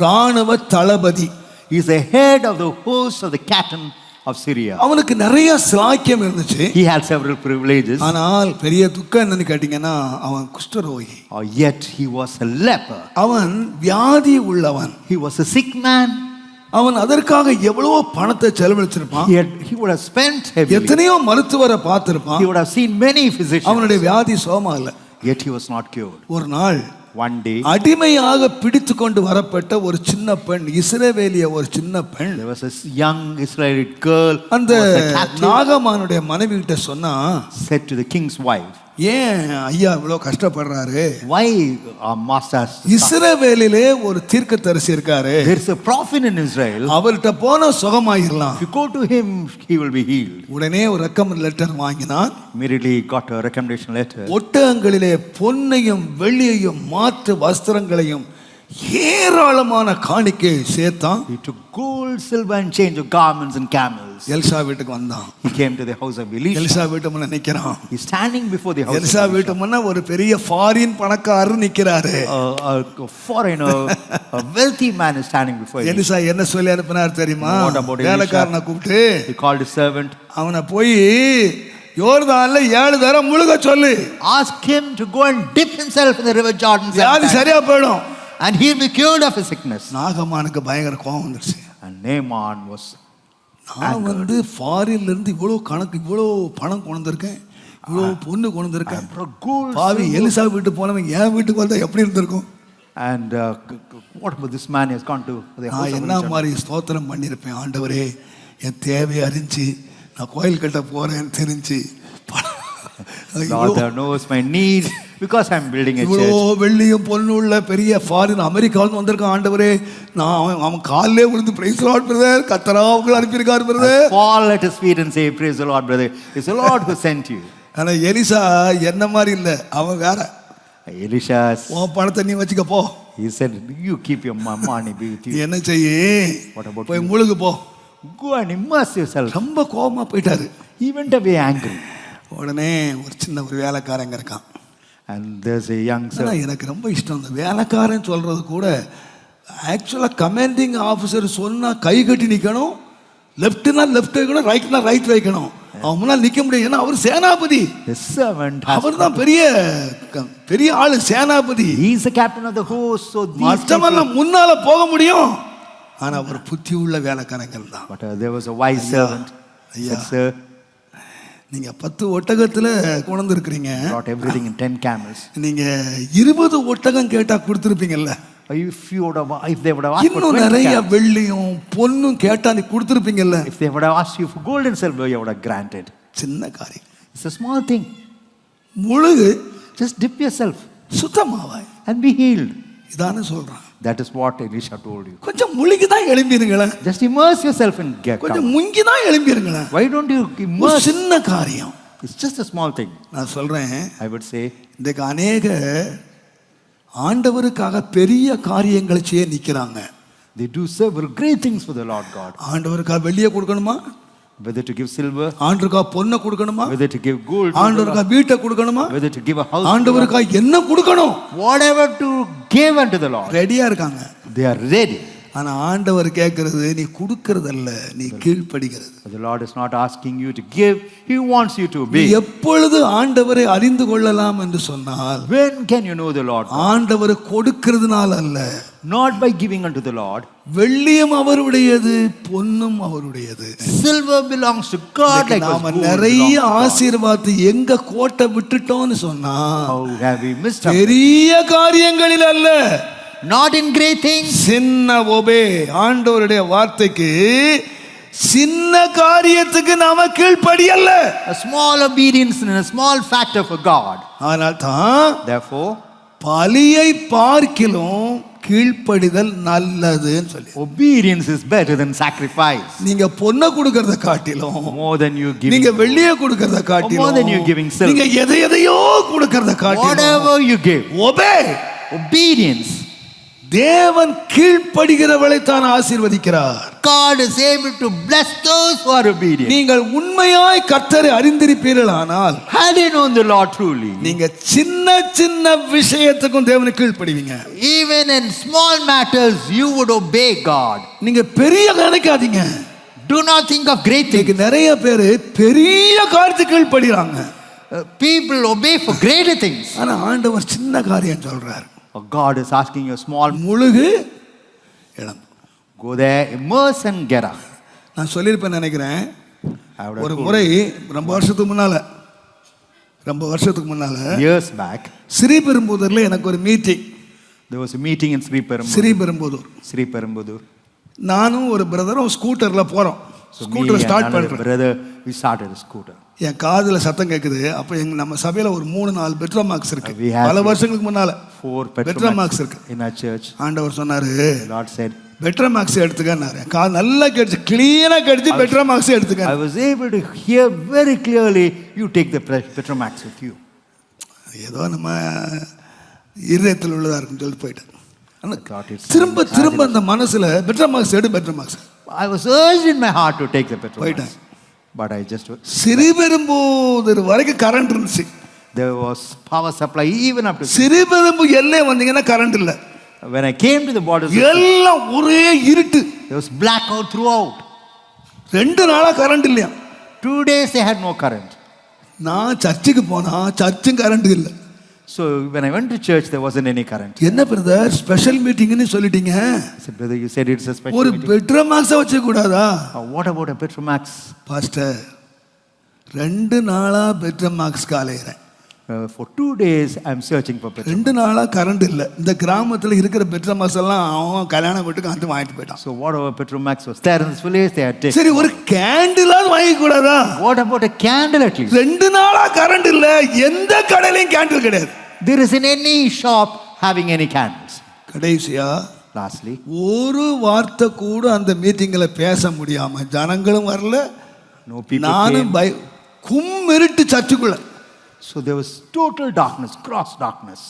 S1: ராணுவ தளபதி.
S2: He is the head of the host of the captain of Syria.
S1: அவனுக்கு நிறைய சாக்கியம் இருந்துச்சு.
S2: He had several privileges.
S1: ஆனால் பெரிய துக்கம் என்னன்னு கேட்டீங்கன்னா அவன் குஷ்டரோகி.
S2: Yet he was a leper.
S1: அவன் வியாதி உள்ளவன்.
S2: He was a sick man.
S1: அவன் அதற்காக எவ்வளவோ பணத்தை செலவழிச்சிருப்பான்.
S2: He would have spent heavily.
S1: எத்தனையோ மருத்துவரை பார்த்திருப்பான்.
S2: He would have seen many physicians.
S1: அவனுடைய வியாதி சோமா இல்ல.
S2: Yet he was not cured.
S1: ஒரு நாள்
S2: One day,
S1: அடிமையாக பிடித்து கொண்டு வரப்பட்ட ஒரு சின்ன பெண், இஸ்ரவேலிய ஒரு சின்ன பெண்,
S2: there was a young Israelite girl
S1: அந்த
S2: who was a captive,
S1: நாகமானுடைய மனைவி கிட்ட சொன்னா,
S2: said to the king's wife,
S1: ஏன் ஐயா இவ்வளோ கஷ்டப்படுறாரு?
S2: why our master,
S1: இஸ்ரவேலிலே ஒரு தீர்க்கதரிசி இருக்காரு,
S2: there is a prophet in Israel,
S1: அவர்கிட்ட போனா சுகமாயிரலாம்.
S2: if you go to him he will be healed.
S1: உடனே ஒரு ரெக்கமெண்ட் லெட்டர் வாங்கினான்.
S2: Immediately he got a recommendation letter.
S1: ஒட்டகங்களிலே பொன்னையும் வெள்ளியையும் மாற்று வஸ்திரங்களையும் ஏராளமான காணிக்கை சேர்த்தான்.
S2: He took gold, silver and change of garments and camels.
S1: Elisha வீட்டுக்கு வந்தான்.
S2: He came to the house of Elisha.
S1: Elisha வீட்டு முன்ன நிக்கிறான்.
S2: He's standing before the house
S1: Elisha
S2: of
S1: வீட்டு முன்ன ஒரு பெரிய ஃபாரின் பணக்காரர் நிக்கிறாரு.
S2: a foreigner, a wealthy man is standing before Elisha.
S1: Elisha என்ன சொல்லி அனுப்பினார் தெரியுமா?
S2: What about Elisha?
S1: வேலைக்காரனை கூப்பிட்டு
S2: He called his servant.
S1: அவனை போய் யோர்தான்ல 7 தடவை முழுக சொல்லு.
S3: Ask him to go and dip himself in the river Jordan.
S1: வியாதி சரியா போயிடும்.
S3: And he'll be cured of his sickness.
S1: நாகமானுக்கு பயங்கர கோபம் வந்துருச்சு.
S2: And Naaman was
S1: நான் வந்து ஃபாரின்ல இருந்து இவ்வளோ கணக்கு இவ்வளோ பணம் கொண்டு வந்திருக்கேன், இவ்வளோ பொண்ணு கொண்டு வந்திருக்கேன். பாவி எலிசா வீட்டு போனவன் என் வீட்டுக்கு வந்தா எப்படி இருந்திருக்கும்?
S2: and what about this man has gone to the house
S1: நான்
S2: of
S1: என்ன
S2: Elisha?
S1: மாதிரி ஸ்தோத்திரம் பண்ணியிருப்பேன். ஆண்டவரே என் தேவையை அறிஞ்சு நான் கோயில் கட்ட போறேன்னு தெரிஞ்சு
S2: Lord, thou knows my need because I'm building a
S1: இவ்வளோ
S2: church.
S1: வெள்ளியும் பொண்ணு உள்ள பெரிய ஃபாரின் அமெரிக்காவில் வந்திருக்கான். ஆண்டவரே நான் அவன் காலிலே விழுந்து பிரைஸ் லார்ட் பிரதர், கர்த்தரா உங்களை அனுப்பியிருக்கார் brother.
S2: Fall at his feet and say, praise the Lord, brother. It's the Lord who sent you.
S1: ஆனா எலிசா என்ன மாதிரி இல்லை, அவன் வேற.
S2: Elisha,
S1: உன் பணத்தை நீ வச்சுக்க போ.
S2: he said, you keep your money be with
S1: நீ
S2: you.
S1: என்ன செய்ய,
S2: What about
S1: போய்
S2: you?
S1: முழுகு போ.
S2: Go and immerse yourself.
S1: ரொம்ப கோபமா போயிட்டாரு.
S2: He went away angry.
S1: உடனே ஒரு சின்ன ஒரு வேலைக்காரங்க இருக்கான்.
S2: And there's a young
S1: ஆனா
S2: servant.
S1: எனக்கு ரொம்ப இஷ்டம் இந்த வேலைக்காரன் சொல்றது கூட. ஆக்சுவலாக கமாண்டிங் ஆஃபீஸர் சொன்னா கை கட்டி நிற்கணும், லெஃப்ட்னா லெஃப்ட் வைக்கணும், ரைட்னா ரைட் வைக்கணும். அவன் முன்னால் நிற்க முடியாது, ஏன்னா அவர் சேனாபதி.
S2: The servant has
S1: அவர் தான் பெரிய பெரிய ஆளு, சேனாபதி.
S2: he is the captain of the host, so these
S1: மற்றவெல்லாம் முன்னால போக முடியும், ஆனா அவர் புத்தி உள்ள வேலைக்காரங்கள் தான்.
S2: but there was a wise servant. He said, sir,
S1: நீங்க 10 ஒட்டகத்துல கொண்டு இருக்கிறீங்க,
S2: brought everything in 10 camels.
S1: நீங்க 20 ஒட்டகம் கேட்டா கொடுத்துருப்பீங்கல்ல.
S2: If they would have asked for
S1: இன்னும்
S2: 20
S1: நிறைய
S2: camels,
S1: வெள்ளியும் பொன்னும் கேட்டா நீ கொடுத்துருப்பீங்கல்ல.
S2: if they would have asked you for gold and silver, you would have granted.
S1: சின்ன காரியம்.
S2: It's a small thing.
S1: முழுகு
S2: Just dip yourself
S1: சுத்தமாவாய்
S2: and be healed.
S1: இதானே சொல்றான்.
S2: That is what Elisha told you.
S1: கொஞ்சம் முழுகி தான் எழும்பிருங்களேன்,
S2: Just immerse yourself in get
S1: கொஞ்சம்
S2: down.
S1: முங்கி தான் எழும்பிருங்களேன்.
S2: Why don't you
S1: ஒரு
S2: immerse?
S1: சின்ன காரியம்
S2: It's just a small thing.
S1: நான் சொல்றேன்.
S2: I would say
S1: இன்றைக்கு அநேக ஆண்டவருக்காக பெரிய காரியங்களை செய்ய நிக்கிறாங்க.
S2: they do several great things for the Lord God.
S1: ஆண்டவருக்காக வெள்ளியை கொடுக்கணுமா,
S2: Whether to give silver,
S1: ஆண்டவருக்காக பொண்ணை கொடுக்கணுமா,
S2: whether to give gold,
S1: ஆண்டவருக்காக வீட்டை கொடுக்கணுமா,
S2: whether to give a house,
S1: ஆண்டவருக்காக என்ன கொடுக்கணும்,
S2: whatever to give unto the Lord,
S1: ரெடியா இருக்காங்க.
S2: they are ready.
S1: ஆனா ஆண்டவர் கேட்கறது நீ கொடுக்கறதல்ல, நீ கீழ்ப்படிகிறது.
S2: But the Lord is not asking you to give, He wants you to
S1: நீ
S2: obey.
S1: எப்பொழுது ஆண்டவரை அறிந்து கொள்ளலாம் என்று சொன்னால்,
S2: When can you know the Lord?
S1: ஆண்டவர் கொடுக்கிறதுனால அல்ல.
S2: Not by giving unto the Lord.
S1: வெள்ளியும் அவருடையது, பொன்னும் அவருடையது.
S2: Silver belongs to God like
S1: நாம
S2: gold
S1: நிறைய
S2: belongs to God.
S1: ஆசீர்வாதத்தை எங்க கோட்டை விட்டுட்டோம்னு சொன்னா,
S2: How have we missed out?
S1: பெரிய காரியங்களில் அல்ல,
S3: Not in great things.
S1: சின்ன ஒபே, ஆண்டவருடைய வார்த்தைக்கு சின்ன காரியத்துக்கு நாம கீழ்ப்படியல்ல.
S2: A small obedience and a small factor for God.
S1: ஆனால் தான்
S2: Therefore,
S1: பலியை பார்க்கிலும் கீழ்ப்படிதல் நல்லதுன்னு சொல்லி,
S2: obedience is better than sacrifice.
S1: நீங்க பொண்ணை கொடுக்கறத காட்டிலும்,
S2: More than you
S1: நீங்க
S2: giving,
S1: வெள்ளியை கொடுக்கறத
S2: more than you
S1: காட்டிலும்,
S2: giving silver.
S1: நீங்க எதையோ கொடுக்கறத காட்டிலும்,
S2: Whatever you give,
S1: obey,
S2: obedience.
S1: தேவன் கீழ்ப்படுகிறவளை தான் ஆசீர்வதிக்கிறார்.
S3: God is able to bless those
S2: Who are obedient.
S1: நீங்கள் உண்மையாய் கர்த்தரை அறிந்திருப்பீர்களானால்,
S2: Had you known the Lord truly,
S1: நீங்க சின்ன சின்ன விஷயத்துக்கும் தேவனுக்கு கீழ்ப்படிவீங்க.
S3: even in small matters, you would obey God.
S1: நீங்க பெரிய நினைக்காதீங்க.
S3: Do not think of great
S1: இன்னைக்கு
S3: things.
S1: நிறைய பேர் பெரிய காரியத்துக்கு கீழ்ப்படுகிறாங்க.
S3: People obey for greater things.
S1: ஆனா ஆண்டவர் சின்ன காரியம் சொல்றார்.
S2: God is asking you a small,
S1: முழுகு இளம்.
S2: go there, immerse and get up.
S1: நான் சொல்லியிருப்பேன் நினைக்கிறேன்.
S2: I would have
S1: ஒரு
S2: told
S1: முறை ரொம்ப வருஷத்துக்கு முன்னால
S2: years back,
S1: ஸ்ரீபெரும்புதூர்ல எனக்கு ஒரு meeting.
S2: there was a meeting in
S1: Sriperumbudur.
S2: Sri Perumbudur.
S1: நானும் ஒரு பிரதரும் ஸ்கூட்டர்ல போறோம்.
S2: So me
S1: scooter
S2: and
S1: start
S2: another
S1: பண்றேன்.
S2: brother, we started a scooter.
S1: என் காதுல சத்தம் கேக்குது. அப்ப நம்ம சபையில ஒரு 3-4 பெட்ரோமாக்ஸ் இருக்கு.
S2: We have
S1: பல வருஷங்களுக்கு முன்னால
S2: 4
S1: பெட்ரோமாக்ஸ்
S2: Petromax
S1: இருக்கு.
S2: in our church.
S1: ஆண்டவர் சொன்னாரு,
S2: The Lord said,
S1: பெட்ரோமாக்ஸ் எடுத்துக்கன்னாரு. காது நல்லா கேட்டுச்சு, கிளீனா கேட்டுச்சு, பெட்ரோமாக்ஸ் எடுத்துக்க.
S2: I was able to hear very clearly, you take the Petromax with you.
S1: ஏதோ நம்ம இதயத்தில் உள்ளதா இருக்குன்னு சொல்லிட்டு போயிட்டேன். ஆனா
S2: Thought it's
S1: திரும்ப திரும்ப அந்த மனசுல பெட்ரோமாக்ஸ் எடு, Petromax.
S2: I was urged in my heart to take the Petromax.
S1: போயிட்டேன்.
S2: But I just,
S1: ஸ்ரீபெரும்புதூர் வரைக்கும் கரண்ட் இருந்துச்சு.
S2: there was power supply even up to.
S1: ஸ்ரீபெரும்பு எல்லை வந்தீங்கன்னா கரண்ட் இல்ல.
S2: When I came to the borders,
S1: எல்லாம் ஒரே இருட்டு.
S2: there was blackout throughout.
S1: 2 நாளா கரண்ட் இல்லையா.
S2: 2 days they had no current.
S1: நான் சர்ச்சுக்கு போனா சர்ச்சும் கரண்ட் இல்ல.
S2: So when I went to church, there wasn't any current.
S1: என்ன பிரதர் ஸ்பெஷல் மீட்டிங்னு சொல்லிட்டீங்க,
S2: I said, brother, you said it's a special
S1: ஒரு
S2: meeting.
S1: பெட்ரோமாக்ஸ வச்ச கூடாதா?
S2: What about a Petromax?
S1: Pastor 2 நாளா Petromax காலையிறேன்.
S2: For 2 days, I'm searching for Petromax.
S1: 2 நாளா current இல்ல. இந்த கிராமத்துல இருக்கிற பெட்ரோமாக்ஸ் எல்லாம் அவன் கல்யாணம் வீட்டுக்கு வந்து வாங்கிட்டு போயிட்டான்.
S2: So whatever Petromax was there in this village, they had taken.
S1: சரி, ஒரு கேண்டிலாவது வாங்கி கூடாதா?
S2: What about a candle at least?
S1: 2 நாளா கரண்ட் இல்ல, எந்த கடையிலயும் கேண்டில் கிடையாது.
S2: There isn't any shop having any candles.
S1: கடைசியா
S2: Lastly,
S1: ஒரு வார்த்தை கூட அந்த மீட்டிங்ல பேச முடியாம ஜனங்களும் வரல,
S2: no people
S1: நானும்
S2: came.
S1: கும்மிருட்டு சர்ச்சுக்குள்ள.
S2: So there was total darkness, gross darkness.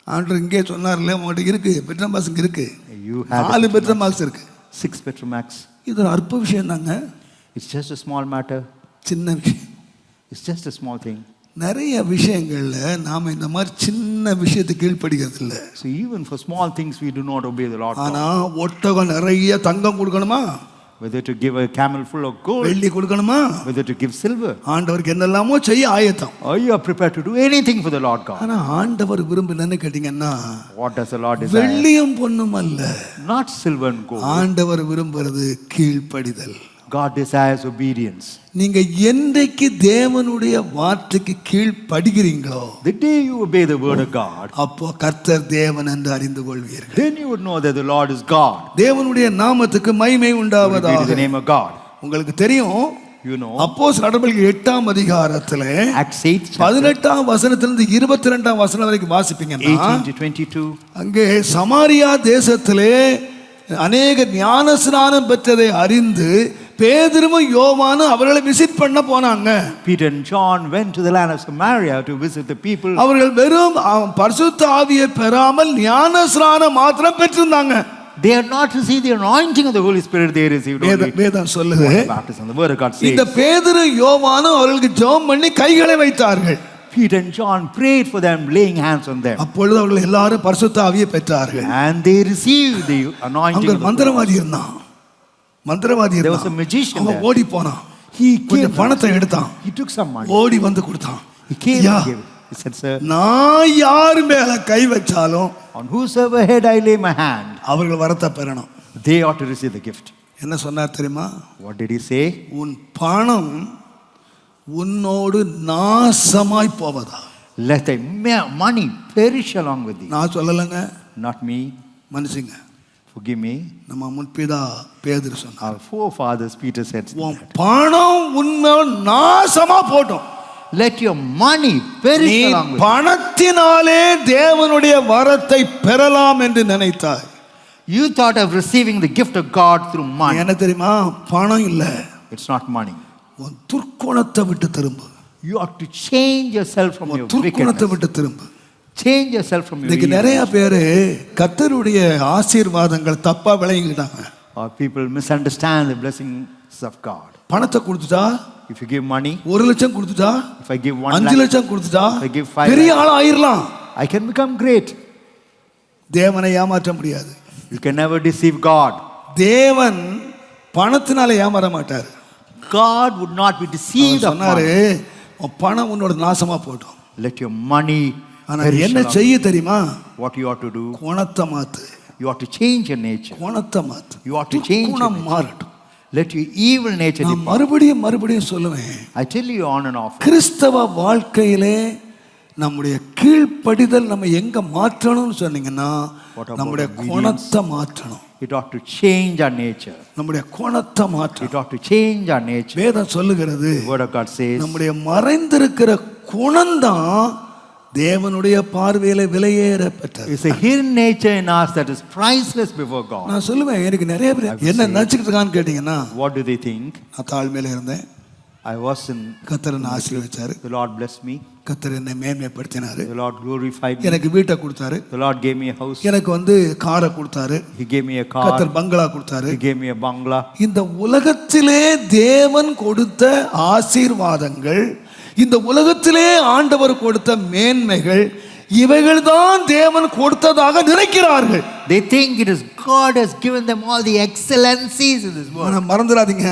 S1: ஆண்டவர் இங்கே சொன்னார்ல, உங்கள்கிட்ட இருக்கு பெட்ரோமாக்ஸ் இருக்கு.
S2: You have
S1: 4 பெட்ரோமாக்ஸ் இருக்கு.
S2: 6 Petromax.
S1: இது ஒரு அற்ப விஷயம் தாங்க.
S2: It's just a small matter.
S1: சின்ன விஷயம்.
S2: It's just a small thing.
S1: நிறைய விஷயங்கள்ல நாம இந்த மாதிரி சின்ன விஷயத்துக்கு கீழ்ப்படுகிறது இல்ல.
S2: So even for small things, we do not obey the Lord.
S1: ஆனா ஒட்டகம் நிறைய தங்கம் கொடுக்கணுமா,
S2: Whether to give a camel full of gold,
S1: வெள்ளி கொடுக்கணுமா,
S2: whether to give silver.
S1: ஆண்டவருக்கு என்னெல்லாமோ செய்ய ஆயத்தம்.
S2: Or you are prepared to do anything for the Lord God.
S1: ஆனா ஆண்டவர் விரும்புன்னு கேட்டீங்கன்னா,
S2: What does the Lord desire?
S1: வெள்ளியும் பொன்னும் அல்ல.
S2: Not silver and gold.
S1: ஆண்டவர் விரும்புறது கீழ்ப்படிதல்.
S2: God desires obedience.
S1: நீங்க என்றைக்கு தேவனுடைய வார்த்தைக்கு கீழ்ப்படுகிறீங்களோ,
S2: The day you obey the word of God,
S1: அப்போ கர்த்தர் தேவன் என்று அறிந்து கொள்வீர்கள்.
S2: then you would know that the Lord is God.
S1: தேவனுடைய நாமத்துக்கு மகிமை
S2: Glory be to the
S1: உண்டாவதாக.
S2: name of God.
S1: உங்களுக்கு தெரியும்,
S2: You know,
S1: அப்போஸ்தலர் நடவடிக்கைகள் 8ஆம் அதிகாரத்திலே
S2: Acts 8, chapter
S1: 18ஆம் வசனத்திலிருந்து 22ஆம் வசனம் வரைக்கும் வாசிப்பீங்கன்னா
S2: 18 to 22.
S1: அங்கே சமாரியா தேசத்திலே அநேக ஞானஸ்நானம் பெற்றதை அறிந்து பேதுருவும் யோவானும் அவர்களை விசிட் பண்ண போனாங்க.
S2: Peter and John went to the land of Samaria to visit the people.
S1: அவர்கள் வெறும் பரிசுத்த ஆவியை பெறாமல் ஞானஸ்நானம் மாத்திரம் பெற்றிருந்தாங்க.
S2: They had not received the anointing of the Holy Spirit, they received only
S1: வேதம் சொல்லுது
S2: baptism. The word of God
S1: இந்த
S2: says,
S1: பேதுரு யோவானும் அவர்களுக்கு ஜெபம் பண்ணி கைகளை வைத்தார்கள்.
S2: Peter and John prayed for them, laying hands on them.
S1: அப்பொழுது அவர்கள் எல்லாரும் பரிசுத்த ஆவியை பெற்றார்கள்.
S2: And they received the anointing
S1: அங்க
S2: of the Holy
S1: மந்திரவாதி இருந்தான். மந்திரவாதி
S2: There was a
S1: இருந்தான்.
S2: magician
S1: அவன்
S2: there.
S1: ஓடி போனான்.
S2: He
S1: கொஞ்சம்
S2: came,
S1: பணத்தை எடுத்தான்.
S2: he took some money.
S1: ஓடி வந்து கொடுத்தான்.
S2: He came
S1: ஐயா,
S2: and gave it. He said, sir,
S1: நான் யார் மேல கை வச்சாலும்
S2: on whosoever head I lay my hand,
S1: அவர்கள் வரத்தை பெறணும்.
S2: they ought to receive the gift.
S1: என்ன சொன்னார் தெரியுமா?
S2: What did he say?
S1: உன் பணம் உன்னோடு நாசமாய் போவதா?
S2: Let thy money perish along with thee.
S1: நான் சொல்லலைங்க,
S2: Not me.
S1: மனுஷங்க.
S2: Forgive me.
S1: நம்ம முற்பிதா பேதுரு சொன்னார்,
S2: Our forefathers, Peter said,
S1: உன் பணம் உன்னோடு நாசமா போட்டும்.
S2: let your money perish
S1: நீ
S2: along with thee.
S1: பணத்தினாலே தேவனுடைய வரத்தை பெறலாம் என்று நினைத்தாய்.
S2: You thought of receiving the gift of God through money.
S1: என்ன தெரியுமா? பணம் இல்ல,
S2: It's not money.
S1: உன் துர்க்குணத்தை விட்டு திரும்பு.
S2: You ought to change yourself from your
S1: உன் துர்க்குணத்தை
S2: wickedness.
S1: விட்டு திரும்பு.
S2: Change yourself from your
S1: இன்னைக்கு
S2: evil.
S1: நிறைய பேரு கர்த்தருடைய ஆசீர்வாதங்கள் தப்பா விளங்கிட்டாங்க.
S2: Or people misunderstand the blessings of God.
S1: பணத்தை கொடுத்துட்டா,
S2: If you give money,
S1: 1 லட்சம் கொடுத்துட்டா,
S2: if I give 1
S1: 5
S2: lakh,
S1: லட்சம் கொடுத்துட்டா
S2: I give 5
S1: பெரிய
S2: lakhs.
S1: ஆள் ஆயிரலாம்.
S2: I can become great.
S1: தேவனை ஏமாற்ற முடியாது.
S2: You can never deceive God.
S1: தேவன் பணத்தினால ஏமாற மாட்டார்.
S2: God would not be deceived of
S1: சொன்னாரு,
S2: money.
S1: உன் பணம் உன்னோட நாசமா போட்டும்.
S2: Let your money
S1: ஆனா
S2: perish
S1: என்ன
S2: along.
S1: செய்ய தெரியுமா?
S2: What you ought to do?
S1: குணத்தை மாத்து.
S2: You ought to change your nature.
S1: குணத்தை மாத்து.
S2: You ought to change your
S1: குணம்
S2: nature.
S1: மாறட்டும்.
S2: Let your evil nature
S1: நான்
S2: depart.
S1: மறுபடியும் சொல்லுவேன்,
S2: I tell you on and off.
S1: கிறிஸ்தவ வாழ்க்கையிலே நம்முடைய கீழ்ப்படிதல் நம்ம எங்க மாற்றணும்னு சொன்னீங்கன்னா,
S2: What about
S1: நம்முடைய
S2: obedience?
S1: குணத்தை மாற்றணும்.
S2: It ought to change our nature.
S1: நம்முடைய குணத்தை
S2: It
S1: மாற்றணும்.
S2: ought to change our nature.
S1: வேதம் சொல்லுகிறது,
S2: The word of God says,
S1: நம்முடைய மறைந்திருக்கிற குணம்தான் தேவனுடைய பார்வையில விலையேற பெற்றது.
S2: it's a hidden nature in us that is priceless before God.
S1: நான் சொல்லுவேன், எனக்கு நிறைய பேர் என்ன நினைச்சுக்கிட்டு இருக்கான்னு கேட்டீங்கன்னா,
S2: What do they think?
S1: நான் தாழ்மையில இருந்தேன்,
S2: I was in,
S1: கர்த்தர் என்னை ஆசீர்வதிச்சாரு,
S2: the Lord blessed me,
S1: கர்த்தர் என்னை மேன்மைப்படுத்தினாரு,
S2: the Lord glorified me,
S1: எனக்கு வீட்டை கொடுத்தாரு,
S2: the Lord gave me a house,
S1: எனக்கு காரை கொடுத்தாரு,
S2: He gave me a car,
S1: கர்த்தர் பங்களா கொடுத்தாரு.
S2: He gave me a bungalow.
S1: இந்த உலகத்திலே தேவன் கொடுத்த ஆசீர்வாதங்கள், இந்த உலகத்திலே ஆண்டவர் கொடுத்த மேன்மைகள், இவைகள் தான் தேவன் கொடுத்ததாக நினைக்கிறார்கள்.
S3: They think it is God has given them all the excellencies in this world.
S1: ஆனா மறந்துடாதீங்க,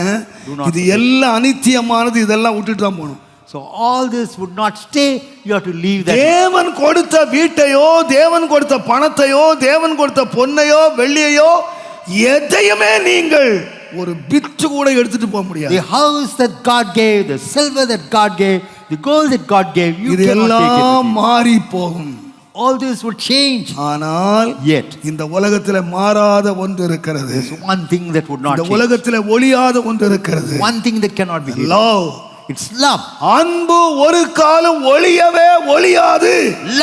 S1: இது எல்லாம் அனித்தியமானது, இதெல்லாம் விட்டுட்டு தான் போகணும்.
S2: So all this would not stay. You have to leave that.
S1: தேவன் கொடுத்த வீட்டையோ, தேவன் கொடுத்த பணத்தையோ, தேவன் கொடுத்த பொன்னையோ வெள்ளியையோ எதையுமே நீங்கள் ஒரு பிச்சு கூட எடுத்துட்டு போக முடியாது.
S2: The house that God gave, the silver that God gave, the gold that God gave, you
S1: இது
S2: cannot take it
S1: எல்லாம்
S2: with you.
S1: மாறி போகும்.
S2: All this would change.
S1: ஆனால்
S2: Yet
S1: இந்த உலகத்திலே மாறாத ஒன்று இருக்கிறது.
S2: there's one thing that would not
S1: இந்த
S2: change.
S1: உலகத்திலே ஒளியாத ஒன்று இருக்கிறது.
S2: One thing that cannot be hidden.
S1: Love.
S2: It's love.
S1: அன்பு ஒரு காலம் ஒளியவே ஒளியாது.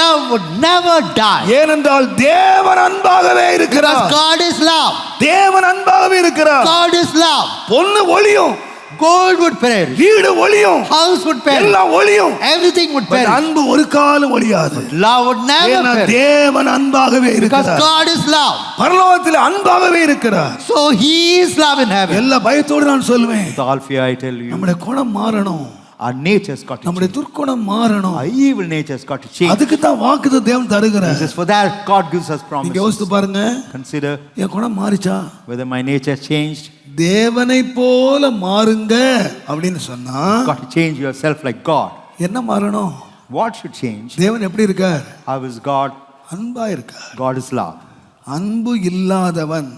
S3: Love would never die.
S1: ஏனென்றால் தேவன் அன்பாகவே
S3: Because
S1: இருக்கிறார்.
S3: God is love.
S1: தேவன் அன்பாகவே இருக்கிறார்.
S3: God is love.
S1: பொண்ணு ஒளியும்,
S3: Gold would perish.
S1: வீடு ஒளியும்,
S3: House would perish.
S1: எல்லாம் ஒளியும்.
S3: Everything would
S1: But
S3: perish.
S1: அன்பு ஒரு காலம் ஒளியாது.
S3: Love would never
S1: ஏன்னா
S3: perish.
S1: தேவன் அன்பாகவே
S3: Because
S1: இருக்கிறார்.
S3: God is love.
S1: பரலோகத்தில் அன்பாகவே இருக்கிறார்.
S3: So He is love in heaven.
S1: எல்லா பயத்தோடு நான் சொல்லுவேன்,
S2: With all fear I tell you,
S1: நம்முடைய குணம் மாறணும்,
S2: our nature's got to
S1: நம்முடைய
S2: change.
S1: துர்க்குணம் மாறணும்.
S2: Our evil nature's got to change.
S1: அதுக்கு தான் வாக்குத்த தேவன் தருகிறார்.
S2: This is for that God gives us
S1: நீங்க
S2: promises.
S1: யோசித்து பாருங்க,
S2: Consider
S1: என் குணம் மாறிச்சா?
S2: whether my nature changed.
S1: தேவனை போல மாறுங்க அப்படின்னு சொன்னா
S2: You've got to change yourself like God.
S1: என்ன மாறணும்?
S2: What should change?
S1: தேவன் எப்படி இருக்கார்?
S2: How is God?
S1: அன்பா இருக்கார்.
S2: God is love.
S1: அன்பு இல்லாதவன்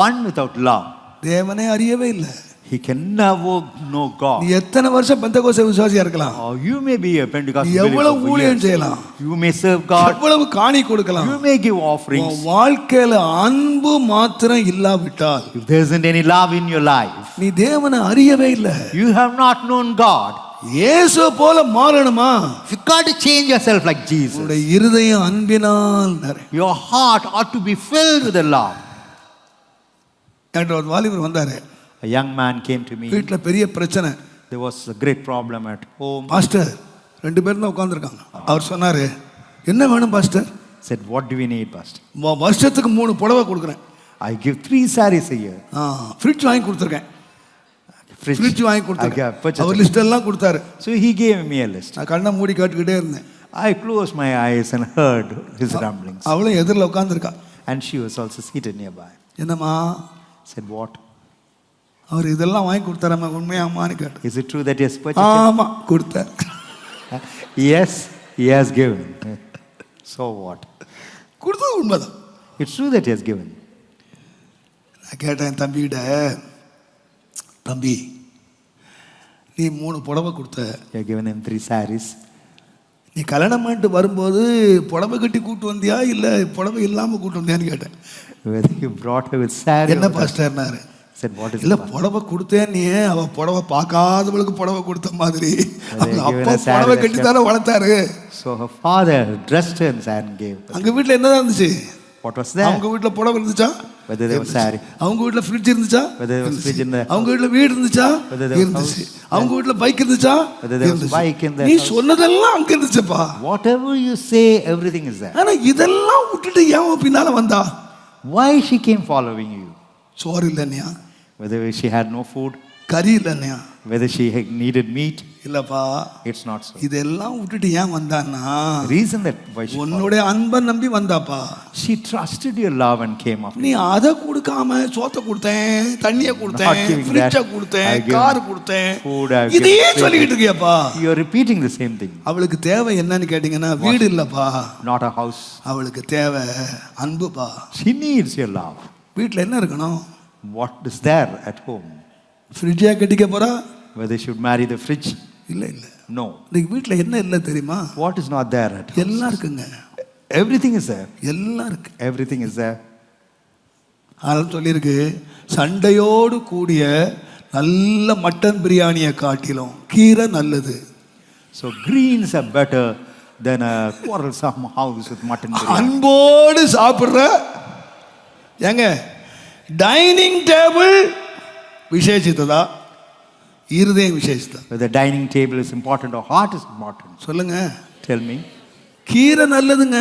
S2: One without love,
S1: தேவனை அறியவே இல்லை.
S2: He can never know
S1: நீ
S2: God.
S1: எத்தனை வருஷம் பெந்தகோஸ்தே விசுவாசியா இருக்கலாம்,
S2: Or you may be a
S1: நீ
S2: Pentecostal believer
S1: எவ்வளவு
S2: for
S1: ஊழியம்
S2: years.
S1: செய்யலாம்,
S2: You may serve God.
S1: எவ்வளவு காணி கொடுக்கலாம்,
S2: You may give
S1: உன்
S2: offerings.
S1: வாழ்க்கையில அன்பு மாத்திரம் இல்லாவிட்டால்
S2: If there isn't any love in your life,
S1: நீ தேவனை அறியவே இல்லை.
S2: you have not known God.
S1: இயேசு போல மாறணுமா,
S3: You got to change yourself like Jesus.
S1: உன்னுடைய இருதயம் அன்பினால் நிறை.
S2: Your heart ought to be filled with the love.
S1: என்கிட்ட ஒரு வாலிபர் வந்தாரு,
S2: A young man came to me.
S1: வீட்டில் பெரிய பிரச்சனை,
S2: There was a great problem at home.
S1: Pastor 2 பேரும் தான் உட்காந்துருக்காங்க. அவர் சொன்னாரு, என்ன வேணும் pastor?
S2: Said, what do we need, Pastor?
S1: வருஷத்துக்கு 3 புடவை கொடுக்குறேன்,
S2: I give 3 sarees a year.
S1: Fridge வாங்கி கொடுத்துருக்கேன், ஃப்ரிட்ஜ் வாங்கி கொடுத்துருக்கேன்.
S2: purchased
S1: our
S2: it.
S1: லிஸ்ட் எல்லாம் கொடுத்தாரு.
S2: So he gave me a list.
S1: நான் கண்ணை மூடி கேட்டுக்கிட்டே இருந்தேன்.
S2: I closed my eyes and heard his rumblings.
S1: அவளும் எதிரில் உட்காந்துருக்கா.
S2: And she was also seated nearby.
S1: என்னம்மா,
S2: Said, what?
S1: அவர் இதெல்லாம் வாங்கி கொடுத்தாராம்மா, உண்மையாம்மான்னு கேட்டேன்.
S2: Is it true that he has purchased
S1: ஆமா கொடுத்தார்.
S2: it? Yes, he has given. So what?
S1: கொடுத்தது உண்மைதான்.
S2: It's true that he has given.
S1: நான் கேட்டேன் தம்பிகிட்ட, தம்பி நீ 3 புடவை கொடுத்த,
S2: You have given him 3 sarees.
S1: நீ கல்யாணம் பண்ணிட்டு வரும்போது புடவை கட்டி கூட்டு வந்தியா இல்லை புடவை இல்லாமல் கூட்டு வந்தியான்னு கேட்டேன்.
S2: Whether you brought her with saree.
S1: என்ன
S2: or not.
S1: பாஸ்டர்னாரு.
S2: Said, what is
S1: இல்லை
S2: it?
S1: புடவை கொடுத்தேன், நீ அவ புடவை பார்க்காதவளுக்கு புடவை கொடுத்த மாதிரி அவங்க
S2: given
S1: அப்பா
S2: a saree
S1: புடவை
S2: that
S1: கட்டி தானே வளர்த்தாரு.
S2: So her father dressed her and gave her.
S1: அங்க வீட்டில் என்னதான் இருந்துச்சு?
S2: What was there?
S1: அவங்க வீட்டில் புடவை இருந்துச்சா?
S2: Whether there was saree.
S1: அவங்க வீட்டில் ஃப்ரிட்ஜ் இருந்துச்சா?
S2: Whether there was fridge in the
S1: அவங்க வீட்டில் வீடு இருந்துச்சா?
S2: Whether there was
S1: இருந்துச்சு.
S2: house.
S1: அவங்க வீட்டில் பைக் இருந்துச்சா?
S2: Whether there was
S1: இருந்துச்சு.
S2: bike in their
S1: நீ
S2: house.
S1: சொன்னதெல்லாம் அங்க இருந்துச்சுப்பா.
S2: Whatever you say, everything is there.
S1: ஆனா இதெல்லாம் விட்டுட்டு ஏன் உன் பின்னால வந்தா?
S2: Why she came following you?
S1: சோறு இல்லையா,
S2: Whether she had no food,
S1: கறி இல்லையா,
S2: whether she had needed meat,
S1: இல்லப்பா,
S2: it's not so.
S1: இதெல்லாம் விட்டுட்டு ஏன் வந்தான்னா
S2: The reason that why she followed,
S1: உன்னுடைய அன்பை நம்பி வந்தாப்பா.
S2: she trusted your love and came after
S1: நீ
S2: you.
S1: அதை கொடுக்காம சோத்தை கொடுத்தேன், தண்ணியை
S2: Not
S1: கொடுத்தேன்,
S2: giving
S1: ஃப்ரிட்ஜை
S2: that.
S1: கொடுத்தேன்,
S2: I given
S1: கார் கொடுத்தேன்,
S2: food, I
S1: இதையே
S2: given
S1: சொல்லிக்கிட்டு இருக்கியப்பா.
S2: You are repeating the same thing.
S1: அவளுக்கு தேவை என்னன்னு கேட்டீங்கன்னா வீடு இல்லப்பா,
S2: Not a house.
S1: அவளுக்கு தேவை அன்புப்பா.
S2: She needs your love.
S1: வீட்டில் என்ன இருக்கணும்?
S2: What is there at home?
S1: ஃப்ரிட்ஜா கட்டிக்க போறா?
S2: Whether she should marry the fridge?
S1: இல்லை இல்லை.
S2: No.
S1: இன்னைக்கு வீட்டில் என்ன இல்லை தெரியுமா?
S2: What is not there at home?
S1: எல்லாம் இருக்குங்க,
S2: Everything is there.
S1: எல்லாம் இருக்கு.
S2: Everything is there.
S1: அதனால சொல்லியிருக்கு, சண்டையோடு கூடிய நல்ல மட்டன் பிரியாணியை காட்டிலும் கீரை நல்லது.
S2: So greens are better than a quarrelsome house with mutton biryani.
S1: அன்போடு சாப்பிடுற ஏங்க டைனிங் டேபிள் விசேஷித்ததா, இருதயம் விசேஷித்தா?
S2: Whether the dining table is important or heart is important.
S1: சொல்லுங்க.
S2: Tell me.
S1: கீரை நல்லதுங்க.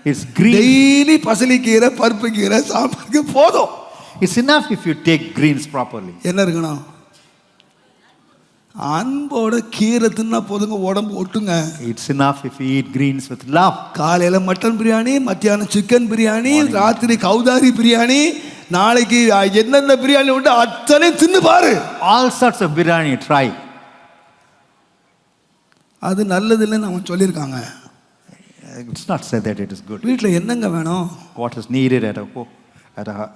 S2: It's green.
S1: டெய்லி பசலி கீரை, பருப்பு கீரை சாப்பிடுங்க போதும்.
S2: It's enough if you take greens properly.
S1: என்ன இருக்கணும்? அன்போட கீரை தின்னா போதுங்க, உடம்பு ஒட்டுங்க.
S2: It's enough if you eat greens with love.
S1: காலையில மட்டன் பிரியாணி, மத்தியானம் சிக்கன் பிரியாணி, ராத்திரி கௌதாரி பிரியாணி, நாளைக்கு என்னென்ன பிரியாணி உண்டு அத்தனை தின்னு பாரு.
S2: All sorts of biryani try.
S1: அது நல்லது இல்லைன்னு அவன் சொல்லியிருக்காங்க.
S2: It's not said that it is good.
S1: வீட்டில் என்னங்க வேணும்?
S2: What is needed at a home, at a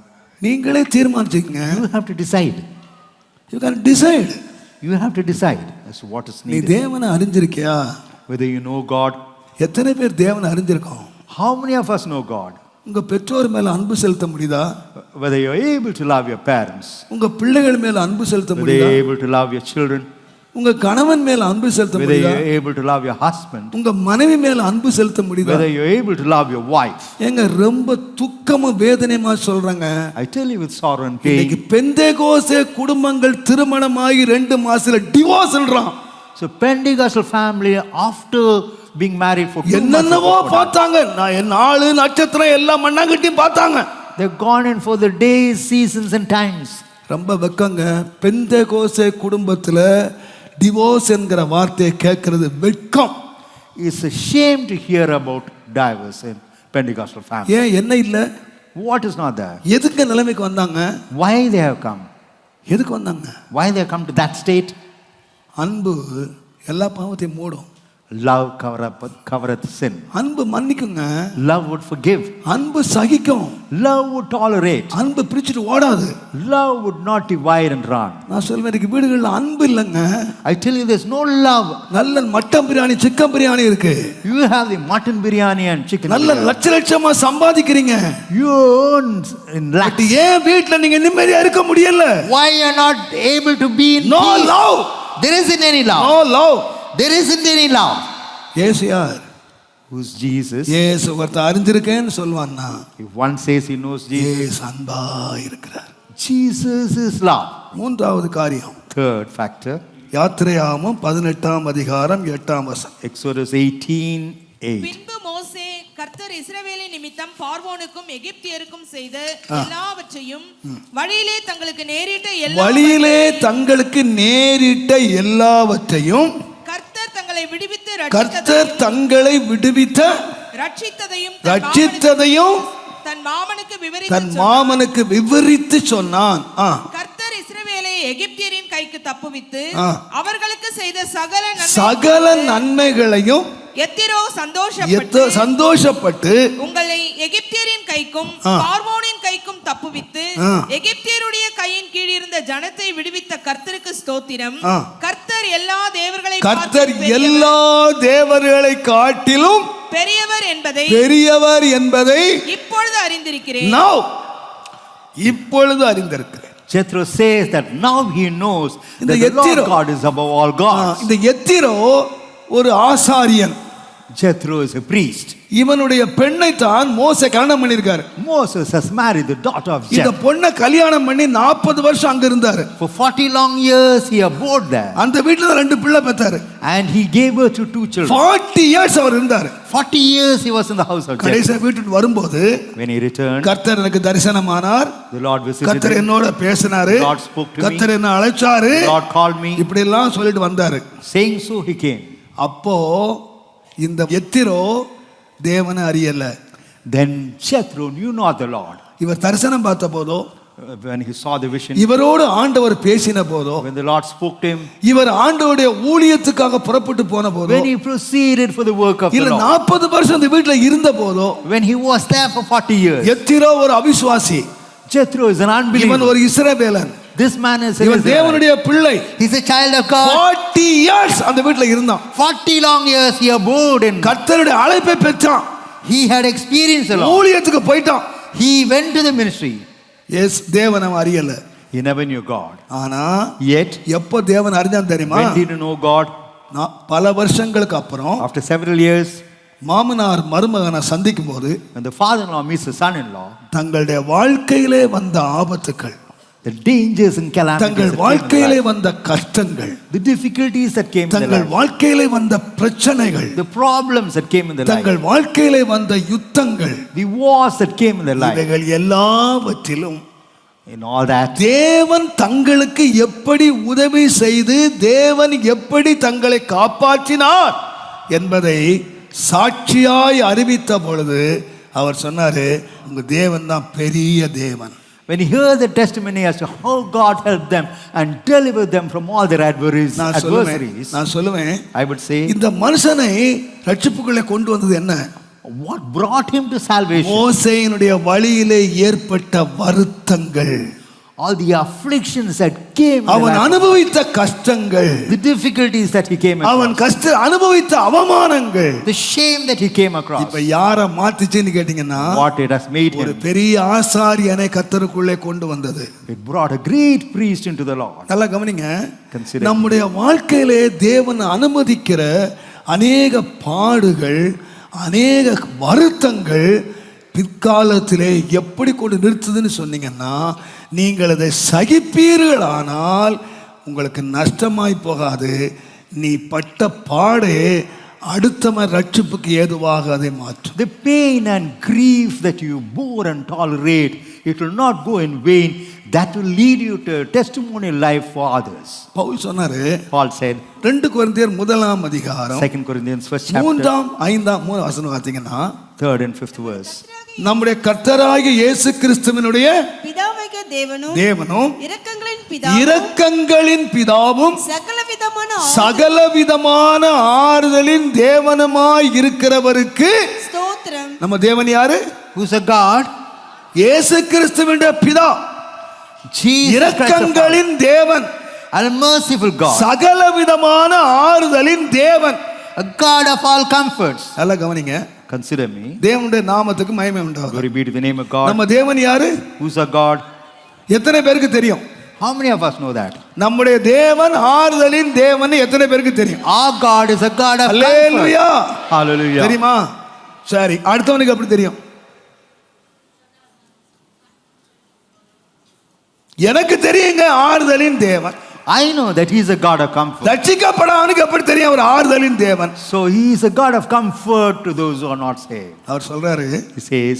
S1: நீங்களே தீர்மானிச்சுக்கங்க.
S2: you have to decide.
S1: You can decide.
S2: You have to decide as to what is
S1: நீ
S2: needed.
S1: தேவனை அறிஞ்சிருக்கியா?
S2: Whether you know God.
S1: எத்தனை பேர் தேவனை அறிஞ்சிருக்கோம்?
S2: How many of us know God?
S1: உங்க பெற்றோர் மேல அன்பு செலுத்த முடியுதா?
S2: Whether you're able to love your parents.
S1: உங்க பிள்ளைகள் மேல அன்பு செலுத்த
S2: Whether
S1: முடியுதா?
S2: you're able to love your children.
S1: உங்க கணவன் மேல அன்பு செலுத்த
S2: Whether
S1: முடியுதா?
S2: you're able to love your husband.
S1: உங்க மனைவி மேல அன்பு செலுத்த முடியுதா?
S2: Whether you're able to love your wife.
S1: ஏங்க ரொம்ப துக்கமும் வேதனையுமா சொல்றாங்க.
S2: I tell you with sorrow and
S1: இன்னைக்கு
S2: pain.
S1: பெந்தேகோஸ்தே குடும்பங்கள் திருமணமாகி 2 மாசத்துல டிவோர்ஸ்ன்றான்.
S2: So Pentecostal family after being married for 2 months.
S1: என்னென்னவோ பார்த்தாங்க. நான் என் நாள் நட்சத்திரம் எல்லாம் மண்ணாங்கட்டி பார்த்தாங்க.
S2: They've gone in for the days, seasons and times.
S1: ரொம்ப வெக்கங்க. பெந்தேகோஸ்தே குடும்பத்துல டிவோர்ஸ் என்கிற வார்த்தையை கேட்கறது வெட்கம்.
S2: It's a shame to hear about divorce in Pentecostal family.
S1: ஏன் என்ன இல்ல?
S2: What is not there?
S1: எதுக்கு நிலைமைக்கு வந்தாங்க?
S2: Why they have come?
S1: எதுக்கு வந்தாங்க?
S2: Why they have come to that state?
S1: அன்பு எல்லா பாவத்தையும் மூடும்.
S2: Love covereth sin.
S1: அன்பு மன்னிக்குங்க,
S2: Love would forgive.
S1: அன்பு சகிக்கும்,
S2: Love would tolerate.
S1: அன்பு பிரிச்சுட்டு ஓடாது.
S2: Love would not divide and run.
S1: நான் சொல்வேன், இன்னைக்கு வீடுகள்ல அன்பு இல்லைங்க.
S2: I tell you, there's no love.
S1: நல்ல மட்டன் பிரியாணி, சிக்கன் பிரியாணி இருக்கு.
S2: You have the mutton biryani and chicken
S1: நல்ல
S2: biryani.
S1: லட்ச லட்சமா சம்பாதிக்கிறீங்க.
S2: You earn in lakhs.
S1: ஏன் வீட்டுல நீங்க நிம்மதியா இருக்க முடியல?
S3: Why you are not able to be in
S1: No
S3: peace?
S1: love.
S3: There isn't any love.
S1: No love.
S3: There isn't any love.
S1: இயேசு யார்?
S2: Who's Jesus?
S1: இயேசு ஒருத்த அறிஞ்சிருக்கேன்னு சொல்வான்னா,
S2: If one says he knows Jesus,
S1: இயேசு அன்பா இருக்கிறார்.
S2: Jesus is love.
S1: மூன்றாவது காரியம்,
S2: Third factor,
S1: யாத்திரையாகமம் 18ஆம் அதிகாரம் 8ஆம் வசனம்.
S2: Exodus 18:8.
S4: பின்பு மோசே கர்த்தர் இஸ்ரவேலின் நிமித்தம் பார்வோனுக்கும் எகிப்தியருக்கும் செய்த எல்லாவற்றையும் வழியிலே தங்களுக்கு நேரிட்ட எல்லாவற்றையும்
S1: கர்த்தர்
S4: தங்களை விடுவித்து
S1: ரட்சித்ததையும் தன் மாமனுக்கு விவரித்து சொன்னான்.
S4: கர்த்தர் இஸ்ரவேலை எகிப்தியரின் கைக்கு தப்புவித்து
S1: ஆ.
S4: அவர்களுக்கு செய்த
S1: சகல நன்மைகளையும்
S4: எத்திரோ
S1: சந்தோஷப்பட்டு
S4: உங்களை எகிப்தியரின் கைக்கும்
S1: ஆ.
S4: பார்வோனின் கைக்கும் தப்புவித்து
S1: ஆ.
S4: எகிப்தியருடைய கையின் கீழ் இருந்த ஜனத்தை விடுவித்த கர்த்தருக்கு ஸ்தோத்திரம்.
S1: ஆ.
S4: கர்த்தர் எல்லா தேவர்களை
S1: தேவர்களை காட்டிலும் பெரியவர் என்பதை
S4: இப்பொழுது அறிந்திருக்கிறேன்.
S1: இப்பொழுது அறிந்திருக்கிறேன்.
S2: Jethro says that now he knows that the Lord God is above all gods.
S1: இந்த எத்திரோ ஒரு ஆசாரியன்.
S2: Jethro is a priest.
S1: இவனுடைய பெண்ணை தான் மோசே கல்யாணம் பண்ணிருக்காரு.
S2: Moses has married the daughter of
S1: இந்த
S2: Jethro.
S1: பொண்ணை கல்யாணம் பண்ணி 40 வருஷம் அங்க இருந்தாரு.
S2: For 40 long years he abode there.
S1: அந்த வீட்டுல 2 பிள்ளை பெத்தாரு.
S2: And he gave birth to 2 children.
S1: 40 years அவர் இருந்தாரு.
S2: 40 years he was in the house of Jethro.
S1: கடைசி வீட்டுக்கு வரும்போது
S2: When he returned,
S1: கர்த்தர் எனக்கு தரிசனமானார்.
S2: the Lord visited
S1: கர்த்தர்
S2: him.
S1: என்னோட பேசினாரு.
S2: God spoke to me.
S1: கர்த்தர் என்ன அழைச்சாரு.
S2: The Lord called me.
S1: இப்படி எல்லாம் சொல்லிட்டு வந்தாரு.
S2: Saying so he came.
S1: அப்போ இந்த எத்திரோ தேவனை அறியல.
S2: Then Jethro knew not the Lord.
S1: இவர் தரிசனம் பார்த்த போதோ,
S2: When he saw the vision,
S1: இவரோடு ஆண்டவர் பேசின போதோ,
S2: when the Lord spoke to him,
S1: இவர் ஆண்டவருடைய ஊழியத்துக்காக புறப்பட்டு போன போதோ,
S2: when he proceeded for the work of the
S1: இல்ல
S2: Lord,
S1: 40 வருஷம் இந்த வீட்டுல இருந்த போதோ,
S2: when he was there for 40 years,
S1: எத்திரோ ஒரு அவிசுவாசி.
S2: Jethro is an
S1: இவன்
S2: unbeliever.
S1: ஒரு இஸ்ரவேலன்.
S2: This man is
S1: இவன் தேவனுடைய பிள்ளை.
S3: He's a child of God.
S1: 40 years அந்த வீட்டுல இருந்தான்.
S3: 40 long years he abode in.
S1: கர்த்தருடைய அழைப்பை பெற்றான்.
S3: He had experienced the Lord.
S1: ஊழியத்துக்கு போயிட்டான்.
S3: He went to the ministry.
S1: Yes, தேவனை அறியல.
S2: He never knew God.
S1: ஆனா
S2: Yet,
S1: எப்போ தேவன் அறிஞ்சான் தெரியுமா?
S2: when did he know God?
S1: பல வருஷங்களுக்கு அப்புறம்
S2: After several years,
S1: மாமனார் மருமகனை சந்திக்கும் போது,
S2: when the father-in-law meets the son-in-law,
S1: தங்களுடைய வாழ்க்கையிலே வந்த ஆபத்துக்கள்,
S2: the dangers and calamities
S1: தங்கள்
S2: that came in
S1: வாழ்க்கையிலே
S2: life,
S1: வந்த கஷ்டங்கள்,
S2: the difficulties that came in the
S1: தங்கள்
S2: life,
S1: வாழ்க்கையிலே வந்த பிரச்சனைகள்,
S2: the problems that came in the life,
S1: தங்கள் வாழ்க்கையிலே வந்த யுத்தங்கள்,
S2: the wars that came in the life,
S1: இவைகள் எல்லாவற்றிலும்
S2: in all that,
S1: தேவன் தங்களுக்கு எப்படி உதவி செய்து தேவன் எப்படி தங்களை காப்பாற்றினார் என்பதை சாட்சியாய் அறிவித்த பொழுது அவர் சொன்னாரு, உங்க தேவன் தான் பெரிய தேவன்.
S2: when he heard the testimony as to how God helped them and delivered them from all their adversaries,
S1: நான் சொல்லுவேன்,
S2: I would say,
S1: இந்த மனுஷனை ரட்சிப்புக்குள்ளே கொண்டு வந்தது என்ன?
S2: what brought him to salvation?
S1: மோசேயினுடைய வழியிலே ஏற்பட்ட வருத்தங்கள்,
S2: all the afflictions that came,
S1: அவன் அனுபவித்த கஷ்டங்கள்,
S2: the difficulties that he came
S1: அவன்
S2: across,
S1: அனுபவித்த அவமானங்கள்,
S3: The shame that he came across.
S1: இப்ப யார மாத்திச்சுன்னு கேட்டீங்கன்னா,
S2: what it has made
S1: ஒரு
S2: him.
S1: பெரிய ஆசாரியனை கர்த்தருக்குள்ளே கொண்டு வந்தது.
S2: It brought a great priest into the Lord.
S1: நல்லா கவனிங்க,
S2: Consider.
S1: நம்முடைய வாழ்க்கையிலே தேவன் அனுமதிக்கிற அநேக பாடுகள், அநேக வருத்தங்கள் பிற்காலத்திலே எப்படி கொண்டு நிறுத்துதுன்னு சொன்னீங்கன்னா, நீங்கள் அதை சகிப்பீர்களானால் உங்களுக்கு நஷ்டமாய் போகாது. நீ பட்ட பாடே அடுத்தவன் ரட்சிப்புக்கு ஏதுவாக அதை மாற்றும்.
S2: The pain and grief that you bore and tolerate, it will not go in vain. That will lead you to a testimonial life for others.
S1: Pavul சொன்னாரு,
S2: Paul said,
S1: 2 கொரிந்தியர் 1ஆம் அதிகாரம்
S2: 2 Corinthians 1st chapter,
S1: 3ஆம் 5ஆம் 3 வசனம் பார்த்தீங்கன்னா,
S2: 3rd and 5th verse,
S1: நம்முடைய கர்த்தராகிய இயேசு கிறிஸ்துவினுடைய
S4: பிதாவாகிய தேவனும்
S1: தேவனும்
S4: இரக்கங்களின்
S1: இரக்கங்களின் பிதாவும்
S4: சகலவித
S1: சகலவிதமான ஆறுதலின் தேவனுமாய் இருக்கிறவருக்கு
S4: ஸ்தோத்திரம்.
S1: நம்ம தேவன் யாரு?
S3: Who's a God?
S1: இயேசு கிறிஸ்துவின் பிதா,
S3: Jesus Christ,
S1: இரக்கங்களின் தேவன்,
S3: a merciful God,
S1: சகலவிதமான ஆறுதலின் தேவன்,
S3: a God of all comforts.
S1: நல்லா கவனிங்க.
S2: Consider me.
S1: தேவனுடைய நாமத்துக்கு மகிமை உண்டாகும்.
S2: Glory be to the name of God.
S1: நம்ம தேவன் யாரு?
S2: Who's a God?
S1: எத்தனை பேருக்கு தெரியும்?
S3: How many of us know that?
S1: நம்முடைய தேவன் ஆறுதலின் தேவன் எத்தனை பேருக்கு தெரியும்?
S3: Our God is a God of comfort.
S1: Hallelujah.
S2: Hallelujah.
S1: தெரியுமா? சரி, அடுத்தவனுக்கு எப்படி தெரியும்? எனக்கு தெரியுங்க ஆறுதலின் தேவன்.
S2: I know that He is a God of comfort.
S1: ரட்சிக்கப்படாதவனுக்கு எப்படி தெரியும் அவர் ஆறுதலின் தேவன்?
S2: So He is a God of comfort to those who are not saved.
S1: அவர் சொல்றாரு,
S2: He says,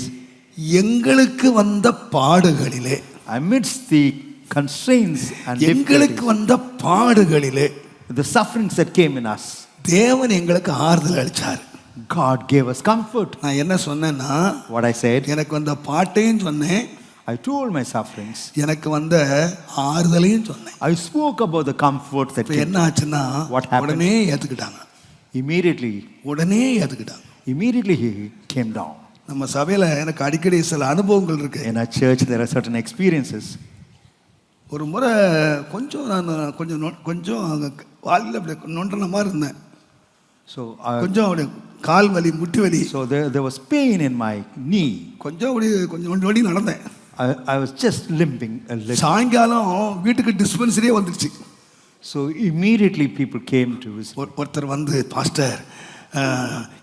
S1: எங்களுக்கு வந்த பாடுகளிலே,
S2: amidst the constraints and
S1: எங்களுக்கு
S2: difficulties,
S1: வந்த பாடுகளிலே
S2: the sufferings that came in us,
S1: தேவன் எங்களுக்கு ஆறுதல் அளிச்சார்.
S2: God gave us comfort.
S1: நான் என்ன சொன்னேன்னா,
S2: What I said,
S1: எனக்கு வந்த பாட்டையும் சொன்னேன்,
S2: I told my sufferings.
S1: எனக்கு வந்த ஆறுதலையும் சொன்னேன்.
S2: I spoke about the comfort that
S1: இப்போ
S2: came.
S1: என்ன ஆச்சுன்னா,
S2: What happened?
S1: உடனே ஏத்துக்கிட்டாங்க.
S2: Immediately He came down.
S1: நம்ம சபையில எனக்கு அடிக்கடி சில அனுபவங்கள் இருக்கு.
S2: In our church, there are certain experiences.
S1: ஒரு முறை நான் கொஞ்சம் வாழ்க்கையில் அப்படி நொண்டன மாதிரி இருந்தேன்.
S2: So
S1: கொஞ்சம் அப்படி கால் வலி, முட்டி வலி,
S2: there was pain in my knee.
S1: கொஞ்சம் வலி நடந்தேன்.
S2: I was just limping a little.
S1: சாயங்காலம் வீட்டுக்கு டிஸ்பென்சரியே வந்துடுச்சு.
S2: So immediately people came to visit.
S1: ஒருத்தர் வந்து, பாஸ்டர்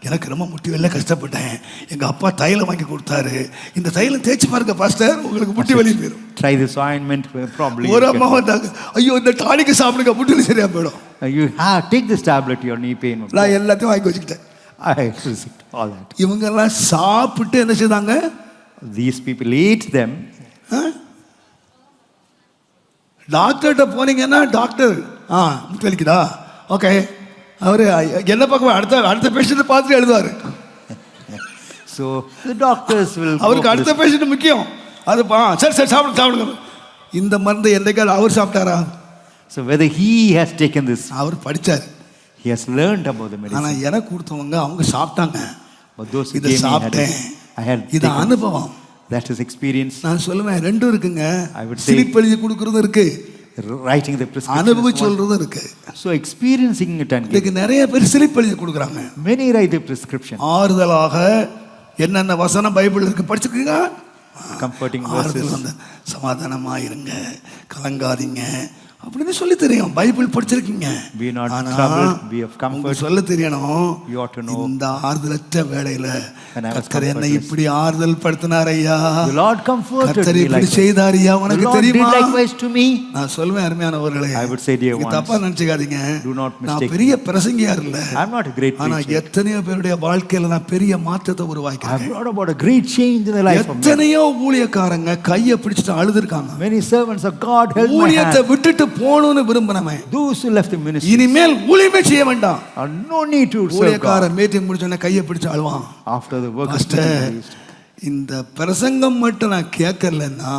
S1: எனக்கு ரொம்ப முட்டி வலியில் கஷ்டப்பட்டேன், எங்கள் அப்பா தைலம் வாங்கி கொடுத்தாரு, இந்த தைலம் தேய்ச்சி பாருங்க பாஸ்டர், உங்களுக்கு முட்டி வலி போயிடும்.
S2: Try this ointment, probably.
S1: ஒரு அம்மா வந்தாங்க, ஐயோ இந்த டானிக்கு சாப்பிடுங்க, முட்டி வலி சரியா போயிடும்.
S2: You take this tablet, your knee pain will go.
S1: நான் எல்லாத்தையும் வாங்கி வச்சுக்கிட்டேன்.
S2: I received all that.
S1: இவங்கெல்லாம் சாப்பிட்டு என்ன செய்தாங்க?
S2: These people ate them.
S1: டாக்டர்கிட்ட போனீங்கன்னா டாக்டர் முட்டி வலிக்குதா, ஓகே, அவரு என்ன பார்க்க அடுத்த பேஷண்ட்டை பார்த்துட்டு எழுதுவார்.
S2: So the doctors will.
S1: அவருக்கு அடுத்த பேஷண்ட் முக்கியம். அது சரி சாப்பிடுங்க. இந்த மருந்து என்னைக்காவது அவர் சாப்பிட்டாரா?
S2: So whether he has taken this,
S1: our படிச்சார்,
S2: he has learned about the medicine.
S1: ஆனா எனக்கு கொடுத்தவங்க அவங்க சாப்பிட்டாங்க.
S2: But those who
S1: இதை
S2: gave me
S1: சாப்பிட்டேன்,
S2: I had
S1: இது
S2: taken.
S1: அனுபவம்.
S2: That is experience.
S1: நான் சொல்லுவேன், ரெண்டும் இருக்குங்க.
S2: I would say,
S1: ஸ்லிப் எழுதி கொடுக்கறதும் இருக்கு,
S2: writing the prescription.
S1: அனுபவிச்சு சொல்றதும் இருக்கு.
S2: So experiencing it and
S1: இன்னைக்கு நிறைய பேர் ஸ்லிப் எழுதி கொடுக்குறாங்க.
S2: many write the prescription.
S1: ஆறுதலாக என்னென்ன வசனம் பைபிள் இருக்கு படிச்சுக்கீங்க.
S2: Comforting
S1: ஆறுதல்
S2: verses.
S1: வந்து சமாதானமா இருங்க, கலங்காதீங்க அப்படின்னு சொல்லி தெரியும். பைபிள் படிச்சிருக்கீங்க.
S2: Be not
S1: ஆனா
S2: troubled, be of comfort.
S1: உங்களுக்கு சொல்ல தெரியணும்,
S2: You ought to know.
S1: இந்த ஆறுதலற்ற வேளையில
S2: When I was
S1: கர்த்தர் என்னை
S2: comfortless.
S1: இப்படி ஆறுதல் படுத்தினார் ஐயா,
S2: The Lord comforted
S1: கர்த்தர்
S2: me
S1: இப்படி
S2: like
S1: செய்தார் ஐயா,
S2: The
S1: உனக்கு
S2: Lord did
S1: தெரியுமா?
S2: likewise to me.
S1: நான் சொல்லுவேன், அருமையானவர்களே,
S2: I would say, dear
S1: நீங்க
S2: ones,
S1: தப்பா நினைச்சுக்காதீங்க.
S2: do not
S1: நான்
S2: mistake
S1: பெரிய பிரசங்கியா இல்ல,
S2: I'm not a great
S1: ஆனா
S2: preacher.
S1: எத்தனையோ பேருடைய வாழ்க்கையில நான் பெரிய மாற்றத்தை
S2: I've
S1: உருவாக்கியிருக்கேன்.
S2: brought about a great change in the life of men.
S1: எத்தனையோ ஊழியக்காரங்க கையை பிடிச்சிட்டு அழுதுருக்காங்க.
S2: Many servants of God held my
S1: ஊழியத்தை
S2: hand.
S1: விட்டுட்டு போகணும்னு விரும்பினவன்
S2: Those who left the ministry
S1: இனிமேல் ஊழியமே செய்ய வேண்டாம்.
S2: are no need to serve God.
S1: ஊழியக்காரன் மீட்டிங் முடிச்சோடனே கையை பிடிச்சு அழுவான்.
S2: After the work is
S1: pastor,
S2: finished.
S1: இந்த பிரசங்கம் மட்டும் நான் கேட்கலன்னா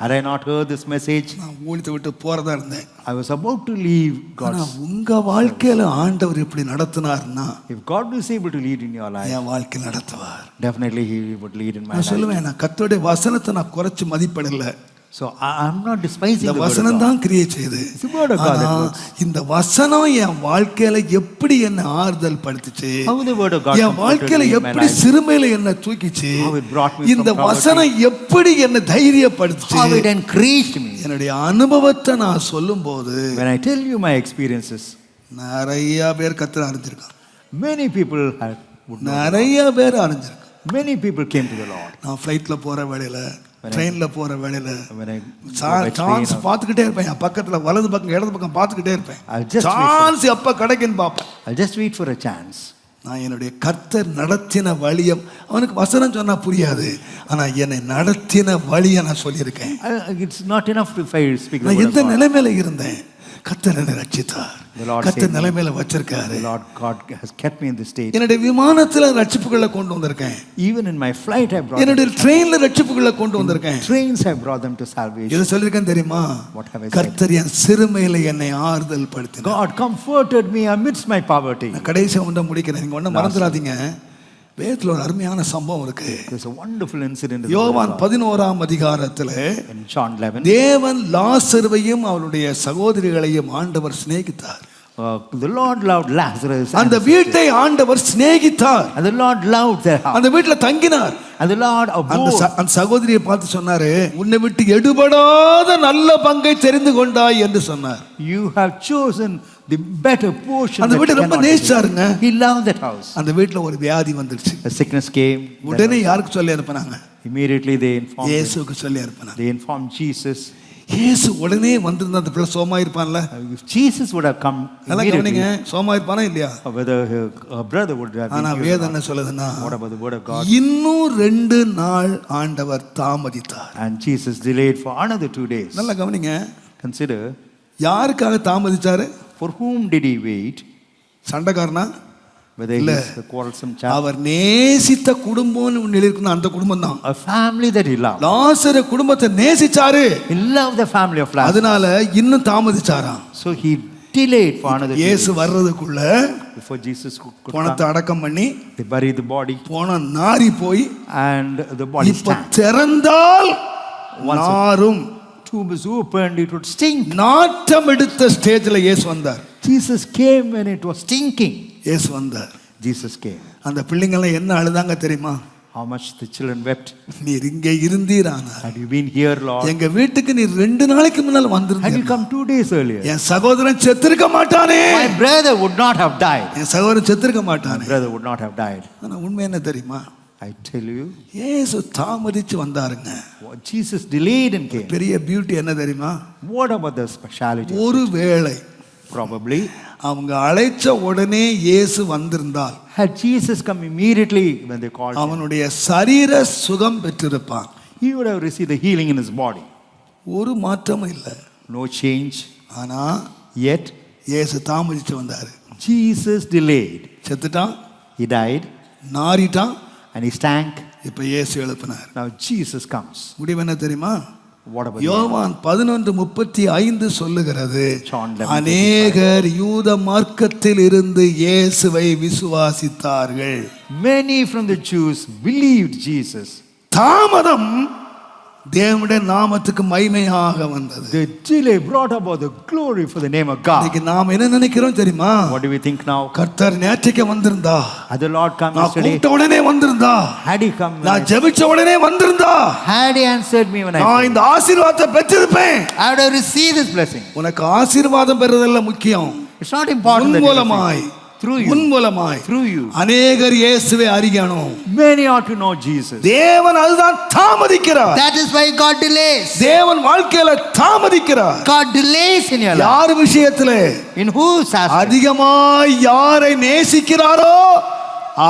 S2: Had I not heard this message,
S1: நான் ஊழியத்தை விட்டு போறதா இருந்தேன்.
S2: I was about to leave
S1: ஆனா
S2: God's.
S1: உங்க வாழ்க்கையில ஆண்டவர் இப்படி நடத்தினார்னா
S2: If God is able to lead in your life,
S1: என் வாழ்க்கை நடத்துவார்.
S2: definitely He would lead in my
S1: நான்
S2: life.
S1: சொல்லுவேன், நான் கர்த்தருடைய வசனத்தை நான் குறைச்சு மதிப்பிடல.
S2: So I'm not despising
S1: இந்த
S2: the word of
S1: வசனம்
S2: God.
S1: தான் கிரியை செய்யுது.
S2: It's the word of God that
S1: ஆனா,
S2: works.
S1: இந்த வசனம் என் வாழ்க்கையில எப்படி என்ன ஆறுதல் படுத்துச்சு,
S2: How the word of God
S1: N
S2: comforted
S1: வாழ்க்கையில
S2: me in my
S1: எப்படி
S2: life.
S1: சிறுமையில என்ன தூக்கிச்சு,
S2: How it brought me
S1: இந்த
S2: from poverty.
S1: வசனம் எப்படி என்ன தைரியப்படுத்துச்சு.
S3: How it encouraged me.
S1: என்னுடைய அனுபவத்தை நான் சொல்லும் போது
S2: When I tell you my experiences,
S1: நிறைய பேர் கர்த்தரை அறிஞ்சிருக்காங்க.
S2: many people would know.
S1: நிறைய பேர் அறிஞ்சிருக்காங்க.
S2: Many people came to the Lord.
S1: நான் ஃப்ளைட்ல போற வேளையில, ட்ரெயின்ல போற வேளையில
S2: When I go by
S1: chance
S2: train or-
S1: பார்த்துக்கிட்டே இருப்பேன். என் பக்கத்துல வலது பக்கம் இடது பக்கம் பார்த்துக்கிட்டே இருப்பேன்.
S2: I'll just wait for-
S1: chance எப்ப கிடைக்குன்னு பார்ப்பேன்.
S2: I'll just wait for a chance.
S1: நான் என்னுடைய கர்த்தர் நடத்தின வழியை, அவனுக்கு வசனம் சொன்னா புரியாது, ஆனா என்னை நடத்தின வழியை நான் சொல்லியிருக்கேன்.
S2: It's not enough if I speak the
S1: நான்
S2: word of
S1: எந்த
S2: God.
S1: நிலைமையில இருந்தேன், கர்த்தர் என்னை ரட்சித்தார்.
S2: The Lord
S1: கர்த்தர்
S2: saved me.
S1: நிலைமையில வச்சிருக்காரு.
S2: The Lord God has kept me in this state.
S1: என்னுடைய விமானத்துல ரட்சிப்புகளை கொண்டு வந்திருக்கேன்.
S2: Even in my flight I brought
S1: என்னுடைய
S2: them.
S1: ட்ரெயின்ல ரட்சிப்புகளை கொண்டு வந்திருக்கேன்.
S2: Trains I brought them to salvation.
S1: இதை சொல்லிருக்கேன் தெரியுமா?
S2: What have I said?
S1: கர்த்தர் என் சிறுமையில என்னை ஆறுதல் படுத்தினார்.
S2: God comforted me amidst my poverty.
S1: நான் கடைசி ஒன்றை முடிக்கிறேன். நீங்க ஒன்றும் மறந்துடாதீங்க. வேதத்துல ஒரு அருமையான சம்பவம் இருக்கு.
S2: There's a wonderful incident in the
S1: யோவான்
S2: Word of God.
S1: 11ஆம் அதிகாரத்துல
S2: In John 11,
S1: தேவன் லாசருவையும் அவருடைய சகோதரிகளையும் ஆண்டவர் சிநேகித்தார்.
S2: the Lord loved Lazarus. and
S1: அந்த
S2: his
S1: வீட்டை ஆண்டவர் சிநேகித்தார்.
S2: sisters. And the Lord loved their house.
S1: அந்த வீட்டுல தங்கினார்.
S2: And the Lord
S1: அந்த
S2: abode.
S1: அந்த சகோதரியை பார்த்து சொன்னாரு, உன்னை விட்டு எடுபடாத நல்ல பங்கை தெரிந்து கொண்டாய் என்று சொன்னார்.
S2: You have chosen the better portion.
S1: அந்த
S2: that
S1: வீட்டை ரொம்ப
S2: cannot be
S1: நேசிச்சாருங்க.
S2: taken. He loved that house.
S1: அந்த வீட்டுல ஒரு வியாதி வந்துருச்சு.
S2: A sickness came.
S1: உடனே யாருக்கு சொல்லி அனுப்புனாங்க?
S2: Immediately they informed him.
S1: இயேசுவுக்கு சொல்லி அனுப்புனாங்க.
S2: They informed Jesus.
S1: இயேசு உடனே வந்திருந்தா அந்த பிள்ளை சோமா இருப்பான்ல?
S2: If Jesus would have come
S1: நல்லா
S2: immediately,
S1: கவனிங்க, சோமா இருப்பானா இல்லையா?
S2: or whether her brother would have
S1: ஆனா
S2: been healed or
S1: வேதம்
S2: not.
S1: என்ன சொல்லுதுன்னா,
S2: What about the word of God?
S1: இன்னும் 2 நாள் ஆண்டவர் தாமதித்தார்.
S2: And Jesus delayed for another 2 days.
S1: நல்லா கவனிங்க,
S2: Consider,
S1: யாருக்காக தாமதிச்சாரு?
S2: for whom did he wait?
S1: சண்டைக்காரனா?
S2: Whether
S1: இல்ல.
S2: he's a quarrelsome chap,
S1: அவர் நேசித்த குடும்பம்னு ஒண்ணு இருக்குன்னா அந்த குடும்பம் தான்.
S2: a family that he loved.
S1: லாசரு குடும்பத்தை நேசிச்சாரு.
S2: He loved the family of Lazarus.
S1: அதனால இன்னும் தாமதிச்சாராம்.
S2: So he delayed for another 2
S1: இயேசு
S2: days.
S1: வர்றதுக்குள்ள
S2: Before Jesus could
S1: பணத்தை
S2: come,
S1: அடக்கம் பண்ணி
S2: they buried the body
S1: போன நாரி போய்
S2: and the body
S1: இப்ப
S2: stank.
S1: திறந்தால்
S2: Once a
S1: நாரும்
S2: tomb is opened, it would stink.
S1: நாட்டம் எடுத்த ஸ்டேஜ்ல இயேசு வந்தார்.
S2: Jesus came when it was stinking.
S1: இயேசு வந்தார்.
S2: Jesus came.
S1: அந்த பிள்ளைங்களாம் என்ன அழுதாங்க தெரியுமா?
S2: How much the children wept.
S1: நீர் இங்கே இருந்தீரானா?
S2: Had you been here, Lord?
S1: எங்க வீட்டுக்கு நீர் 2 நாளைக்கு முன்னால்
S2: Had you
S1: வந்திருந்தீங்க.
S2: come 2 days earlier?
S1: என் சகோதரன் செத்திருக்க மாட்டானே.
S2: My brother would not have died.
S1: என் சகோதரன் செத்திருக்க
S2: My
S1: மாட்டானே.
S2: brother would not have died.
S1: ஆனா உண்மை என்ன தெரியுமா?
S2: I tell you,
S1: இயேசு தாமதிச்சு வந்தாருங்க.
S2: Jesus delayed and came.
S1: பெரிய பியூட்டி என்ன தெரியுமா?
S2: What about the speciality?
S1: ஒருவேளை
S2: Probably,
S1: அவங்க அழைச்ச உடனே இயேசு வந்திருந்தால்
S2: had Jesus come immediately when they called him,
S1: அவனுடைய சரீர சுகம் பெற்றிருப்பான்.
S2: he would have received the healing in his body.
S1: ஒரு மாற்றமும் இல்லை.
S2: No change.
S1: ஆனா
S2: Yet,
S1: இயேசு தாமதிச்சு வந்தாரு.
S2: Jesus delayed.
S1: செத்துட்டான்,
S2: He died
S1: நாறிட்டான்.
S2: and he stank.
S1: இப்ப இயேசு எழுப்பினார்.
S2: Now Jesus comes.
S1: முடிவு என்ன தெரியுமா?
S2: What about the end?
S1: யோவான் 11:35 சொல்லுகிறது,
S2: John 11:35.
S1: அநேகர் யூத மார்க்கத்தில் இருந்து இயேசுவை விசுவாசித்தார்கள்.
S2: Many from the Jews believed Jesus.
S1: தாமதம் தேவனுடைய நாமத்துக்கு மகிமையாக வந்தது.
S2: The delay brought about the glory for the name of God.
S1: இன்னைக்கு நாம் என்ன நினைக்கிறோம் தெரியுமா?
S2: What do we think now?
S1: கர்த்தர் நேற்றைக்கு வந்திருந்தா,
S2: Had the Lord come
S1: நான்
S2: yesterday?
S1: கூப்பிட்ட உடனே வந்திருந்தா,
S2: Had he come when
S1: நான் ஜெபிச்ச உடனே வந்திருந்தா,
S3: Had he answered me when I
S1: நான்
S3: prayed,
S1: இந்த ஆசீர்வாதத்தை பெற்றிருப்பேன்.
S3: I would have received this blessing.
S1: உனக்கு ஆசீர்வாதம் பெறுவதல்ல முக்கியம்,
S3: It's not important
S1: உன்
S3: that you
S1: மூலமாய்
S3: receive. Through you.
S1: உன் மூலமாய்
S2: Through you.
S1: அநேகர் இயேசுவை அறியணும்.
S2: Many ought to know Jesus.
S1: தேவன் அதுதான் தாமதிக்கிறார்.
S3: That is why God delays.
S1: தேவன் வாழ்க்கையில தாமதிக்கிறார்.
S3: God delays in your life.
S1: யார் விஷயத்திலே?
S3: In whose aspect?
S1: அதிகமாய் யாரை நேசிக்கிறாரோ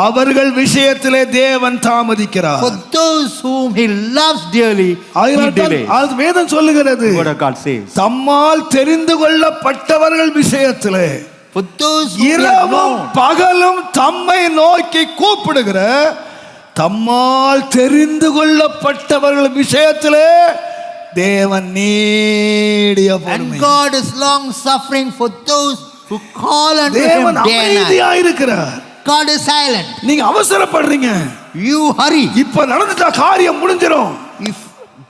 S1: அவர்கள் விஷயத்திலே தேவன் தாமதிக்கிறார்.
S3: For those whom he loves dearly, he
S1: அதனால்தான்
S3: delays.
S1: அது வேதம் சொல்லுகிறது,
S2: The word of God says.
S1: தம்மால் தெரிந்து கொள்ளப்பட்டவர்கள் விஷயத்திலே
S3: For those whom he has
S1: இரவும்
S3: known.
S1: பகலும் தம்மை நோக்கி கூப்பிடுகிற தம்மால் தெரிந்து கொள்ளப்பட்டவர்கள் விஷயத்திலே தேவன் நீடிய
S3: And
S1: பொறுமை.
S3: God is long suffering for those who call unto him
S1: தேவன்
S3: day and night.
S1: அமைதியா இருக்கிறார்.
S3: God is silent.
S1: நீங்க அவசரப்படுறீங்க.
S3: You hurry.
S1: இப்ப நடந்துட்டா காரியம் முடிஞ்சிரும்.
S3: If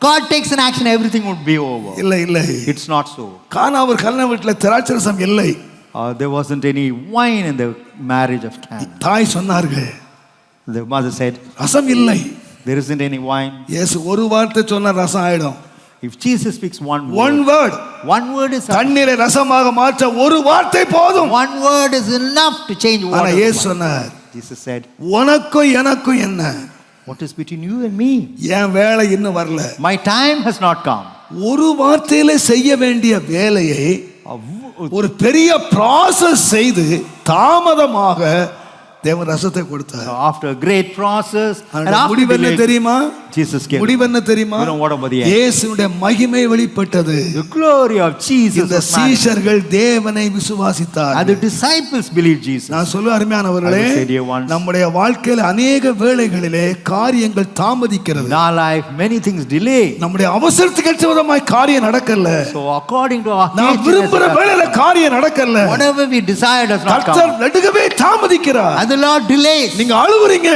S3: God takes an action, everything would be over.
S1: இல்லை இல்லை,
S2: It's not so.
S1: கானாவூர் கல்யாண வீட்டில் திராட்சரசம் இல்லை.
S2: There wasn't any wine in the marriage of Cana.
S1: தாய் சொன்னார்கள்,
S2: The mother said,
S1: ரசம் இல்லை.
S2: there isn't any wine.
S1: இயேசு ஒரு வார்த்தை சொன்னா ரசம் ஆயிடும்.
S2: If Jesus speaks one
S1: one
S2: word,
S1: word,
S2: one word is enough.
S1: தண்ணீரை ரசமாக மாற்ற ஒரு வார்த்தை போதும்.
S3: One word is enough to change
S1: ஆனா
S3: water.
S1: இயேசு சொன்னார்,
S2: Jesus said,
S1: உனக்கும் எனக்கும் என்ன,
S2: what is between you and me?
S1: என் வேலை இன்னும் வரல.
S2: My time has not come.
S1: ஒரு வார்த்தையில செய்ய வேண்டிய வேலையை
S2: A
S1: ஒரு பெரிய ப்ராசஸ் செய்து தாமதமாக தேவன் ரசத்தை கொடுத்தார்.
S2: So after a great process, and
S1: அதனுடைய
S2: after
S1: முடிவு என்ன
S2: delay,
S1: தெரியுமா?
S2: Jesus came.
S1: முடிவு என்ன தெரியுமா?
S2: You know what about the end?
S1: இயேசுவுடைய மகிமை வெளிப்பட்டது.
S2: The glory of Jesus
S1: இந்த
S2: was manifested.
S1: சீஷர்கள் தேவனை
S2: And the
S1: விசுவாசித்தார்கள்.
S2: disciples believed Jesus.
S1: நான் சொல்ல அருமையானவர்களே,
S2: I will say, dear ones,
S1: நம்முடைய வாழ்க்கையில் அநேக வேளைகளிலே காரியங்கள் தாமதிக்கிறது.
S2: In our life, many things delay.
S1: நம்முடைய அவசரத்துக்கு ஏற்ற விதமாய் காரியம் நடக்கல.
S2: So according to our
S1: நான் விரும்புற வேளையில காரியம் நடக்கல.
S2: whatever we desire does not
S1: கர்த்தர்
S2: come.
S1: நடுகவே தாமதிக்கிறார்.
S3: And the Lord delays.
S1: நீங்க அழுவுறீங்க,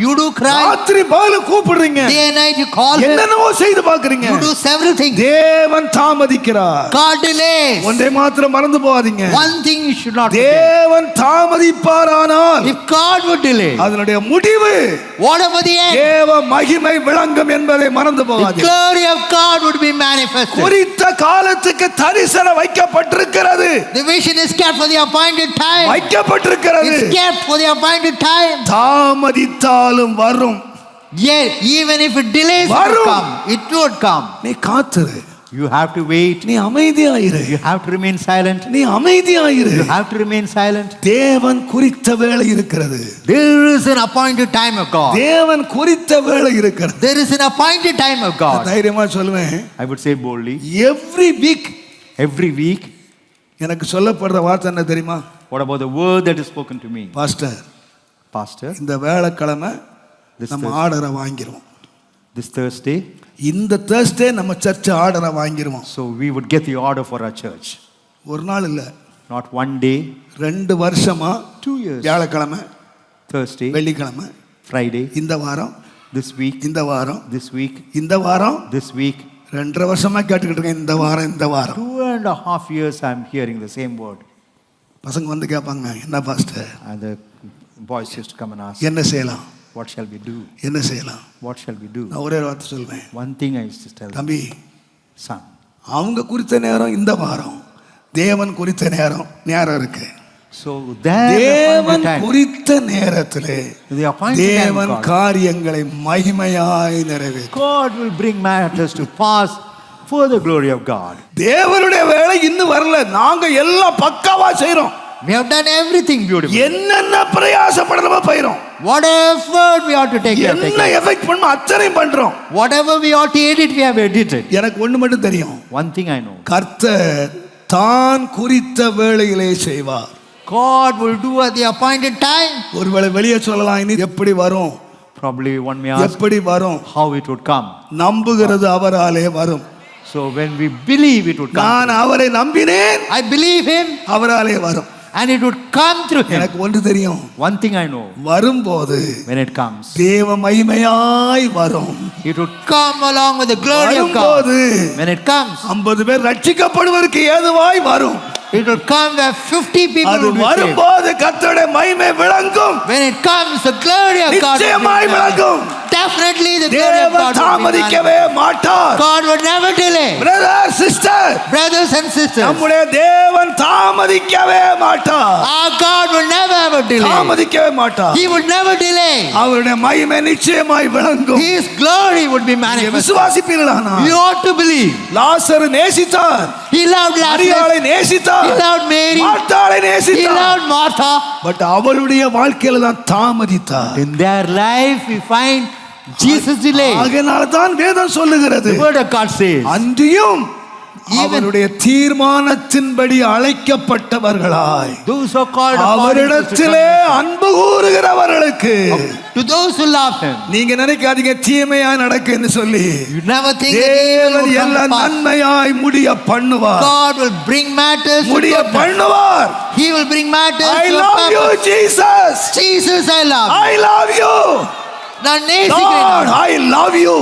S3: You do cry.
S1: ராத்திரி பகல கூப்பிடுறீங்க,
S3: Day and night you call Him.
S1: என்னென்னவோ செய்து பார்க்கறீங்க.
S3: You do several things.
S1: தேவன் தாமதிக்கிறார்.
S3: God delays.
S1: ஒன்றை மாத்திரம் மறந்து போகாதீங்க,
S3: One thing you should not forget.
S1: தேவன் தாமதிப்பாரானால்
S3: If God would delay,
S1: அதனுடைய முடிவு
S3: whatever the end,
S1: தேவ மகிமை விளங்கும் என்பதை மறந்து
S3: the
S1: போகாதீங்க.
S3: glory of God would be manifested.
S1: குறித்த காலத்துக்கு தரிசனம் வைக்கப்பட்டிருக்கிறது,
S3: The vision is kept for the appointed time.
S1: வைக்கப்பட்டிருக்கிறது.
S3: It's kept for the appointed time.
S1: தாமதித்தாலும் வரும்.
S3: Yet, even if it delays, it would
S1: வரும்.
S3: come. It would come.
S1: நீ காத்துரு,
S2: You have to wait.
S1: நீ அமைதியாயிரு,
S2: You have to remain silent.
S1: நீ அமைதியாயிரு.
S2: You have to remain silent.
S1: தேவன் குறித்த வேளை இருக்கிறது.
S3: There is an appointed time of God.
S1: தேவன் குறித்த வேளை இருக்கிறது.
S3: There is an appointed time of God.
S1: தைரியமா சொல்லுவேன்,
S2: I would say boldly,
S1: every week
S2: every week.
S1: எனக்கு சொல்லப்படுற வார்த்தை என்ன தெரியுமா?
S2: What about the word that is spoken to me?
S1: Pastor,
S2: Pastor,
S1: இந்த வேளைக்கிழமை
S2: This
S1: நம்ம
S2: Thursday.
S1: ஆர்டரை வாங்கிருவோம்.
S2: this Thursday,
S1: இந்த தேர்ஸ்டே நம்ம சர்ச் ஆர்டரை வாங்கிருவோம்.
S2: so we would get the order for our church.
S1: ஒரு நாள் இல்ல,
S2: Not one day,
S1: 2 வருஷமா
S2: 2 years.
S1: வியாழக்கிழமை,
S2: Thursday,
S1: வெள்ளிக்கிழமை,
S2: Friday,
S1: இந்த வாரம்,
S2: this week,
S1: இந்த வாரம்,
S2: this week,
S1: இந்த வாரம்,
S2: this week.
S1: 2.5 வருஷமா கேட்டுக்கிட்டு இருக்கேன், இந்த வாரம், இந்த வாரம்.
S2: 2.5 years I'm hearing the same word.
S1: பசங்க வந்து கேட்பாங்க, என்ன pastor,
S2: And the boys used to come and ask,
S1: என்ன செய்யலாம்,
S2: what shall we do?
S1: என்ன செய்யலாம்?
S2: What shall we do?
S1: நான் ஒரே வார்த்தை சொல்வேன்,
S2: One thing I used to tell them,
S1: தம்பி,
S2: son,
S1: அவங்க குறித்த நேரம் இந்த வாரம், தேவன் குறித்த நேரம் இருக்கு.
S2: so there
S1: தேவன்
S2: the appointed time,
S1: குறித்த நேரத்திலே
S2: the appointed time
S1: தேவன்
S2: of God,
S1: காரியங்களை மகிமையாய் நிறைவேற்றும்.
S2: God will bring matters to pass for the glory of God.
S1: தேவனுடைய வேலை இன்னும் வரல, நாங்க எல்லாம் பக்காவா செய்றோம்.
S3: We have done everything beautifully.
S1: என்னென்ன பிரயாசப்படணுமோ பண்றோம்,
S3: What effort we ought to take, we have
S1: என்ன
S3: taken.
S1: எஃபெக்ட் பண்ணணும் அத்தனை பண்றோம்.
S3: Whatever we ought to edit, we have edited.
S1: எனக்கு ஒண்ணு மட்டும் தெரியும்,
S2: One thing I know,
S1: கர்த்தர் தான் குறித்த வேளையிலே செய்வார்.
S3: God will do at the appointed time.
S1: ஒருவேளை வெளியே சொல்லலாம், இனி எப்படி வரும்,
S2: probably one may ask
S1: எப்படி வரும்,
S2: how it would come.
S1: நம்புகிறது அவராலே வரும்.
S2: So when we believe it would come,
S1: நான் அவரை நம்பினேன்,
S3: I believe Him
S1: அவராலே வரும்.
S3: and it would come through Him.
S1: எனக்கு ஒன்று தெரியும்,
S2: one thing I know,
S1: வரும்போது
S2: when it comes,
S1: தேவ மகிமையாய் வரும்.
S3: It would come along with the glory of God.
S1: வரும்போது
S3: When it comes,
S1: 50 பேர் ரட்சிக்கப்படுவதற்கு ஏதுவாய் வரும்.
S3: it will come where 50 people
S1: அது
S3: will be saved.
S1: வரும்போது கர்த்தருடைய மகிமை விளங்கும்,
S3: When it comes, the glory of God will
S1: நிச்சயமாய்
S3: be
S1: விளங்கும்.
S3: definitely the glory of
S1: தேவன்
S3: God will be
S1: தாமதிக்கவே மாட்டார்.
S3: God would never delay.
S1: Brother sister,
S3: Brothers and sisters,
S1: நம்முடைய தேவன் தாமதிக்கவே மாட்டார்.
S3: our God will never ever delay.
S1: தாமதிக்கவே மாட்டார்.
S3: He would never delay.
S1: அவருடைய மகிமை நிச்சயமாய் விளங்கும்.
S3: His glory would be
S1: நீங்க
S3: manifested.
S1: விசுவாசிப்பீர்களானா?
S3: You ought to believe.
S1: லாசரு நேசித்தார்,
S3: He loved Lazarus.
S1: மரியாளை
S3: He
S1: நேசித்தார்,
S3: loved Mary.
S1: மார்த்தாளை
S3: He
S1: நேசித்தார்.
S3: loved Martha.
S1: பட் அவளுடைய வாழ்க்கையில தான் தாமதித்தார்.
S2: in their life we find Jesus delayed.
S1: ஆகையினால தான் வேதம் சொல்லுகிறது,
S2: The word of God says,
S1: அன்றியும் அவருடைய தீர்மானத்தின்படி அழைக்கப்பட்டவர்களாய்
S2: those who are called according to
S1: அவரிடத்திலே
S2: his
S1: அன்பு கூறுகிறவர்களுக்கு.
S3: To those who love Him.
S1: நீங்க நினைக்காதீங்க தீமையா நடக்குன்னு சொல்லி.
S3: You never think that evil
S1: தேவன்
S3: will come
S1: எல்லாம்
S3: to pass.
S1: நன்மையாய் முடிய பண்ணுவார்.
S3: God will bring matters to
S1: முடிய
S3: goodness.
S1: பண்ணுவார்.
S3: He will bring matters
S1: I
S3: to
S1: love you
S3: purpose.
S1: Jesus.
S3: Jesus, I love.
S1: I love you.
S3: நான்
S1: Lord,
S3: நேசிக்கிறேன்.
S1: I love you.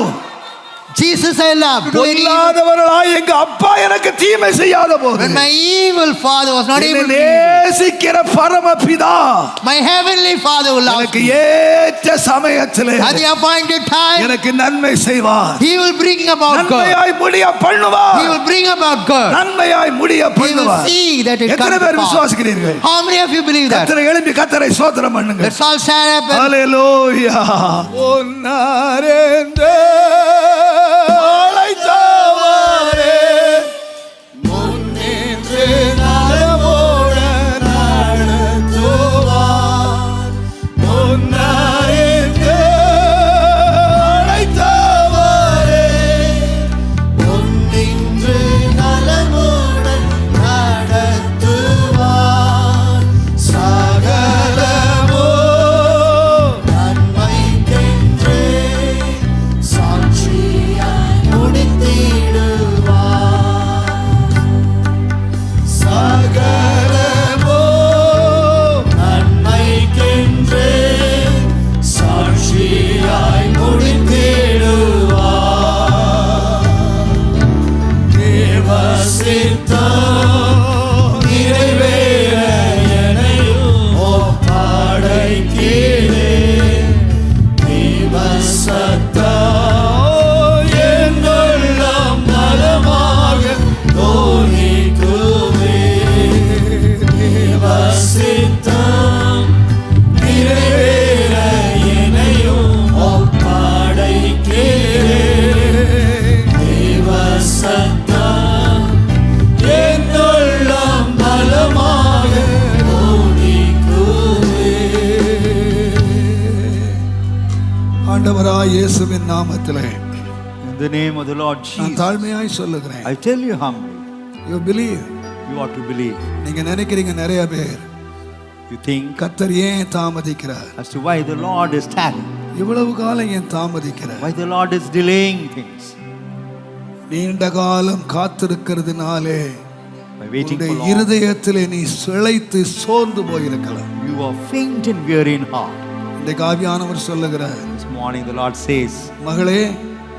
S3: Jesus, I love.
S1: பொல்லாதவர்களாய் எங்க அப்பா எனக்கு தீமை செய்யாத போது
S3: When my evil father was not
S1: என்னை
S3: able to,
S1: நேசிக்கிற பரமபிதா
S3: my heavenly father will love
S1: எனக்கு
S3: me.
S1: ஏற்ற சமயத்திலே
S3: At the appointed time,
S1: எனக்கு நன்மை செய்வார்.
S3: He will bring about good.
S1: நன்மையாய் முடிய பண்ணுவார்.
S3: He will bring about good.
S1: நன்மையாய் முடிய
S3: He will
S1: பண்ணுவார்.
S3: see that it
S1: எத்தனை
S3: comes to
S1: பேர்
S3: pass.
S1: விசுவாசிக்கிறீர்கள்?
S3: How many of you believe that?
S1: கர்த்தரை எழுப்பி கர்த்தரை ஸ்தோத்திரம் பண்ணுங்க.
S3: Let's all stand up and
S1: ஹல்லேலூயா. ஒன்னாரென்று அழைத்தவரே, முன்னின்று நலமோடு நடத்துவார். என்னுள்ளம் பலமாக தோணிக்குமே. தேவ சித்தம் நிறைவேற என்னையும் ஒப்படைக்கிறேன். தேவ சத்தம் என்னுள்ளம் பலமாக தோணிக்குமே. ஆண்டவராய் இயேசுவின் நாமத்திலே
S2: In the name of the Lord
S1: நான்
S2: Jesus,
S1: தாழ்மையாய் சொல்லுகிறேன்.
S2: I tell you humbly,
S1: You believe.
S2: you ought to believe.
S1: நீங்க நினைக்கிறீங்க நிறைய பேர்
S2: You think
S1: கர்த்தர் ஏன் தாமதிக்கிறார்,
S2: as to why the Lord is tarrying,
S1: இவ்வளவு காலம் ஏன் தாமதிக்கிறார்.
S2: why the Lord is delaying things.
S1: நீண்ட காலம் காத்திருக்கிறதுனாலே
S2: By waiting
S1: உன்னுடைய
S2: for long,
S1: இருதயத்திலே நீ சிளைத்து சோர்ந்து போயிருக்கலாம்.
S2: you are faint and weary in heart.
S1: இன்றைக்கு ஆவியானவர் சொல்லுகிறார்,
S2: This morning the Lord says,
S1: மகளே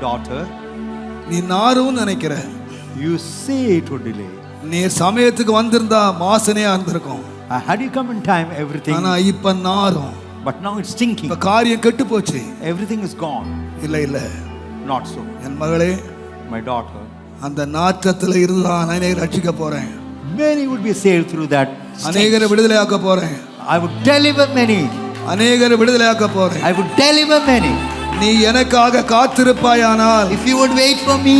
S2: daughter,
S1: நீ நாரும் நினைக்கிற,
S2: you say it would delay.
S1: நீ சமயத்துக்கு வந்திருந்தா மாசனையா இருந்திருக்கும்.
S2: Had you come in time, everything,
S1: ஆனா இப்ப நாரும்,
S2: but now it's stinking.
S1: இப்ப காரியம் கெட்டு போச்சு.
S2: Everything is gone.
S1: இல்ல இல்ல
S2: Not so.
S1: என் மகளே,
S2: My daughter,
S1: அந்த நாற்றத்துல இருந்துதான் அநேகரை ரட்சிக்க போறேன்,
S2: many would be saved through that
S1: அநேகரை
S2: stench.
S1: விடுதலையாக்க போறேன்,
S2: I would deliver many.
S1: அநேகரை விடுதலையாக்க போறேன்.
S2: I would deliver many.
S1: நீ எனக்காக காத்திருப்பாயானால்
S3: If you would wait for me,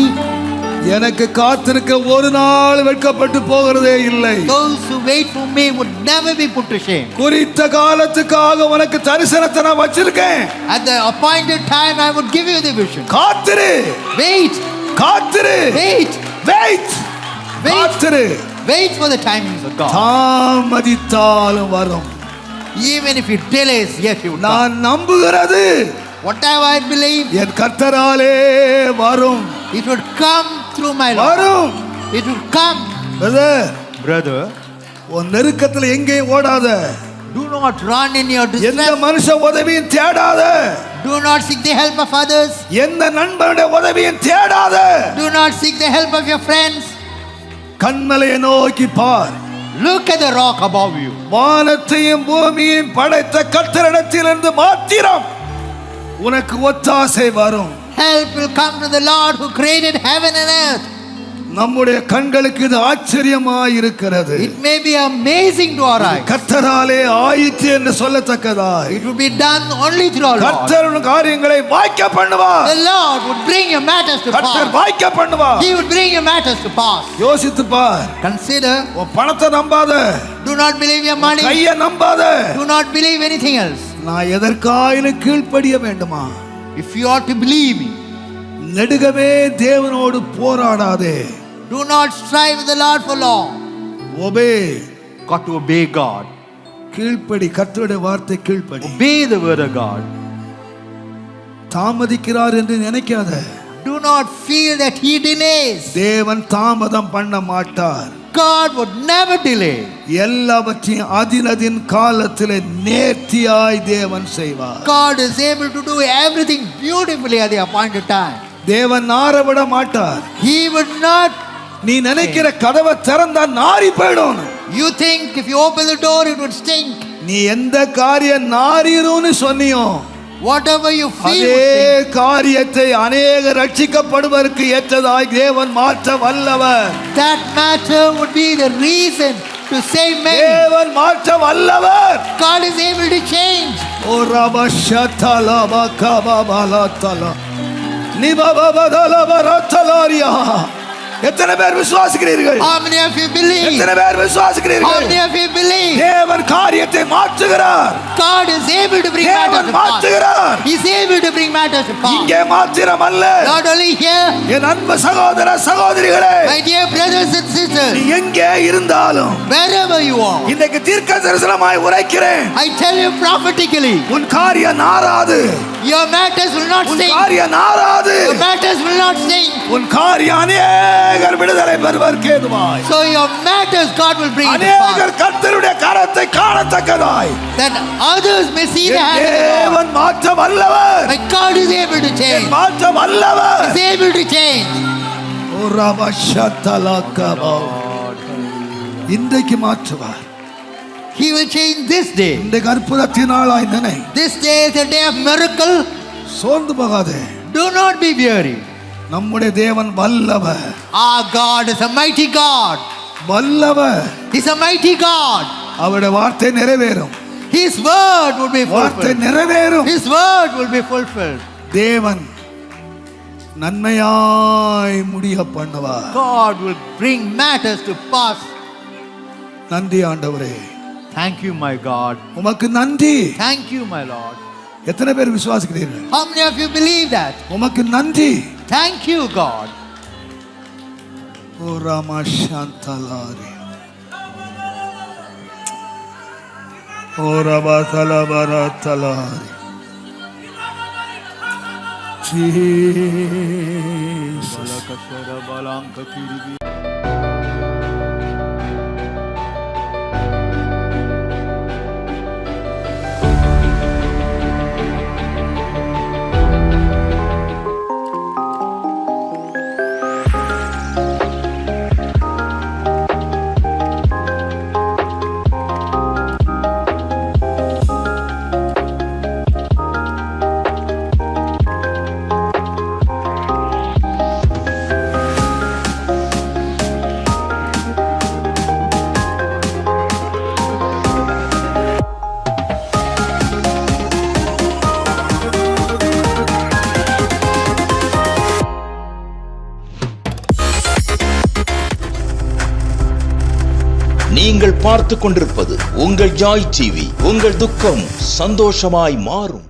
S1: எனக்கு காத்திருக்க ஒரு நாள் வெட்கப்பட்டு போகிறதே இல்லை.
S3: those who wait for me would never be put to shame.
S1: குறித்த காலத்துக்காக உனக்கு தரிசனத்தை நான் வச்சிருக்கேன்.
S3: At the appointed time, I would give you the vision.
S1: காத்திரு,
S3: Wait,
S1: காத்திரு,
S3: wait,
S1: வெயிட், காத்திரு.
S3: wait for the timings of God.
S1: தாமதித்தாலும் வரும்.
S3: Even if it delays, yet you would come.
S1: நான் நம்புகிறது
S3: Whatever I believe,
S1: என் கர்த்தராலே வரும்,
S3: it would come through my Lord.
S1: வரும்.
S3: It would come.
S1: Brother,
S2: Brother,
S1: உன் நெருக்கத்துல எங்கேயும் ஓடாத,
S3: Do not run in your
S1: எந்த
S3: distress.
S1: மனுஷ உதவியும் தேடாத,
S3: Do not seek the help of others.
S1: எந்த நண்பனுடைய உதவியும் தேடாத.
S3: Do not seek the help of your friends.
S1: கண்மலையை நோக்கி பார்.
S3: Look at the rock above you.
S1: வானத்தையும் பூமியையும் படைத்த கர்த்தரிடத்திலிருந்து மாத்திரம் உனக்கு ஒத்தாசை வரும்.
S3: Help will come from the Lord who created heaven and earth.
S1: நம்முடைய கண்களுக்கு இது ஆச்சரியமாய் இருக்கிறது.
S3: It may be amazing to our eyes.
S1: கர்த்தராலே ஆயிற்று என்று சொல்லத்தக்கதாய்
S3: It would be done only through our Lord.
S1: கர்த்தர் காரியங்களை வாய்க்க பண்ணுவார்.
S3: The Lord would bring your matters to
S1: கர்த்தர்
S3: pass.
S1: வாய்க்க பண்ணுவார்.
S3: He would bring your matters to pass.
S1: யோசித்து பார்.
S3: Consider.
S1: உன் பணத்தை நம்பாத,
S3: Do not believe your money.
S1: கையை நம்பாத.
S3: Do not believe anything else.
S1: நான் எதற்காயினும் கீழ்ப்படிய வேண்டுமா?
S3: If you ought to believe me,
S1: நெடுகவே தேவனோடு போராடாதே.
S3: do not strive with the Lord for long.
S1: Obey,
S2: got to obey God.
S1: கீழ்ப்படி, கர்த்தருடைய வார்த்தை கீழ்ப்படி.
S2: Obey the word of God.
S1: தாமதிக்கிறார் என்று நினைக்காத.
S3: Do not feel that He delays.
S1: தேவன் தாமதம் பண்ண மாட்டார்.
S3: God would never delay.
S1: எல்லாவற்றையும் அதினதின் காலத்திலே நேர்த்தியாய் தேவன் செய்வார்.
S3: God is able to do everything beautifully at the appointed time.
S1: தேவன் நாரவிட மாட்டார்.
S3: He would not.
S1: நீ நினைக்கிற கதவை திறந்தா நாரி போயிடும்.
S3: You think if you open the door it would stink.
S1: நீ எந்த காரியம் நாரிரும்னு சொன்னியோ,
S3: Whatever you feel
S1: அதே
S3: would stink.
S1: காரியத்தை அநேக ரட்சிக்கப்படுவதற்கு ஏற்றதாய் தேவன் மாற்ற வல்லவர்.
S3: That matter would be the reason to save many.
S1: தேவன் மாற்ற வல்லவர்.
S3: God is able to change.
S1: ஓ ரபஷதலா பகபபலதலா நிபபபதலபரதலாரியா. எத்தனை பேர் விசுவாசிக்கிறீர்கள்?
S3: How many of you believe?
S1: எத்தனை பேர்
S3: How
S1: விசுவாசிக்கிறீர்கள்?
S3: many of you believe?
S1: தேவன் காரியத்தை மாற்றுகிறார்.
S3: God is able to bring matters
S1: தேவன்
S3: to pass.
S1: மாற்றுகிறார்.
S3: He is able to bring matters to pass.
S1: இங்கே மாத்திரம் அல்ல,
S3: Not only here,
S1: என் அன்பு சகோதர சகோதரிகளே,
S3: my dear brothers and
S1: நீ
S3: sisters,
S1: எங்கே இருந்தாலும்
S3: wherever you are,
S1: இன்றைக்கு தீர்க்க தரிசனமாய் உரைக்கிறேன்.
S3: I tell you prophetically,
S1: உன் காரியம் நாராது.
S3: your matters will not
S1: உன்
S3: stink.
S1: காரியம் நாராது.
S3: Your matters will not stink.
S1: உன் காரியம் அநேகர் விடுதலை பெறுவதற்கு ஏதுவாய்,
S3: So your matters God will bring to
S1: அநேகர்
S3: pass.
S1: கர்த்தருடைய கரத்தை காணத்தக்கதாய்
S3: That others may see the
S1: N
S3: hand of the Lord.
S1: தேவன் மாற்ற வல்லவர்.
S3: My God is able to
S1: N
S3: change.
S1: மாற்ற வல்லவர்.
S3: He is able to change.
S1: ஓ ரபஷதலகபா. இன்றைக்கு மாற்றுவார்.
S3: He will change this day.
S1: இன்றைக்கு அற்புதத்தின் நாளாய் நினை.
S3: This day is a day of miracle.
S1: சோர்ந்து போகாதே.
S3: Do not be weary.
S1: நம்முடைய தேவன் வல்லவர்.
S3: Our God is a mighty God.
S1: வல்லவர்.
S3: He's a mighty God.
S1: அவருடைய வார்த்தை நிறைவேறும்.
S3: His word will be
S1: வார்த்தை
S3: fulfilled.
S1: நிறைவேறும்.
S3: His word will be fulfilled.
S1: தேவன் நன்மையாய் முடிய பண்ணுவார்.
S3: God will bring matters to pass.
S1: நன்றி ஆண்டவரே.
S3: Thank you, my God.
S1: உமக்கு நன்றி.
S3: Thank you, my Lord.
S1: எத்தனை பேர் விசுவாசிக்கிறீர்கள்?
S3: How many of you believe that?
S1: உமக்கு நன்றி.
S3: Thank you, God.
S1: ஓ ராமா சாந்தலாரி. ஓ ரபா தலபரா தலாரி.
S5: நீங்கள் பார்த்து கொண்டிருப்பது உங்கள் ஜாய் டிவி. உங்கள் துக்கம் சந்தோஷமாய் மாறும்.